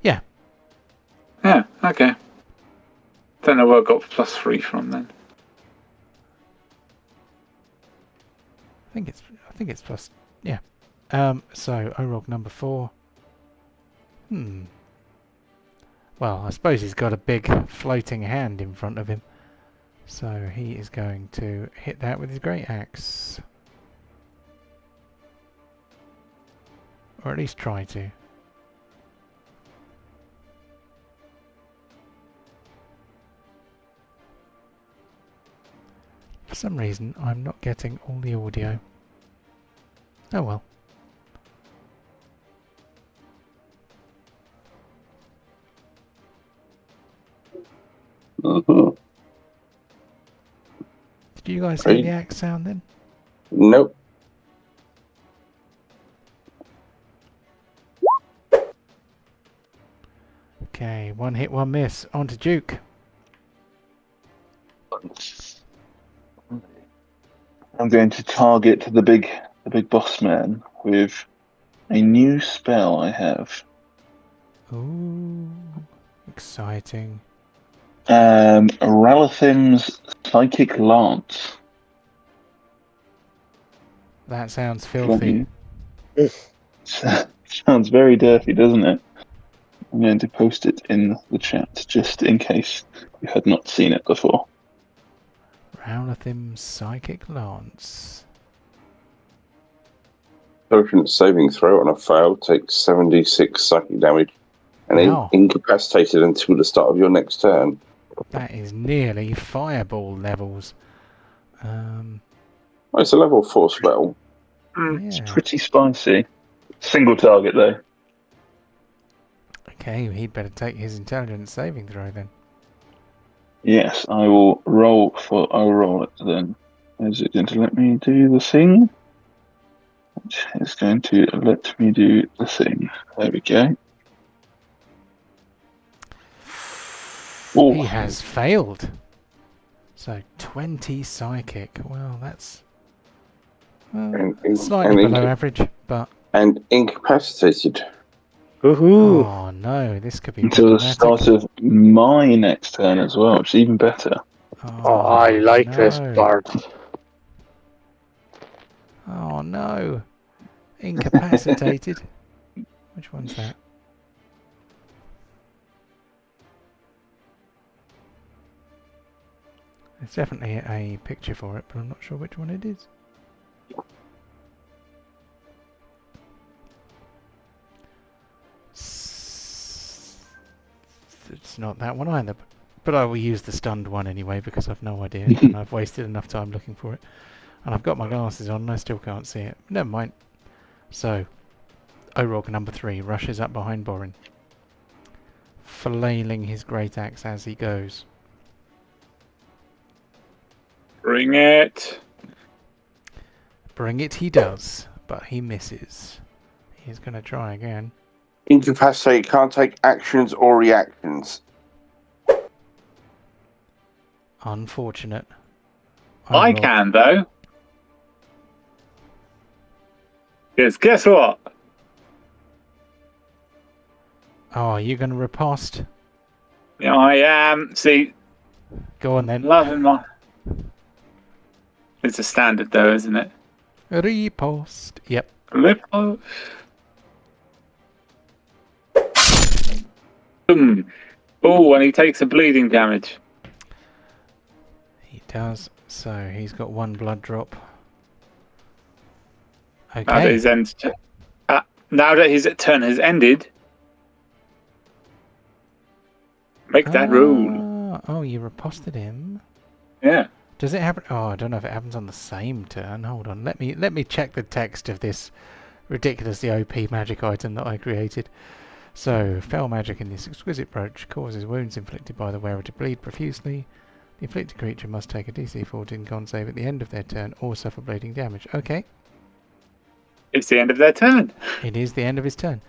Yeah. Yeah, okay. Don't know where I got +3 from then. I think it's plus, yeah. So Orog number 4. Well, I suppose he's got a big floating hand in front of him. So he is going to hit that with his great axe. Or at least try to. For some reason, I'm not getting all the audio. Oh well. Did you guys hear the axe sound then? Nope. Okay, one hit, one miss. On to Duke. I'm going to target the big boss man with a new spell I have. Ooh, exciting. Ralathim's Psychic Lance. That sounds filthy. Sounds very dirty, doesn't it? I'm going to post it in the chat just in case you had not seen it before. Rowlathim's Psychic Lance. Intelligence saving throw on a fail takes 76 psychic damage and Wow. incapacitated until the start of your next turn. That is nearly fireball levels. Well, it's a level 4 spell. It's Yeah. pretty spicy. Single target though. Okay, he'd better take his intelligence saving throw then. Yes, I will roll it then. Is it going to let me do the thing? It's going to let me do the thing. There we go. Oh, He has failed. So 20 psychic. Well, that's slightly below average, but... And incapacitated. Woohoo! Oh no, this could be until the problematic. start of my next turn as well, which is even better. Oh, I like this no. part. Oh no. Incapacitated. Which one's that? There's definitely a picture for it, but I'm not sure which one it is. It's not that one either, but I will use the stunned one anyway because I've no idea and I've wasted enough time looking for it. And I've got my glasses on and I still can't see it. Never mind. So, Orog number 3 rushes up behind Borin, flailing his great axe as he goes. Bring it. Bring it he does, but he misses. He's going to try again. Incapacitated, can't take actions or reactions. Unfortunate. I Orog. can, though. Yes, guess what? Oh, are you going to riposte? Yeah, I am. See, Go on then. loving my... It's a standard, though, isn't it? Riposte. Yep. Boom. Oh, and he takes a bleeding damage. He does. So he's got one blood drop. Now Okay. that his turn has ended, make that rule. Oh, you riposted him. Yeah. Does it happen? Oh, I don't know if it happens on the same turn. Hold on. Let me check the text of this ridiculously OP magic item that I created. So, fell magic in this exquisite brooch causes wounds inflicted by the wearer to bleed profusely. The afflicted creature must take a DC 14 con save at the end of their turn or suffer bleeding damage. Okay. It's the end of their turn. It is the end of his turn.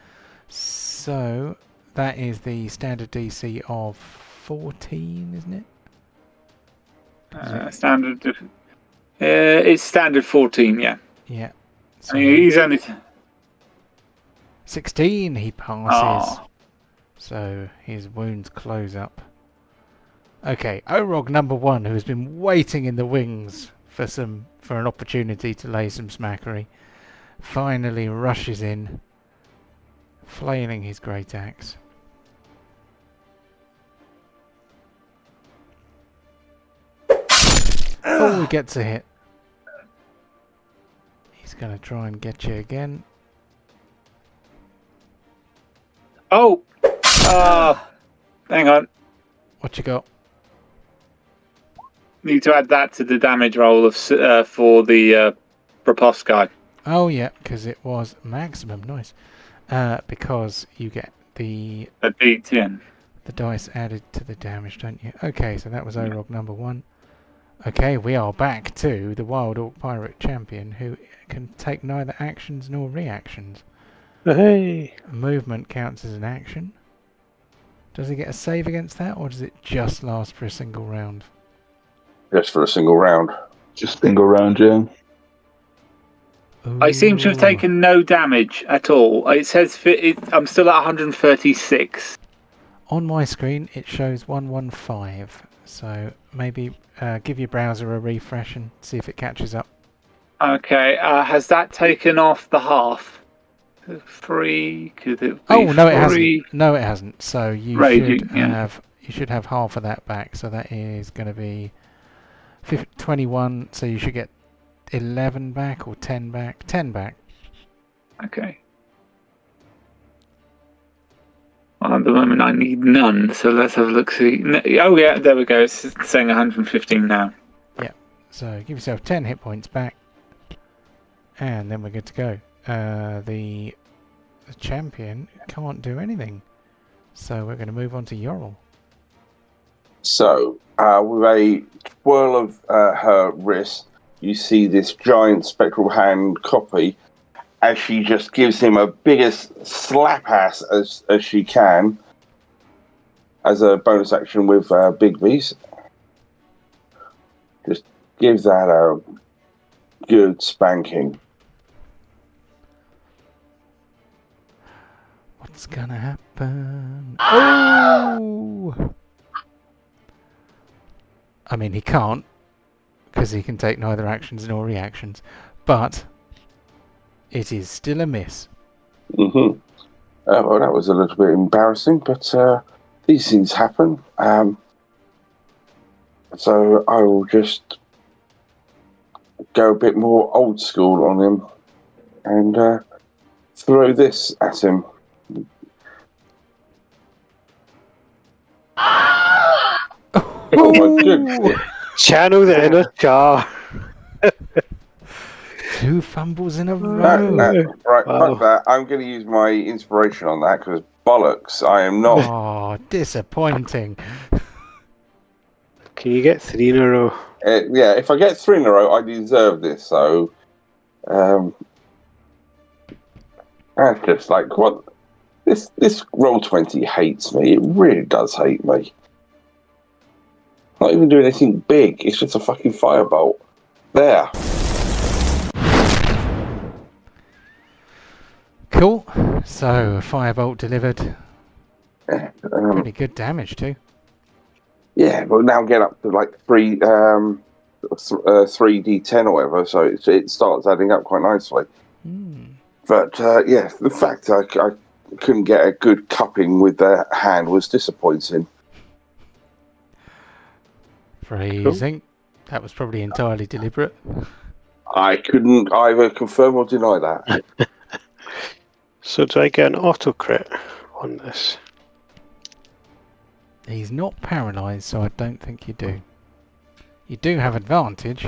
So, that is the standard DC of 14, isn't it? Standard. It's standard 14, yeah. Yeah. I So mean, he's only... 16, he passes. Oh. So his wounds close up. Okay, Orog number 1, who has been waiting in the wings for an opportunity to lay some smackery, finally rushes in, flailing his great axe. Oh, he gets a hit. He's going to try and get you again. Oh! Hang on. What you got? Need to add that to the damage roll of for the Propost guy. Oh yeah, because it was maximum. Nice. Because you get the A D10. dice added to the damage, don't you? Okay, so that was Orog number 1. Okay, we are back to the Wild Orc Pirate Champion, who can take neither actions nor reactions. Hey! Movement counts as an action. Does he get a save against that, or does it just last for a single round? Just for a single round. Just single round, yeah. I seem to have Ooh. taken no damage at all. It says I'm still at 136. On my screen, it shows 115. So maybe give your browser a refresh and see if it catches up. Okay, has that taken off the half? 3? Could it be Oh no, it 3? hasn't. No, it hasn't. So you Raging, should yeah. have half of that back. So that is going to be 21. So you should get 11 back or 10 back. 10 back. Okay. Well, at the moment, I need none. So let's have a look. See. Oh yeah, there we go. It's saying 115 now. So give yourself 10 hit points back, and then we're good to go. The champion can't do anything, so we're going to move on to Yorl. So, with a twirl of her wrist, you see this giant spectral hand copy as she just gives him a biggest slap ass as she can as a bonus action with Big V's. Just give that a good spanking. What's gonna happen? Oh! I mean, he can't, because he can take neither actions nor reactions, but it is still a miss. Mm-hmm. Well, that was a little bit embarrassing, but these things happen. So I will just go a bit more old school on him and throw this at him. Oh my goodness. Channel the inner car. 2 fumbles in a row. Right, Wow. fuck that. I'm going to use my inspiration on that because bollocks, I am not. Oh, disappointing. Can you get 3 in a row? Yeah, if I get 3 in a row, I deserve this. So, that's just like what this Roll20 hates me. It really does hate me. Not even doing anything big. It's just a fucking firebolt. There. Cool. So, firebolt delivered. Yeah, Pretty good damage too. yeah, but now get up to like 3d10 or whatever, so it starts adding up quite nicely. But yeah, the fact I couldn't get a good cupping with that hand was disappointing. Phrasing. That was probably entirely deliberate. I couldn't either confirm or deny that. So do I get an auto crit on this? He's not paralysed, so I don't think you do. You do have advantage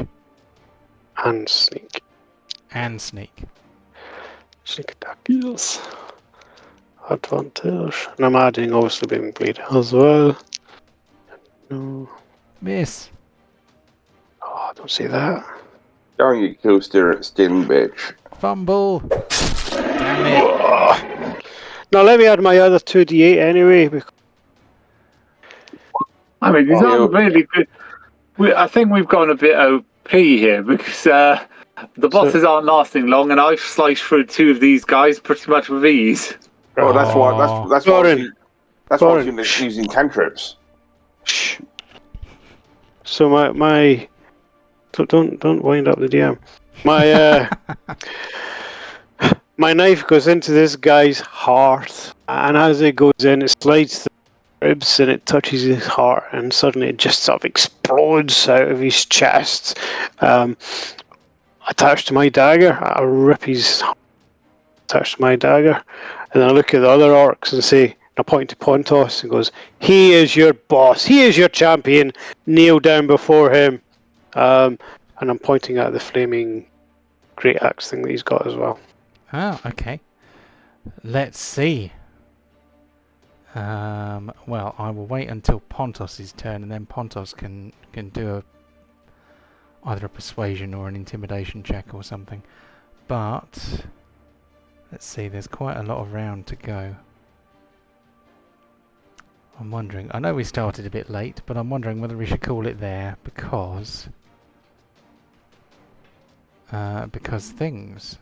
And sneak. and sneak. Sneak attack, yes. Advantage. And I'm adding obviously being bleed as well. No. Miss. Oh, I don't see that. Go and get killed, stealing bitch. Fumble. Damn it. Now let me add my other 2d8 anyway. I mean, these Oh, aren't really good. I think we've gone a bit OP here because the bosses aren't lasting long, and I've sliced through 2 of these guys pretty much with ease. Well, that's why. That's why. Thorin. That's why I'm using cantrips. Shh. So my don't wind up the DM. My my knife goes into this guy's heart, and as it goes in, it slides the ribs and it touches his heart, and suddenly it just sort of explodes out of his chest. Attached to my dagger, I rip his heart attached to my dagger, and then I look at the other orcs and say, I point to Pontos and goes, "He is your boss. He is your champion. Kneel down before him." And I'm pointing at the flaming great axe thing that he's got as well. Oh, okay. Let's see. Well, I will wait until Pontos' turn, and then Pontos can do either a persuasion or an intimidation check or something. But let's see. There's quite a lot of round to go. I'm wondering. I know we started a bit late, but I'm wondering whether we should call it there because things.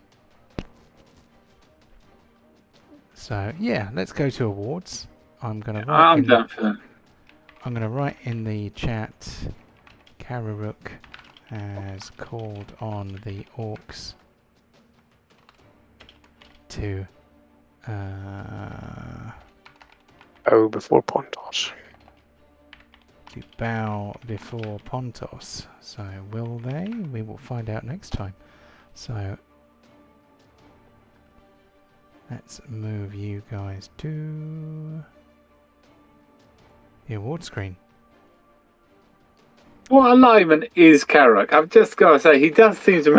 So yeah, let's go to awards. I'm gonna write down for that. I'm gonna write in the chat. Karirook has called on the orcs to Oh, before Pontos. to bow before Pontos. So will they? We will find out next time. So let's move you guys to the award screen. What alignment is Karirook? I've just got to say, he does seem to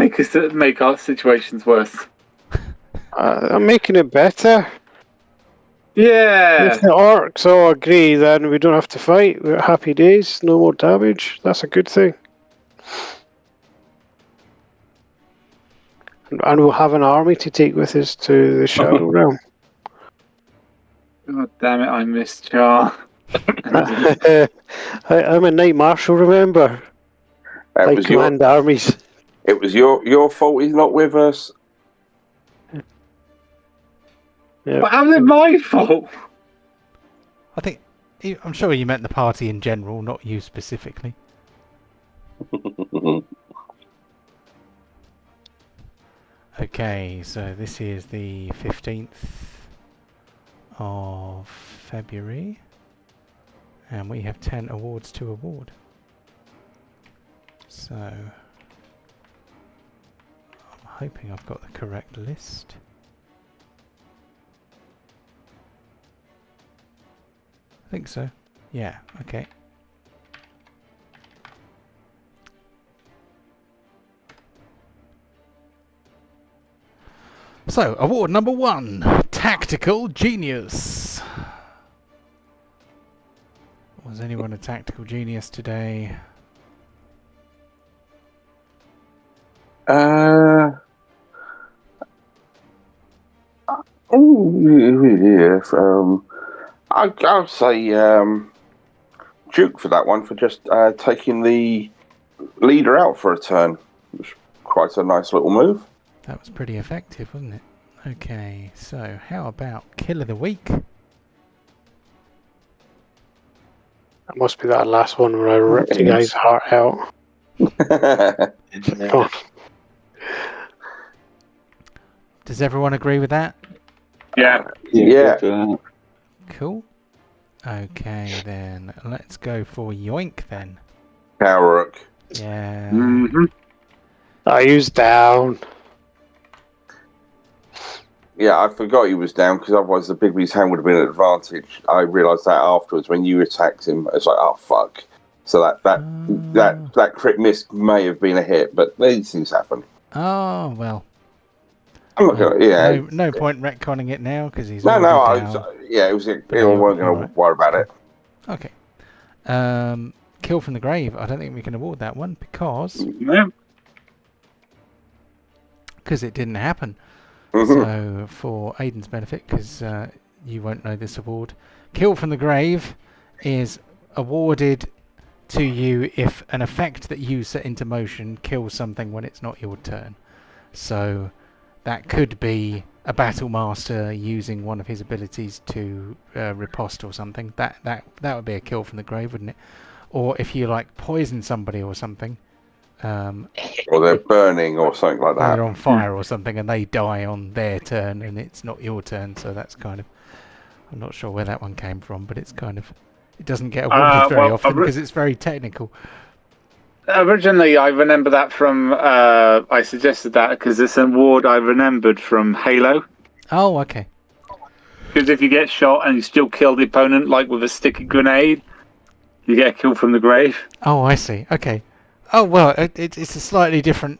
make our situations worse. I'm making it better. Yeah. If the orcs all agree, then we don't have to fight. We're happy days, no more damage. That's a good thing. And we'll have an army to take with us to the Shadow Realm. God damn it, I missed Char. I'm a Knight Marshal, remember? That I was command armies. It was your fault he's not with us. Yep. But how's it my fault? I think I'm sure you meant the party in general, not you specifically. Okay, so this is the 15th of February, and we have 10 awards to award. So I'm hoping I've got the correct list. I think so. Yeah, okay. So, award number 1, Tactical Genius. Was anyone a tactical genius today? Yes. I'll say Duke for that one, for just taking the leader out for a turn. It was quite a nice little move. That was pretty effective, wasn't it? Okay, so how about Kill of the Week? That must be that last one where I ripped the guy's heart out. Oh. Does everyone agree with that? Yeah. Yeah. Cool. Okay, then let's go for Yoink then. Karirook. Yeah. Mm-hmm. I used down. Yeah, I forgot he was down because otherwise the Bigby's hand would have been an advantage. I realised that afterwards when you attacked him. It's like, oh fuck. So that crit miss may have been a hit, but these things happen. Oh well. I'm not gonna. Yeah. No point retconning it now because he's No. already down. It was. We weren't going to worry about it. Okay. Kill from the Grave. I don't think we can award that one because it didn't happen. Mm-hmm. So for Aiden's benefit, because you won't know this award, Kill from the Grave is awarded to you if an effect that you set into motion kills something when it's not your turn. So that could be a battle master using one of his abilities to riposte or something. That would be a Kill from the Grave, wouldn't it? Or if you like poison somebody or something. Or they're burning or something like that. They're on fire or something and they die on their turn and it's not your turn, so that's kind of... I'm not sure where that one came from, but it's kind of... It doesn't get awarded very often because it's very technical. Originally, I remember that from... I suggested that because it's an award I remembered from Halo. Oh, okay. Because if you get shot and you still kill the opponent, like with a sticky grenade, you get a Kill from the Grave. Oh, I see. Okay. Oh well, it's a slightly different.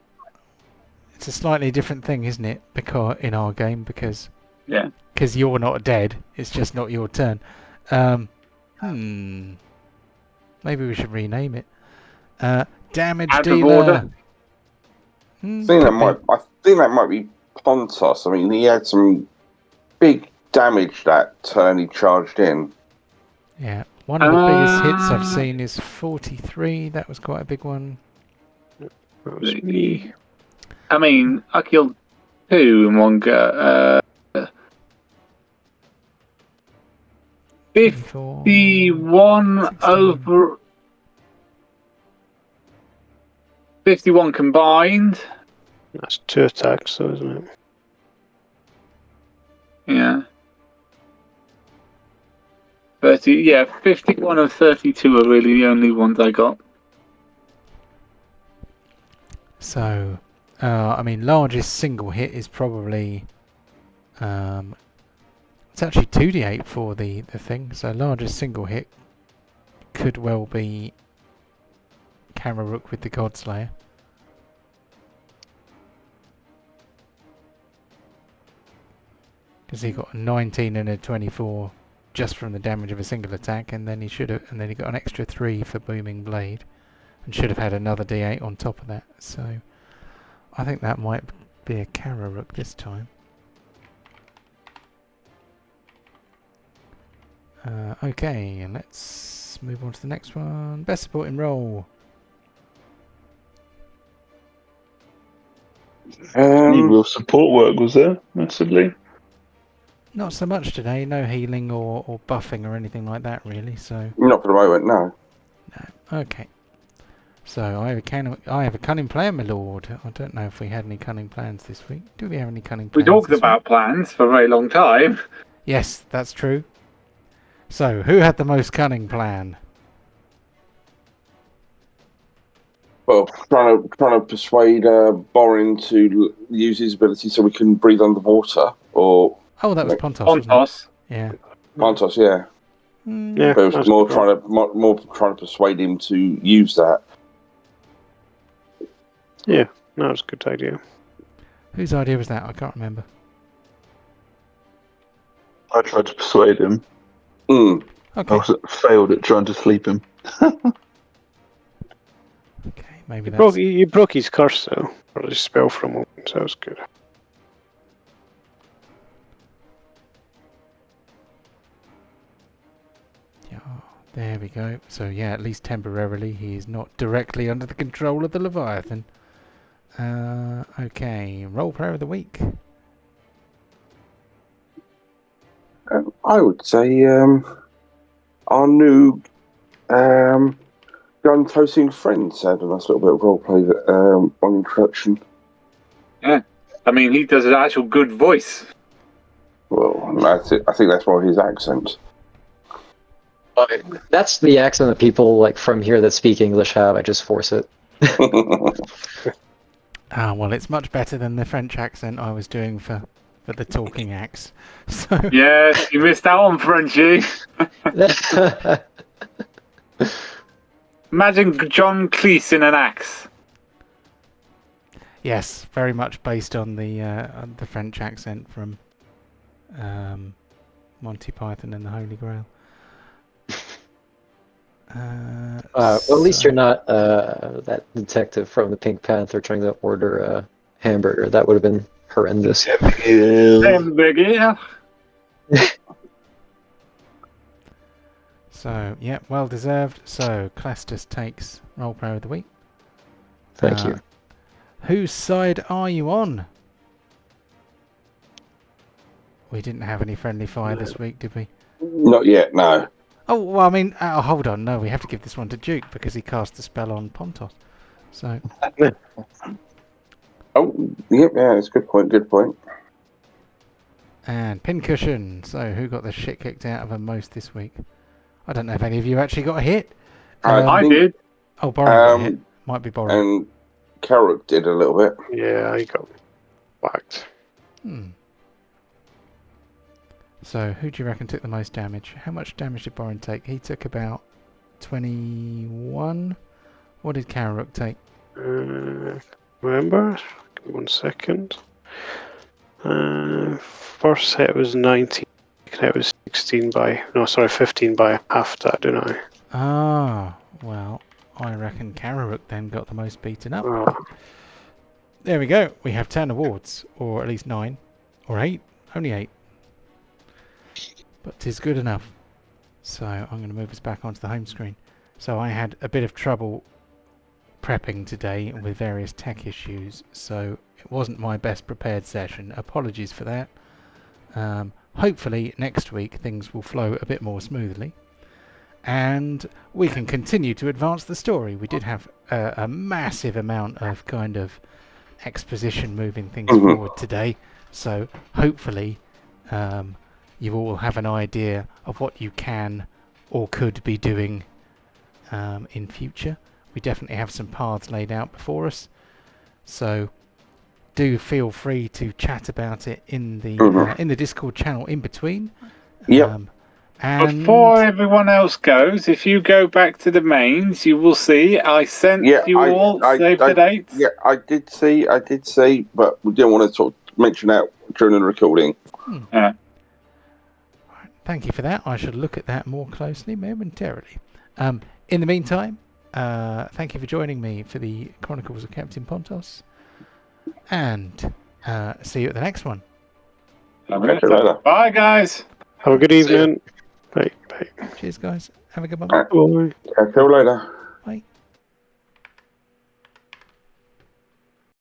It's a slightly different thing, isn't it? Because in our game, because you're not dead. It's just not your turn. Maybe we should rename it. Damage dealer. I think that might be Pontos. I mean, he had some big damage that turn he charged in. Yeah, one of the biggest hits I've seen is 43. That was quite a big one. That was me. I mean, I killed 2 in one go. 51 16. over 51 combined. That's 2 attacks, though, isn't it? Yeah. 51 of 32 are really the only ones I got. So, I mean, largest single hit is probably... it's actually 2d8 for the thing, so largest single hit could well be Karirook with the Godslayer. Because he got a 19 and a 24 just from the damage of a single attack, and then he got an extra 3 for Booming Blade, and should have had another d8 on top of that. So I think that might be a Karirook this time. Okay, and let's move on to the next one. Best supporting role. Any real support work was there, massively? Not so much today. No healing or buffing or anything like that, really. So Not for the moment, no. no. Okay. So I have a cunning plan, my lord. I don't know if we had any cunning plans this week. Do we have any cunning We plans? talked this about week? plans for a very long time. Yes, that's true. So who had the most cunning plan? Well, trying to persuade Borin to use his ability so we can breathe underwater, or Oh, that was Pontos, wasn't it? Pontos. Yeah. Pontos, yeah. Yeah, But it was that's more good. trying to persuade him to use that. Yeah, that was a good idea. Whose idea was that? I can't remember. I tried to persuade him. Mm. Okay. I failed at trying to sleep him. Okay, maybe that's... You broke his curse, though, or his spell for a moment, so that was good. Yeah, there we go. So yeah, at least temporarily he is not directly under the control of the Leviathan. Okay, role player of the week. I would say our new gun toasting friends had a nice little bit of roleplay on introduction. Yeah. I mean, he does an actual good voice. Well, that's it. I think that's more his accent. That's the accent that people like from here that speak English have. I just force it. Ah, well, it's much better than the French accent I was doing for the talking axe. So Yes, you missed out on Frenchie. Imagine John Cleese in an axe. yes, very much based on the French accent from Monty Python and the Holy Grail. Well, at least you're not that detective from the Pink Panther trying to order a hamburger. That would have been horrendous. Hamburger. So, yeah, well deserved. So, Clastus takes role player of the week. Thank you. Whose side are you on? We didn't have any friendly fire this week, did we? Not yet, no. Oh, well, I mean, hold on. No, we have to give this one to Duke because he cast a spell on Pontos. So, Oh, yeah, it's a good point, good point. and Pincushion. So, who got the shit kicked out of them most this week? I don't know if any of you actually got a hit. I think- did. Oh, Borin got a hit. Might be Borin. And Karirook did a little bit. Yeah, I got whacked. So, who do you reckon took the most damage? How much damage did Borin take? He took about 21. What did Karirook take? Remember? Give me 1 second. First hit was 19. Second hit was 15 by half that, didn't I? Ah, well, I reckon Karirook then got the most beaten up. Oh, There we go. We have 10 awards, or at least 9, or 8. Only 8. But 'tis good enough. So I'm going to move us back onto the home screen. So I had a bit of trouble prepping today with various tech issues, so it wasn't my best prepared session. Apologies for that. Hopefully next week things will flow a bit more smoothly and we can continue to advance the story. We did have a massive amount of kind of exposition moving things forward today, so hopefully you all have an idea of what you can or could be doing in future. We definitely have some paths laid out before us, so do feel free to chat about it in the Discord channel in between. And before everyone else goes, if you go back to the mains, you will see I sent you all save the dates. Yeah, I did see, but we didn't want to sort of mention out during the recording. Thank you for that. I shall look at that more closely momentarily. In the meantime, thank you for joining me for the Chronicles of Captain Pontos, and see you at the next one. Okay, bye, guys. Have a good evening. Bye. Cheers, guys. Have a good one. Catch you later.